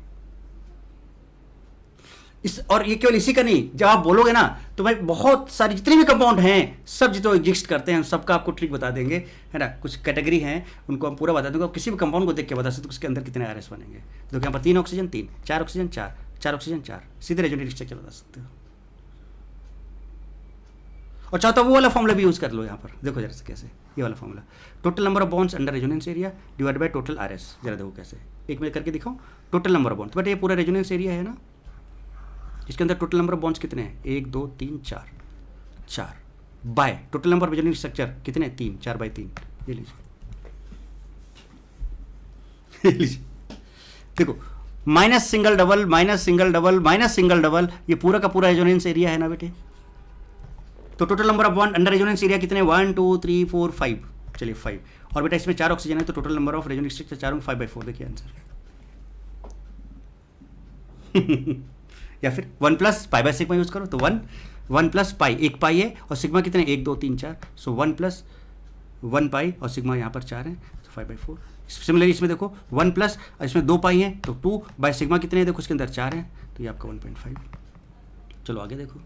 और ये केवल इसी का नहीं, जब आप बोलोगे ना तो भाई बहुत सारी जितने भी कंपाउंड हैं सब जितने एग्जिस्ट करते हैं सबका आपको ट्रिक बता देंगे, है ना। कुछ कैटेगरी हैं उनको हम पूरा बता देंगे, किसी भी कंपाउंड को देख के बता सकते हो उसके अंदर कितने आरएस बनेंगे। देखो यहाँ पर 3 ऑक्सीजन 3, 4 ऑक्सीजन 4, 4 ऑक्सीजन 4, सीधे रेजोनेटिंग स्ट्रक्चर बता सकते हो। और चाहो तो वो वाला फॉर्मूला भी यूज़ कर लो यहाँ पर, देखो जरा से कैसे, ये वाला formula, total number of bonds under resonance area divide by total RS. जरा देखो कैसे, एक मिनट करके दिखाऊँ, total number of bonds, but ये पूरा रेजोनेंस एरिया है ना, इसके अंदर टोटल नंबर ऑफ बॉन्ड्स कितने हैं, 1 2 3 4, 4 by total number of resonating structure कितने, 3, 4/3। ये लीजिए, ये लीजिए, देखो minus single double minus single double minus single double, ये पूरा का पूरा रेजोनेंस एरिया है ना बेटे। तो total number of bond under resonance area कितने, 1 2 3 4 5, चलिए 5, और बेटा इसमें 4 ऑक्सीजन है तो total number of resonating structure 4 में 5/4, देखिए आंसर। या फिर 1 plus pi by sigma use करो तो 1 प्लस पाई, 1 पाई है, और सिग्मा कितने, 1 2 3 4, सो 1 प्लस 1 पाई, और सिग्मा यहाँ पर 4 है तो 5/4। सिमिलरली इसमें देखो 1 प्लस, इसमें 2 पाई है तो 2 बाय सिग्मा कितने हैं, देखो इसके अंदर 4 है तो ये आपका 1.5। चलो आगे देखो,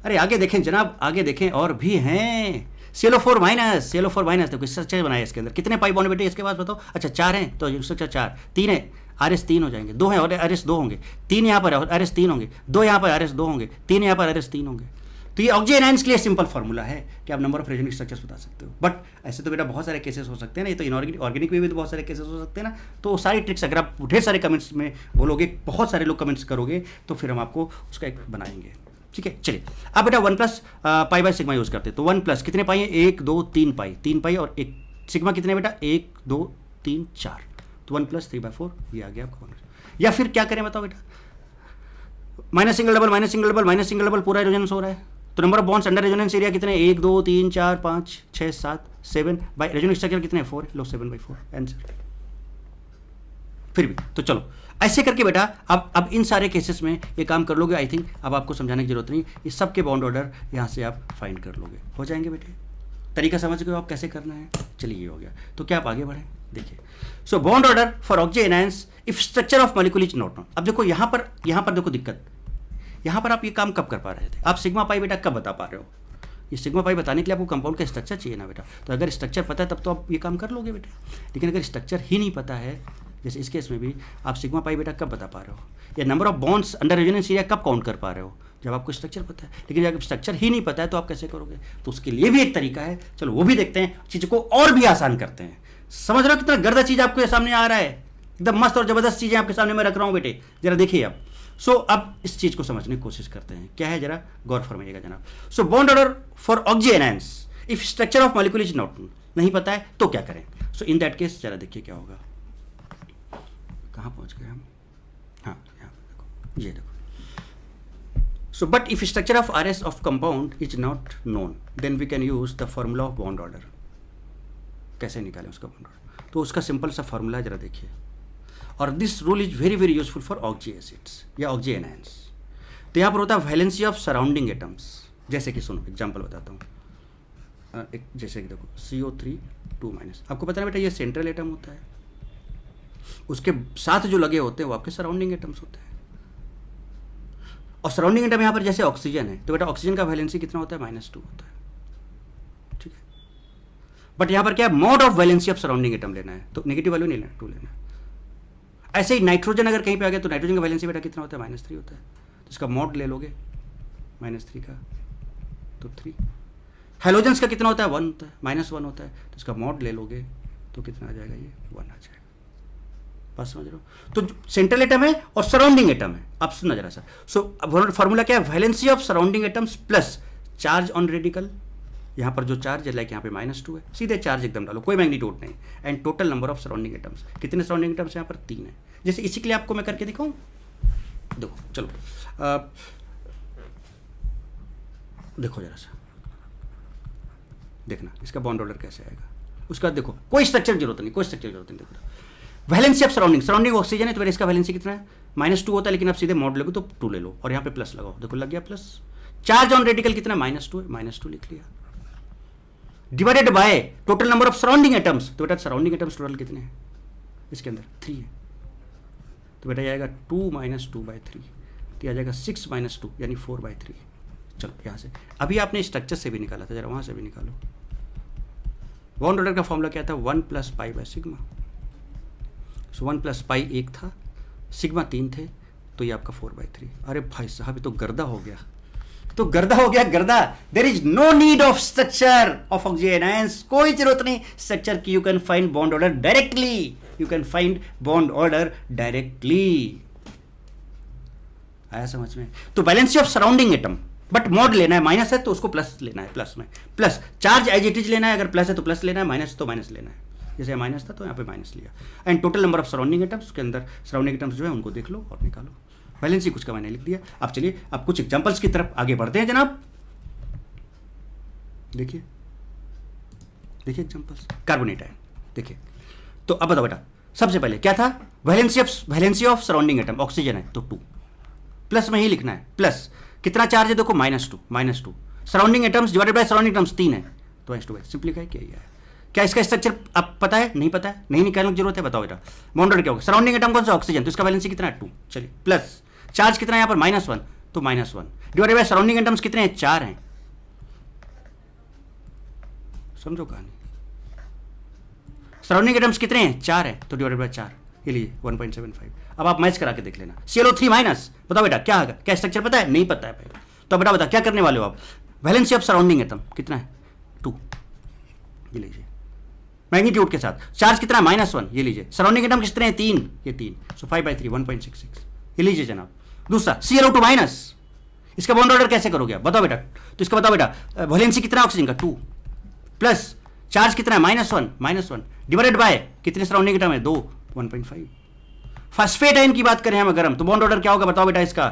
अरे आगे देखें जनाब, आगे देखें, और भी हैं। ClO4 माइनस, ClO4 माइनस, देखो स्ट्रक्चर बनाया इसके अंदर, कितने पाई बॉन्ड बेटे इसके पास बताओ? अच्छा 4 हैं, तो स्ट्रक्चर 4, 3 है, RS 3 हो जाएंगे, 2 हैं और RS 2 होंगे, 3 यहाँ पर RS 3 होंगे, 2 यहाँ पर RS 2 होंगे, 3 यहाँ पर RS 3 होंगे। तो ये ऑक्जी एनायंस के लिए सिंपल फार्मूला है कि आप नंबर ऑफ रेजोनेंस स्ट्रक्चर्स बता सकते हो। बट ऐसे तो बेटा बहुत सारे केसेस हो सकते हैं ना, ये तो इनऑर्गेनिक, ऑर्गेनिक में भी तो बहुत सारे केसेस हो सकते हैं ना। तो सारी ट्रिक्स अगर आप ढेर सारे कमेंट्स में बोलोगे, बहुत सारे लोग कमेंट्स करोगे, तो फिर हम आपको उसका एक बनाएंगे। ठीक है, चलिए अब बेटा 1 plus pi by sigma use करते हैं। तो 1 प्लस कितने पाई है? 1 2 3 पाई, 3 पाई और 1 सिग्मा कितने बेटा? 1 2 3 4, तो 1 प्लस 3/4 ये आ गया आपका। या फिर क्या करें बताओ बेटा? Minus single double, minus single double, minus single double, पूरा रेजोनेंस हो रहा है। तो number of bonds under resonance area कितने? 1 2 3 4 5 6 7 7 बाई रेजोनेंस स्ट्रक्चर कितने? 4, लो 7/4 आंसर। फिर भी तो चलो ऐसे करके बेटा अब इन सारे केसेस में ये काम कर लोगे। आई थिंक अब आपको समझाने की जरूरत नहीं, ये सब के बॉन्ड ऑर्डर यहाँ से आप फाइंड कर लोगे, हो जाएंगे बेटे। तरीका समझ गए आप कैसे करना है? चलिए ये हो गया, तो क्या आप आगे बढ़ें? देखिए, सो bond order for oxy anions if structure of molecule is not known. अब देखो यहाँ पर देखो दिक्कत, यहाँ पर आप ये काम कब कर पा रहे थे? आप सिग्मा पाई बेटा कब बता पा रहे हो? ये सिग्मा पाई बताने के लिए आपको कंपाउंड का स्ट्रक्चर चाहिए ना बेटा। तो अगर स्ट्रक्चर पता है तब तो आप ये काम कर लोगे बेटा। लेकिन अगर स्ट्रक्चर ही नहीं पता है, जैसे इस केस में भी, आप सिग्मा पाई बेटा कब बता पा रहे हो? या number of bonds under resonance area कब काउंट कर पा रहे हो? जब आपको स्ट्रक्चर पता है। लेकिन अगर स्ट्रक्चर ही नहीं पता है तो आप कैसे करोगे? तो उसके लिए भी एक तरीका है, चलो वो भी देखते हैं, चीज़ों को और भी आसान करते हैं। समझ रहे हो कितना गर्दा चीज़ आपके सामने आ रहा है? एकदम मस्त और ज़बरदस्त चीज़ें आपके सामने मैं रख रहा हूँ बेटे, जरा देखिए आप। सो अब इस चीज़ को समझने की कोशिश करते हैं, क्या है जरा गौर फरमाइएगा जनाब। सो bond order for oxy anions if structure of molecule is not known, नहीं पता है तो क्या करें? सो इन दैट केस जरा देखिए क्या होगा। कहाँ पहुँच गए हम? हाँ यहाँ देखो, ये देखो। So but if structure of RS of compound is not known then we can use the formula of bond order. कैसे निकालें उसका बॉन्ड ऑर्डर? तो उसका सिंपल सा फॉर्मूला जरा देखिए, और this rule is very very useful for oxy acids या ऑक्जी एनायंस। तो यहाँ पर होता है वैलेंसी ऑफ सराउंडिंग एटम्स। जैसे कि सुनो एग्जांपल बताता हूँ, एक जैसे कि देखो CO3 2-, आपको पता है बेटा ये सेंट्रल एटम होता है, उसके साथ जो लगे होते हैं वो आपके सराउंडिंग एटम्स होते हैं। और सराउंडिंग एटम यहाँ पर जैसे ऑक्सीजन है, तो बेटा ऑक्सीजन का वैलेंसी कितना होता है? -2 होता है। ठीक है, बट यहाँ पर क्या है? Mode of valency of surrounding atom लेना है, तो नेगेटिव वैल्यू नहीं लेना, 2 लेना है। ऐसे ही नाइट्रोजन अगर कहीं पे आ गया तो नाइट्रोजन का वैलेंसी बेटा कितना होता है? -3 होता है, तो इसका मोड ले लोगे -3 का, तो 3। हेलोजेंस का कितना होता है? 1 होता है, -1 होता है, तो इसका मोड ले लोगे तो कितना आ जाएगा? ये 1 आ जाएगा। बात समझ रहे हो? तो सेंट्रल एटम है और सराउंडिंग एटम है। आप सुनना जरा सा। सो फॉर्मूला क्या है? Valency of surrounding atoms plus charge on radical, यहाँ पर जो चार्ज है लाइक यहाँ पे -2 है, सीधे चार्ज एकदम डालो, कोई मैग्नीट्यूड नहीं, and total number of surrounding atoms. कितने सराउंडिंग एटम्स यहाँ पर? 3 है। जैसे इसी के लिए आपको मैं करके दिखाऊं, देखो चलो देखो जरा सा, देखना इसका बॉन्ड ऑर्डर कैसे आएगा। उसका देखो कोई स्ट्रक्चर जरूरत नहीं, कोई स्ट्रक्चर जरूरत नहीं। देखो वैलेंसी ऑफ सराउंडिंग ऑक्सीजन है, तो इसका वैलेंसी कितना है? -2 होता है, लेकिन आप सीधे मॉड लोगे तो 2 ले लो और यहाँ पे प्लस लगाओ, देखो लग गया प्लस। चार्ज ऑन रेडिकल कितना? -2 है, -2 लिख लिया, divided by total number of surrounding atoms. तो बेटा सराउंडिंग एटम्स टोटल कितने हैं इसके अंदर? 3 है, तो बेटा ये आएगा 2 - 2/3, तो आ जाएगा 6 - 2 यानी 4/3। चलो यहाँ से अभी आपने स्ट्रक्चर से भी निकाला था, जरा वहाँ से भी निकालो। बॉन्ड ऑर्डर का फॉर्मूला क्या था? 1 + π/σ। सो 1 + π 1 था, सिग्मा 3 थे, तो ये आपका 4/3। अरे भाई साहब ये तो गर्दा हो गया, तो गर्दा हो गया, गर्दा। There is no need of structure of oxy anions, कोई जरूरत नहीं स्ट्रक्चर की। You can find bond order directly, you can find bond order directly. आया समझ में? तो valency of surrounding atom, but mod लेना है, माइनस है तो उसको प्लस लेना है, प्लस में plus. Charge as it is लेना है, अगर प्लस है तो प्लस लेना है, माइनस तो माइनस लेना है। जैसे माइनस था तो यहाँ पे माइनस लिया, and total number of surrounding atoms, उसके अंदर सराउंडिंग एटम्स जो है उनको देख लो और निकालो। वैलेंसी कुछ का मैंने लिख दिया। अब चलिए अब कुछ एग्जांपल्स की तरफ आगे बढ़ते हैं जनाब। देखिए देखिए एग्जांपल्स, कार्बोनेट आयन देखिए। तो अब बताओ बेटा, सबसे पहले क्या था? Valency of surrounding atom, oxygen है तो 2, प्लस में ही लिखना है, प्लस कितना चार्ज है देखो -2, surrounding atoms divided by surrounding atoms 3 है, तो -2 सिंप्लीफाई किया गया है। क्या इसका स्ट्रक्चर आप पता है? नहीं पता है, नहीं निकालने की जरूरत है। बताओ बेटा बॉन्ड ऑर्डर क्या होगा? सराउंडिंग एटम कौन सा? ऑक्सीजन, तो इसका वैलेंसी कितना है? 2। चलिए प्लस चार्ज कितना है यहाँ पर? -1, तो -1, डिवाइडेड बाय सराउंडिंग एटम्स कितने हैं, 4 हैं। समझो कहानी, सराउंडिंग एटम्स कितने हैं, 4 है, तो डिवाइडेड बाय 4, ये लीजिए 1.75। अब आप मैच करा के देख लेना। ClO3 माइनस, बताओ बेटा क्या होगा, क्या स्ट्रक्चर पता है, नहीं पता है भाई, तो बेटा बता क्या करने वाले हो आप, वैलेंसी ऑफ सराउंडिंग एटम कितना है, 2, ये लीजिए मैग्नीट्यूड के साथ। चार्ज कितना है, -1, ये लीजिए। सराउंडिंग एटम कितने हैं, 3, ये 3, सो 5/3 1.66, ये लीजिए जनाब। दूसरा ClO2 माइनस, इसका बॉन्ड ऑर्डर कैसे करोगे आप, बताओ बेटा, तो इसका बताओ बेटा, वैलेंसी कितना ऑक्सीजन का, 2, प्लस चार्ज कितना है, -1 डिवाइडेड बाय कितने सराउंडिंग एटम है, 2, 1.5। फॉस्फेट आयन की बात करें हम अगर हम, तो बॉन्ड ऑर्डर क्या होगा बताओ बेटा, इसका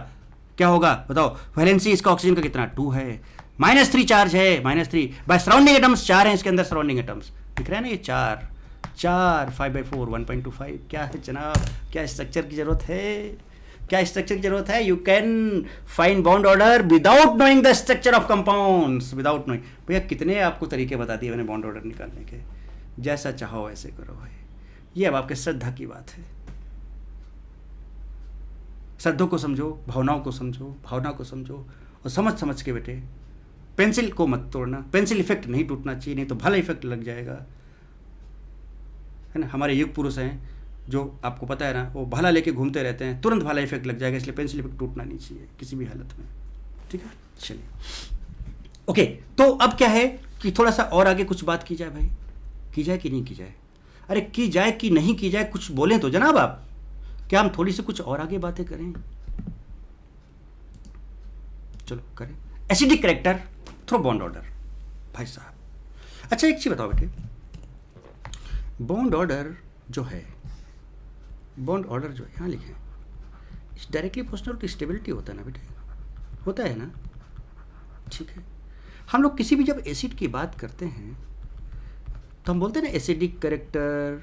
क्या होगा बताओ, वैलेंसी इसका ऑक्सीजन का कितना, 2 है, -3 चार्ज है, -3 बाय सराउंडिंग एटम्स 4 हैं इसके अंदर, सराउंडिंग एटम्स दिख रहा है ना, ये 4 5/4 1.25। क्या है जनाब, क्या स्ट्रक्चर की जरूरत है, क्या स्ट्रक्चर की जरूरत है, you can find bond order without knowing the structure of compounds, without knowing. भैया कितने आपको तरीके बता दिए मैंने बॉन्ड ऑर्डर निकालने के, जैसा चाहो वैसे करो भाई, ये अब आपके श्रद्धा की बात है। श्रद्धों को समझो, भावनाओं को समझो, भावना को समझो, और समझ के बेटे पेंसिल को मत तोड़ना, पेंसिल इफेक्ट नहीं टूटना चाहिए, नहीं तो भला इफेक्ट लग जाएगा, है ना। हमारे युग पुरुष हैं जो आपको पता है ना, वो भाला लेके घूमते रहते हैं, तुरंत भाला इफेक्ट लग जाएगा, इसलिए पेंसिल इफेक्ट टूटना नहीं चाहिए किसी भी हालत में, ठीक है। चलिए ओके, तो अब क्या है कि थोड़ा सा और आगे कुछ बात की जाए भाई, की जाए कि नहीं की जाए, अरे की जाए कि नहीं की जाए, कुछ बोलें तो जनाब आप, क्या हम थोड़ी सी कुछ और आगे बातें करें, चलो करें। Acidic character through bond order, भाई साहब अच्छा एक चीज बताओ बेटे, बॉन्ड ऑर्डर जो है, बॉन्ड ऑर्डर जो यहाँ लिखे हैं डायरेक्टली प्रोपोर्शनल टू स्टेबिलिटी होता है ना बेटे, होता है ना, ठीक है। हम लोग किसी भी जब एसिड की बात करते हैं तो हम बोलते हैं ना acidic character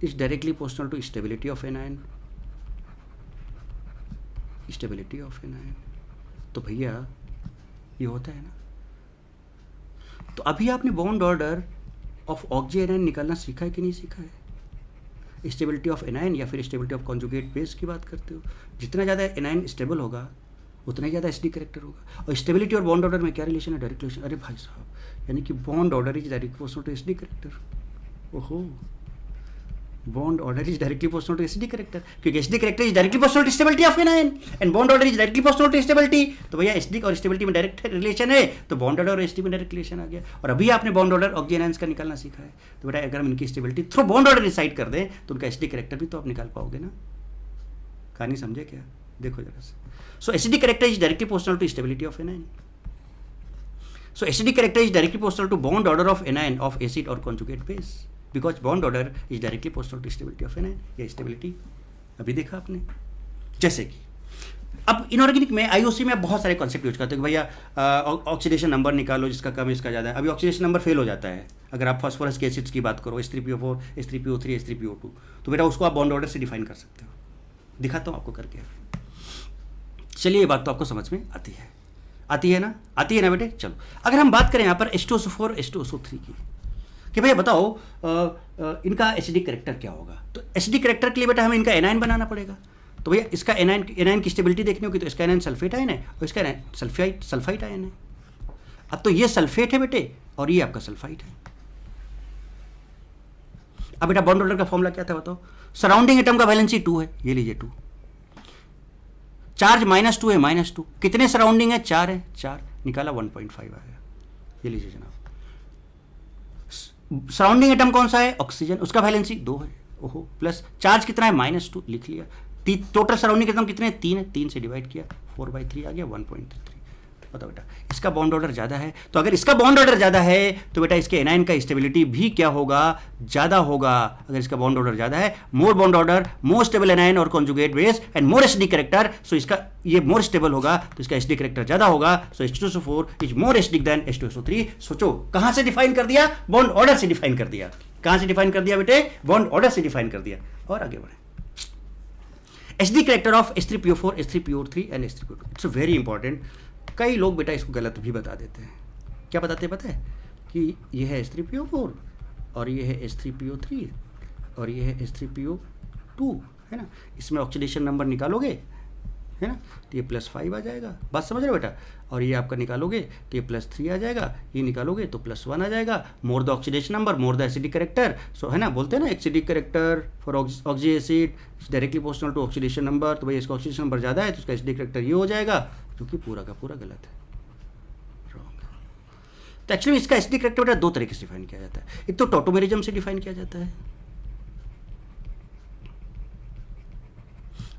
is directly proportional to stability of anion, stability of anion, तो भैया ये होता है ना। तो अभी आपने bond order of oxy anion निकालना सीखा है कि नहीं सीखा है, स्टेबिलिटी ऑफ एनायन या फिर स्टेबिलिटी ऑफ कॉन्जुगेट बेस की बात करते हो, जितना ज़्यादा एनायन स्टेबल होगा उतना ही ज़्यादा एसिडिक कैरेक्टर होगा। और स्टेबिलिटी और बॉन्ड ऑर्डर में क्या रिलेशन है, डायरेक्ट रिलेशन। अरे भाई साहब, यानी कि bond order is direct proportional to acidic character. ओहो, bond order is directly proportional to acidic character, क्योंकि acidic character is directly proportional to stability of anion and bond order is directly proportional to stability. तो भैया acidic और stability में direct relation है, तो bond order और acidic में direct relation आ गया। और अभी आपने बॉन्ड ऑर्डर ऑक्सी एनायंस का निकालना सीखा है, तो बेटा अगर हम इनकी stability through bond order decide कर दें तो उनका एसिडिक कैरेक्टर भी तो आप निकाल पाओगे ना। कहानी समझे क्या, देखो जरा से। So acidic character is directly proportional to stability of anion. So acidic character is directly proportional to bond order of anion of acid or conjugate base, because bond order is directly proportional to stability of anion। ये stability अभी देखा आपने। जैसे कि अब inorganic में IOC में बहुत सारे कॉन्सेप्ट यूज करते हैं कि भैया ऑक्सीडेशन नंबर निकालो, जिसका कम इसका ज़्यादा है। अभी ऑक्सीडेशन नंबर फेल हो जाता है अगर आप फास्फोरस के एसिड्स की बात करो, H3PO4 H3PO3 H3PO2, तो बेटा उसको आप बॉन्ड ऑर्डर से डिफाइन कर सकते हो। दिखाता हूँ आपको करके। चलिए ये बात तो आपको समझ में आती है, आती है ना बेटे। चलो अगर हम बात करें यहाँ पर H2SO4 H2SO3 की, कि भैया बताओ इनका एसिडिक कैरेक्टर क्या होगा, तो एसिडिक कैरेक्टर के लिए बेटा हमें इनका एनायन बनाना पड़ेगा। तो भैया इसका एनायन की स्टेबिलिटी देखनी होगी, तो इसका एनायन सल्फेट आयन है और इसका एनायन सल्फाइट आयन है। अब तो ये सल्फेट है बेटे और ये आपका सल्फाइट है। अब बेटा बॉन्ड ऑर्डर का फॉर्मूला क्या था बताओ। सराउंडिंग एटम का वैलेंसी 2 है, ये लीजिए 2, चार्ज -2 है, -2, कितने सराउंडिंग है, 4 है, 4 निकाला 1.5 आया, ये लीजिए जनाब। सराउंडिंग एटम कौन सा है, ऑक्सीजन, उसका वैलेंसी 2 है, ओहो, प्लस चार्ज कितना है, -2 लिख लिया। टोटल सराउंडिंग एटम कितने हैं, 3 है, 3 से डिवाइड किया 4/3 आ गया 1.3। बताओ बेटा इसका बॉन्ड ऑर्डर ज़्यादा है, तो अगर इसका बॉन्ड ऑर्डर ज़्यादा है तो बेटा इसके एनायन का स्टेबिलिटी भी क्या होगा, ज़्यादा होगा। अगर इसका बॉन्ड ऑर्डर ज़्यादा है, more bond order, more stable anion और conjugate base and more acidic character, so इसका ये मोर स्टेबल होगा तो इसका एसिडिक कैरेक्टर ज़्यादा होगा। सो H2SO4 is more acidic then H2SO3। सोचो कहाँ से डिफाइन कर दिया, बॉन्ड ऑर्डर से डिफाइन कर दिया। कहाँ से डिफाइन कर दिया बेटे, बॉन्ड ऑर्डर से डिफाइन कर दिया। और आगे बढ़े, acidic character of H3PO4 H3PO3 and H3PO2, it's very important. कई लोग बेटा इसको गलत भी बता देते हैं। क्या बताते हैं पता है, कि ये है H3PO4 और ये है H3PO3 और ये है H3PO2, है ना। इसमें ऑक्सीडेशन नंबर निकालोगे है ना, तो ये +5 आ जाएगा, बात समझ रहे हो बेटा। और ये आपका निकालोगे तो ये +3 आ जाएगा, ये निकालोगे तो +1 आ जाएगा। More the oxidation number, more the acidic character, so है ना, बोलते हैं ना acidic character for oxy acid directly proportional to oxidation number. तो भाई इसका ऑक्सीडेशन नंबर ज़्यादा है तो उसका एसिडिक करेक्टर ये हो जाएगा, जो कि पूरा का पूरा गलत है, रॉन्ग। तो एक्चुअली इसका एसिडिक करेक्टर बेटा 2 तरीके से डिफाइन किया जाता है। एक तो टॉटोमेरिज्म से डिफाइन किया जाता है,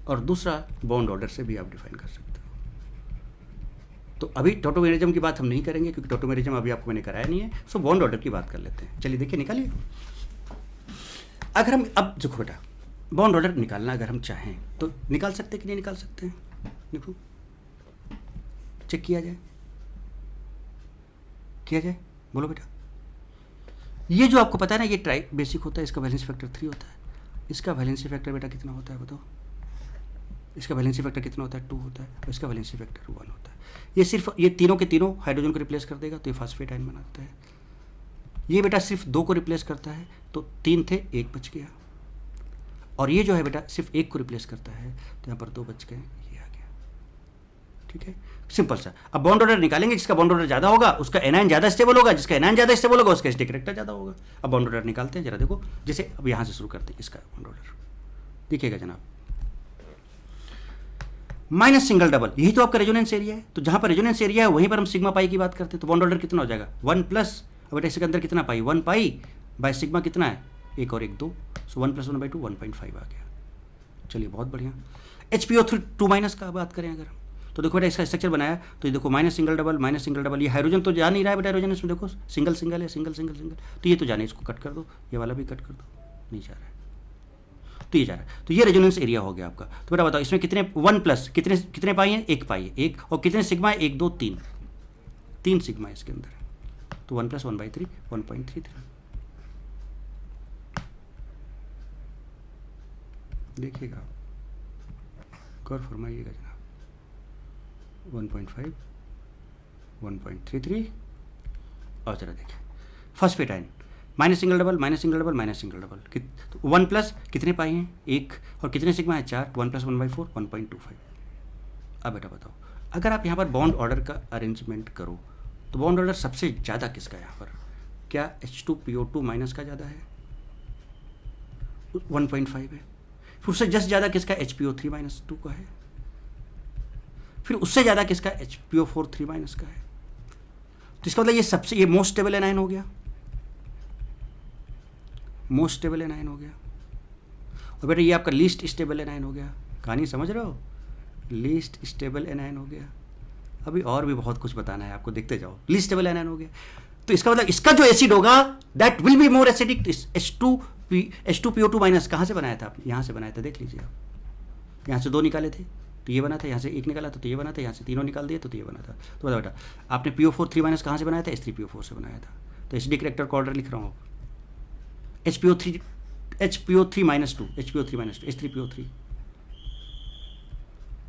और दूसरा बॉन्ड ऑर्डर से भी आप डिफाइन कर सकते हो। तो अभी टॉटोमेरिज्म की बात हम नहीं करेंगे क्योंकि टॉटोमेरिज्म अभी आपको मैंने कराया नहीं है, सो बॉन्ड ऑर्डर की बात कर लेते हैं। चलिए देखिए, निकालिए। अगर हम अब देखो बेटा, बॉन्ड ऑर्डर निकालना अगर हम चाहें तो निकाल सकते हैं कि नहीं निकाल सकते हैं, देखो चेक किया जाए, बोलो बेटा। ये जो आपको पता है ना, ये ट्राई बेसिक होता है, इसका वैलेंसी फैक्टर 3 होता है। इसका वैलेंसी फैक्टर बेटा कितना होता है बताओ? इसका वैलेंसी फैक्टर कितना होता है? 2 होता है, और इसका वैलेंसी फैक्टर 1 होता है। ये सिर्फ ये तीनों के तीनों हाइड्रोजन को रिप्लेस कर देगा तो ये फास्फेट आयन बनाता है। ये बेटा सिर्फ 2 को रिप्लेस करता है तो 3 थे, 1 बच गया। और ये जो है बेटा सिर्फ 1 को रिप्लेस करता है तो यहाँ पर 2 बच गए, ये आ गया। ठीक है, सिंपल सा। अब बॉन्ड ऑर्डर निकालेंगे, जिसका बॉन्ड ऑर्डर ज़्यादा होगा उसका एनायन ज़्यादा स्टेबल होगा, जिसका एनायन ज़्यादा स्टेबल होगा उसका एसिडिक करेक्टर ज़्यादा होगा। अब बॉन्ड ऑर्डर निकालते हैं, जरा देखो। जैसे अब यहाँ से शुरू करते हैं इसका बॉन्ड ऑर्डर, देखिएगा जनाब। माइनस सिंगल डबल, यही तो आपका रेजोनेंस एरिया है। तो जहाँ पर रेजोनेंस एरिया है वहीं पर हम सिग्मा पाई की बात करते हैं। तो बॉन्ड ऑर्डर कितना हो जाएगा? 1 प्लस, अब बेटा इसके अंदर कितना पाई? 1 पाई बाय सिग्मा कितना है? 1 और 1 2, सो 1 + 1/2 1.5 आ गया। चलिए बहुत बढ़िया। HPO2- का बात करें अगर हम, तो देखो बेटा इसका स्ट्रक्चर बनाया तो ये देखो माइनस सिंगल डबल, ये हाइड्रोजन तो जा नहीं रहा है बेटा हाइड्रोजन, इसमें देखो सिंगल सिंगल है, सिंगल सिंगल सिंगल, तो ये तो जाने, इसको कट कर दो, ये वाला भी कट कर दो, नहीं जा रहा है, तो ये जा रहा है। तो ये रेजोनेंस एरिया हो गया आपका। तो बेटा बताओ इसमें कितने 1 प्लस कितने पाई हैं? 1 पाई है, 1, और कितने सिग्मा है? 1 2 3, 3 सिग्मा इसके अंदर है। तो 1 + 1/3 1.33। देखिएगा, गौर फरमाइएगा जनाब। 1.5 1.33, और जरा देखिए phosphate ion minus single double, तो 1 प्लस कितने पाई हैं? 1, और कितने सिग्मा है? 4, 1 + 1/4 1.25। अब बेटा बताओ, अगर आप यहाँ पर बॉन्ड ऑर्डर का अरेंजमेंट करो तो बॉन्ड ऑर्डर सबसे ज़्यादा किसका है यहाँ पर? क्या H2PO2- का ज़्यादा है? 1.5 है। फिर उससे जस्ट ज़्यादा किसका? HPO3- का है। फिर उससे ज़्यादा किसका? HPO4 3- का है। तो इसका मतलब ये सबसे, ये मोस्ट स्टेबल एनायन हो गया, मोस्ट स्टेबल एनायन हो गया। और बेटा ये आपका लीस्ट स्टेबल एनायन हो गया। कहानी समझ रहे हो? लीस्ट स्टेबल एनायन हो गया। अभी और भी बहुत कुछ बताना है आपको, देखते जाओ। लीस्ट स्टेबल एनायन हो गया, तो इसका मतलब इसका जो एसिड होगा that will be more acidic. H2PO2- कहाँ से बनाया था आपने? यहाँ से बनाया था, देख लीजिए आप। यहाँ से 2 निकाले थे तो ये बना था, यहाँ से 1 निकाला तो ये बना था, यहाँ से तीनों निकाल दिए तो ये बना था। तो बताओ बेटा आपने PO4 3- कहाँ से बनाया था? H3PO4 से बनाया था। तो एसिडिक करेक्टर का ऑर्डर लिख रहा हूँ, HPO3 HPO3- H3PO3।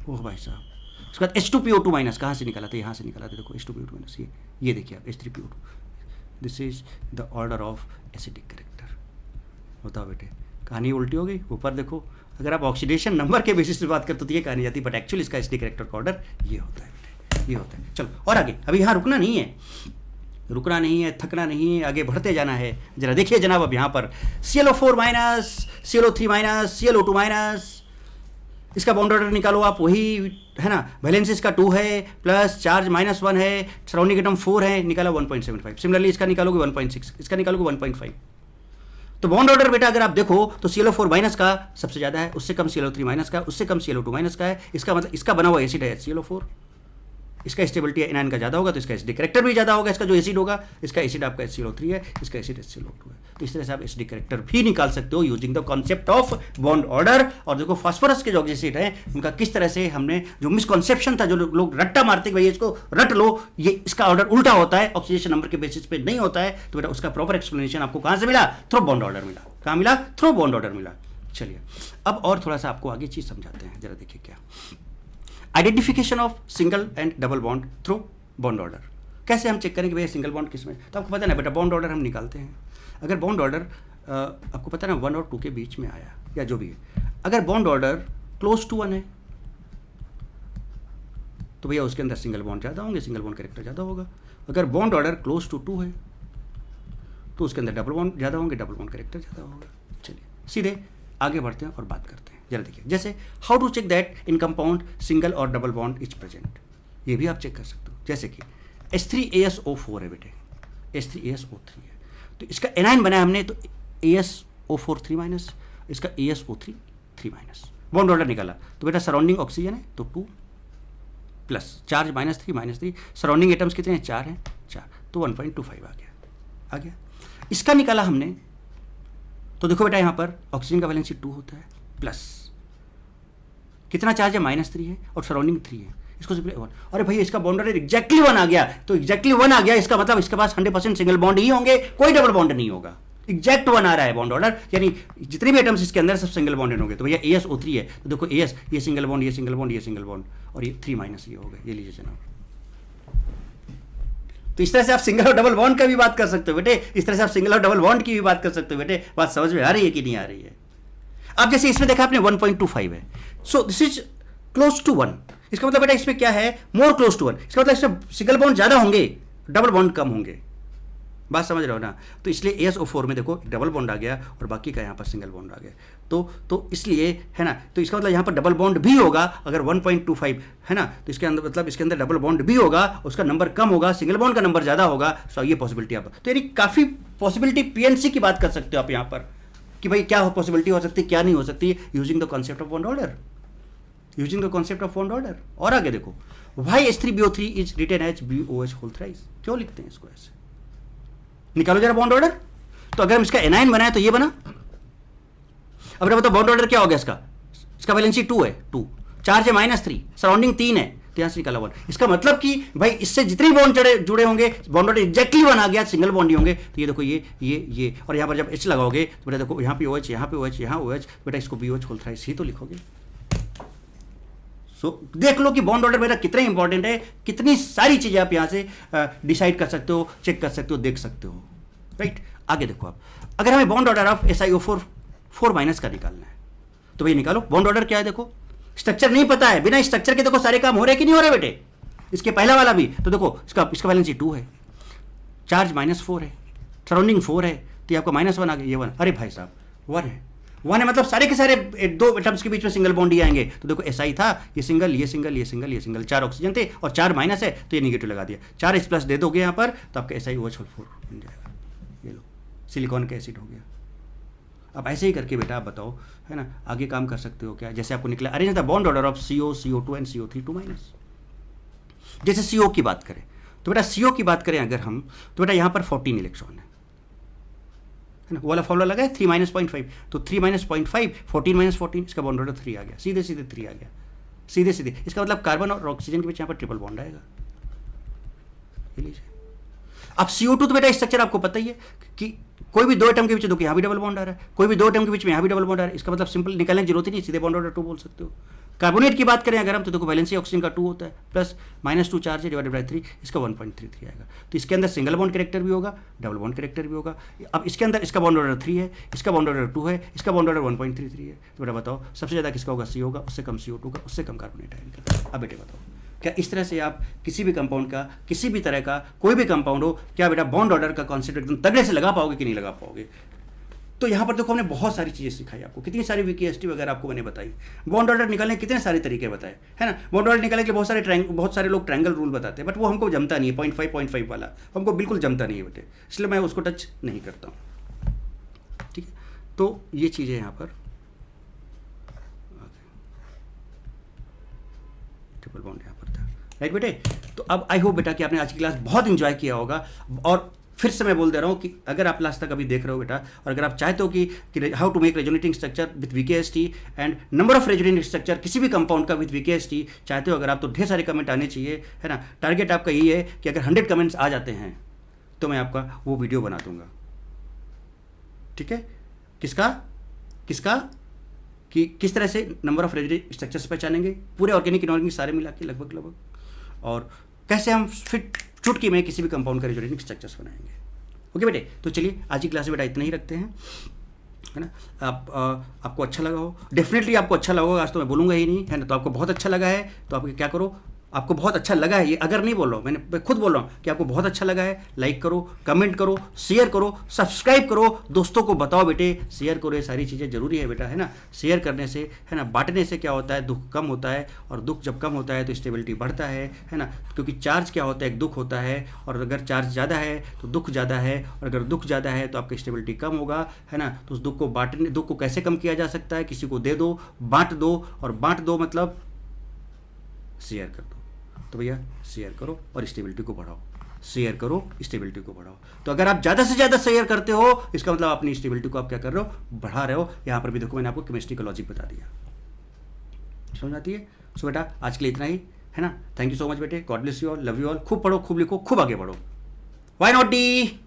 ओह भाई साहब, उसके बाद H2PO2- कहाँ से निकाला था? यहाँ से निकाला था, देखो H2PO2-, ये देखिए आप H3PO2। This is the order of acidic character. बताओ बेटे, कहानी उल्टी हो गई। ऊपर देखो, अगर आप ऑक्सीडेशन नंबर के बेसिस पे बात करते तो ये कहानी जाती, बट एक्चुअली इसका एसिडिक करेक्टर का ऑर्डर ये होता है बेटे, ये होता है। चलो और आगे, अभी यहाँ रुकना नहीं है, थकना नहीं है, आगे बढ़ते जाना है। जरा देखिए जनाब, अब यहाँ पर ClO4-, ClO3-, ClO2-, इसका बॉन्ड ऑर्डर निकालो आप, वही है ना। वैलेंस इसका 2 है, प्लस चार्ज -1 है, सराउंडिंग एटम 4 है, निकाला 1.75। सिमिलरली इसका निकालोगे 1.6, इसका निकालोगे 1.5। तो बॉन्ड ऑर्डर बेटा अगर आप देखो तो ClO4- का सबसे ज़्यादा है, उससे कम ClO3- का, उससे कम ClO2- का है। इसका मतलब इसका बना हुआ एसिड है ClO4, इसका स्टेबिलिटी एनायन का ज़्यादा होगा तो इसका एसिडिक करेक्टर भी ज़्यादा होगा। इसका जो एसिड होगा, इसका एसिड आपका HCl3 है, इसका एसिड HCl2 है। तो इस तरह से आप एसिडिक करेक्टर भी निकाल सकते हो using the concept of bond order. और देखो फास्फोरस के जो एसिड है उनका किस तरह से हमने, जो मिसकॉन्सेप्शन था, जो लोग रट्टा मारते कि भाई इसको रट लो, ये इसका ऑर्डर उल्टा होता है, ऑक्सीडेशन नंबर के बेसिस पे नहीं होता है। तो बेटा उसका प्रॉपर एक्सप्लेनेशन आपको कहाँ से मिला? थ्रू बॉन्ड ऑर्डर मिला। कहाँ मिला? थ्रू बॉन्ड ऑर्डर मिला। चलिए अब और थोड़ा सा आपको आगे चीज़ समझाते हैं, जरा देखिए क्या। Identification of single and double bond through bond order. कैसे हम चेक करेंगे भैया सिंगल बॉन्ड किसमें? तो आपको पता ना बेटा, बॉन्ड ऑर्डर हम निकालते हैं। अगर बॉन्ड ऑर्डर आपको पता ना 1 और 2 के बीच में आया, या जो भी है, अगर बॉन्ड ऑर्डर क्लोज टू 1 है तो भैया उसके अंदर सिंगल बॉन्ड ज़्यादा होंगे, सिंगल बॉन्ड कैरेक्टर ज़्यादा होगा। अगर बॉन्ड ऑर्डर क्लोज टू 2 है तो उसके अंदर डबल बॉन्ड ज़्यादा होंगे, डबल बॉन्ड कैरेक्टर ज़्यादा होगा। चलिए सीधे आगे बढ़ते हैं और बात करते हैं। जरा देखिए, जैसे how to check that in compound single और डबल बॉन्ड इज प्रेजेंट, ये भी आप चेक कर सकते हो। जैसे कि H3AsO4 है बेटे, H3AsO3 है, तो इसका एनाइन बनाया हमने, तो AsO4 3-, इसका AsO3 3-। बॉन्ड ऑर्डर निकाला तो बेटा सराउंडिंग ऑक्सीजन है तो 2 प्लस चार्ज -3, सराउंडिंग एटम्स कितने हैं, 4 हैं, 4, तो 1.25 आ गया। इसका निकाला हमने तो देखो बेटा यहाँ पर ऑक्सीजन का वैलेंसी 2 होता है, प्लस कितना चार्ज है, -3 है, और सराउंडिंग 3 है, इसको सिंपली 1। अरे भैया इसका बॉन्ड ऑर्डर एग्जैक्टली 1 आ गया, तो एग्जैक्टली 1 आ गया, इसका मतलब इसके पास 100% सिंगल बॉन्ड ही होंगे, कोई डबल बॉन्ड नहीं होगा। एग्जैक्ट 1 आ रहा है बॉन्ड ऑर्डर, यानी जितने भी एटम्स इसके अंदर सब सिंगल बॉन्डेड होंगे। तो भैया AsO3 है तो देखो AS, ये सिंगल बॉन्ड, ये सिंगल बॉन्ड, ये सिंगल बॉन्ड, और ये 3- ये हो गए, ये लीजिए जनाब। तो इस तरह से आप सिंगल और डबल बॉन्ड का भी बात कर सकते हो बेटे, इस तरह से आप सिंगल और डबल बॉन्ड की भी बात कर सकते हो बेटे। बात समझ में आ रही है कि नहीं आ रही है? अब जैसे इसमें देखा आपने 1.25 है, so this is close to 1, इसका मतलब बेटा इसमें क्या है, मोर क्लोज टू 1, इसका मतलब इसमें सिंगल बॉन्ड ज्यादा होंगे, डबल बॉन्ड कम होंगे। बात समझ रहे हो ना? तो इसलिए AsO4 में देखो डबल बॉन्ड आ गया और बाकी का यहाँ पर सिंगल बॉन्ड आ गया, तो इसलिए है ना, तो इसका मतलब यहाँ पर डबल बॉन्ड भी होगा। अगर 1.25 है ना, तो इसके अंदर मतलब इसके अंदर डबल बॉन्ड भी होगा, उसका नंबर कम होगा, सिंगल बॉन्ड का नंबर ज़्यादा होगा। सो ये पॉसिबिलिटी आप, तो यानी काफ़ी पॉसिबिलिटी PNC की बात कर सकते हो आप यहाँ पर कि भाई क्या पॉसिबिलिटी हो सकती है, क्या नहीं हो सकती, using the concept of bond order, using the concept of bond order. और आगे देखो, why H3BO3 is written as BOH whole thrice, क्यों लिखते हैं इसको ऐसे? निकालो जरा बॉन्ड ऑर्डर। तो अगर हम इसका एनाइन बनाए तो ये बना। अब बताओ बॉन्ड ऑर्डर क्या हो गया इसका वैलेंसी 2 है, 2, चार्ज है -3, सराउंडिंग 3 है, तो यहां से निकाला 1। इसका मतलब कि भाई इससे जितने बॉन्ड जुड़े होंगे, बॉन्ड ऑर्डर एग्जैक्टली 1 आ गया, सिंगल बॉन्ड ही होंगे। तो ये देखो ये और यहां पर जब H लगाओगे तो बेटा देखो यहाँ पे OH, यहाँ पे OH, यहाँ OH, बेटा इसको BOH होल थ्राइस ही तो लिखोगे। सो देख लो कि बॉन्ड ऑर्डर मेरा कितना इंपॉर्टेंट है, कितनी सारी चीजें आप यहां से डिसाइड कर सकते हो, चेक कर सकते हो, देख सकते हो, राइट। आगे देखो आप, अगर हमें बॉन्ड ऑर्डर ऑफ SiO4 4- का निकालना है तो भाई निकालो। बॉन्ड ऑर्डर क्या है देखो, स्ट्रक्चर नहीं पता है, बिना स्ट्रक्चर के देखो सारे काम हो रहे कि नहीं हो रहे बेटे। इसके पहला वाला भी तो देखो, इसका वैलेंसी 2 है, चार्ज -4 है, सराउंडिंग 4 है, तो ये आपका -1 आ गया, ये 1। अरे भाई साहब 1 है, 1 है मतलब सारे के सारे 2 एटम्स के बीच में सिंगल बॉन्ड ही आएंगे। तो देखो SI था, ये सिंगल, ये सिंगल, ये सिंगल, ये सिंगल, 4 ऑक्सीजन थे और 4 माइनस है, तो ये निगेटिव लगा दिया, 4 H+ दे दोगे यहाँ पर तो आपका SiOH4 बन जाएगा। ये लो सिलिकॉन का एसिड हो गया। अब ऐसे ही करके बेटा आप बताओ, है ना, आगे काम कर सकते हो क्या? जैसे आपको निकला arrange the bond order of CO, CO2 and CO3 2-। जैसे CO की बात करें तो बेटा CO की बात करें अगर हम, तो बेटा यहाँ पर 14 इलेक्ट्रॉन है ना, वो वाला फॉर्मूला लगा है 3 - 0.5, तो 3 - 0.5 14 - 14, इसका बॉन्ड ऑर्डर 3 आ गया, सीधे 3 आ गया, सीधे। इसका मतलब कार्बन और ऑक्सीजन के बीच यहाँ पर ट्रिपल बॉन्ड आएगा। ये लीजिए। अब CO2 तो बेटा स्ट्रक्चर आपको पता ही है कि कोई भी 2 एटम के बीच, देखो यहाँ भी डबल बॉन्ड आ रहा है, कोई भी 2 एटम के बीच में यहाँ भी डबल बॉन्ड आ रहा है, इसका मतलब सिंपल निकालने की जरूरत ही नहीं, सीधे बॉन्ड ऑर्डर 2 बोल सकते हो। कार्बोनेट की बात करें अगर हम, तो देखो वैलेंसी ऑक्सीजन का 2 होता है, प्लस -2 चार्ज है डिवाइडेड बाय 3, इसका 1.33 आएगा। तो इसके अंदर सिंगल बॉन्ड कैरेक्टर भी होगा, डबल बॉन्ड कैरेक्टर भी होगा। अब इसके अंदर इसका बॉन्ड ऑर्डर 3 है, इसका बॉन्ड ऑर्डर 2 है, इसका बॉन्ड ऑर्डर 1.33 है। तो बेटा बताओ सबसे ज़्यादा किसका होगा? C होगा, उससे कम CO2 का, उससे कम कार्बोनेट आएगा। अब बेटे बताओ क्या इस तरह से आप किसी भी कंपाउंड का, किसी भी तरह का कोई भी कंपाउंड हो, क्या बेटा बॉन्ड ऑर्डर का कॉन्सेप्ट एकदम तगड़े से लगा पाओगे कि नहीं लगा पाओगे? तो यहाँ पर देखो हमने बहुत सारी चीज़ें सिखाई आपको, कितनी सारी VKST वगैरह आपको मैंने बताई, बॉन्ड ऑर्डर निकालने कितने सारे तरीके बताए, है ना। बॉन्ड ऑर्डर निकालने के लिए बहुत सारे लोग ट्रायंगल रूल बताते हैं, बट वो हमको जमता नहीं है, 0.5 वाला हमको बिल्कुल जमता नहीं है बेटे, इसलिए मैं उसको टच नहीं करता हूँ, ठीक है। तो ये चीज़ें यहाँ पर ट्रिपल बॉन्ड यहाँ पर था, राइट बेटे। तो अब आई होप बेटा कि आपने आज की क्लास बहुत इंजॉय किया होगा, और फिर से मैं बोल दे रहा हूँ कि अगर आप लास्ट तक अभी देख रहे हो बेटा, और अगर आप चाहते हो कि how to make resonating structure with VKST and number of resonating structure किसी भी कंपाउंड का विथ VKST चाहते हो अगर आप, तो ढेर सारे कमेंट आने चाहिए, है ना। टारगेट आपका यही है कि अगर 100 कमेंट्स आ जाते हैं तो मैं आपका वो वीडियो बना दूंगा, ठीक है। किसका कि किस तरह से नंबर ऑफ रेजोनेटिंग स्ट्रक्चर्स पहचानेंगे, पूरे ऑर्गेनिक इनऑर्गेनिक सारे मिला के लगभग, और कैसे हम फिट चुटकी में किसी भी कंपाउंड का रेजोनेटिंग स्ट्रक्चर्स बनाएंगे। ओके बेटे, तो चलिए आज की क्लास में बेटा इतना ही रखते हैं, है ना। आपको अच्छा लगा हो, डेफिनेटली आपको अच्छा लगा होगा, आज तो मैं बोलूँगा ही नहीं, है ना। तो आपको बहुत अच्छा लगा है तो आप क्या करो, आपको बहुत अच्छा लगा है ये, अगर नहीं बोल रहा हूँ, मैं खुद बोल रहा हूँ कि आपको बहुत अच्छा लगा है, लाइक करो, कमेंट करो, शेयर करो, सब्सक्राइब करो, दोस्तों को बताओ बेटे, शेयर करो, ये सारी चीज़ें जरूरी है बेटा, है ना। शेयर करने से, है ना, बांटने से क्या होता है, दुख कम होता है, और दुख जब कम होता है तो स्टेबिलिटी बढ़ता है ना। क्योंकि चार्ज क्या होता है, एक दुख होता है, और अगर चार्ज ज़्यादा है तो दुख ज़्यादा है, और अगर दुख ज़्यादा है तो आपकी स्टेबिलिटी कम होगा, है ना। तो उस दुख को कैसे कम किया जा सकता है, किसी को दे दो, बांट दो, और बांट दो मतलब शेयर कर दो। तो भैया शेयर करो और स्टेबिलिटी को बढ़ाओ, शेयर करो, स्टेबिलिटी को बढ़ाओ। तो अगर आप ज़्यादा से ज़्यादा शेयर करते हो, इसका मतलब अपनी स्टेबिलिटी को आप क्या कर रहे हो, बढ़ा रहे हो। यहाँ पर भी देखो मैंने आपको केमिस्ट्री का लॉजिक बता दिया, समझ आती है। सो बेटा आज के लिए इतना ही, है ना। थैंक यू सो मच बेटे, God bless you all, love you all. खूब पढ़ो, खूब लिखो, खूब आगे बढ़ो। Why not D.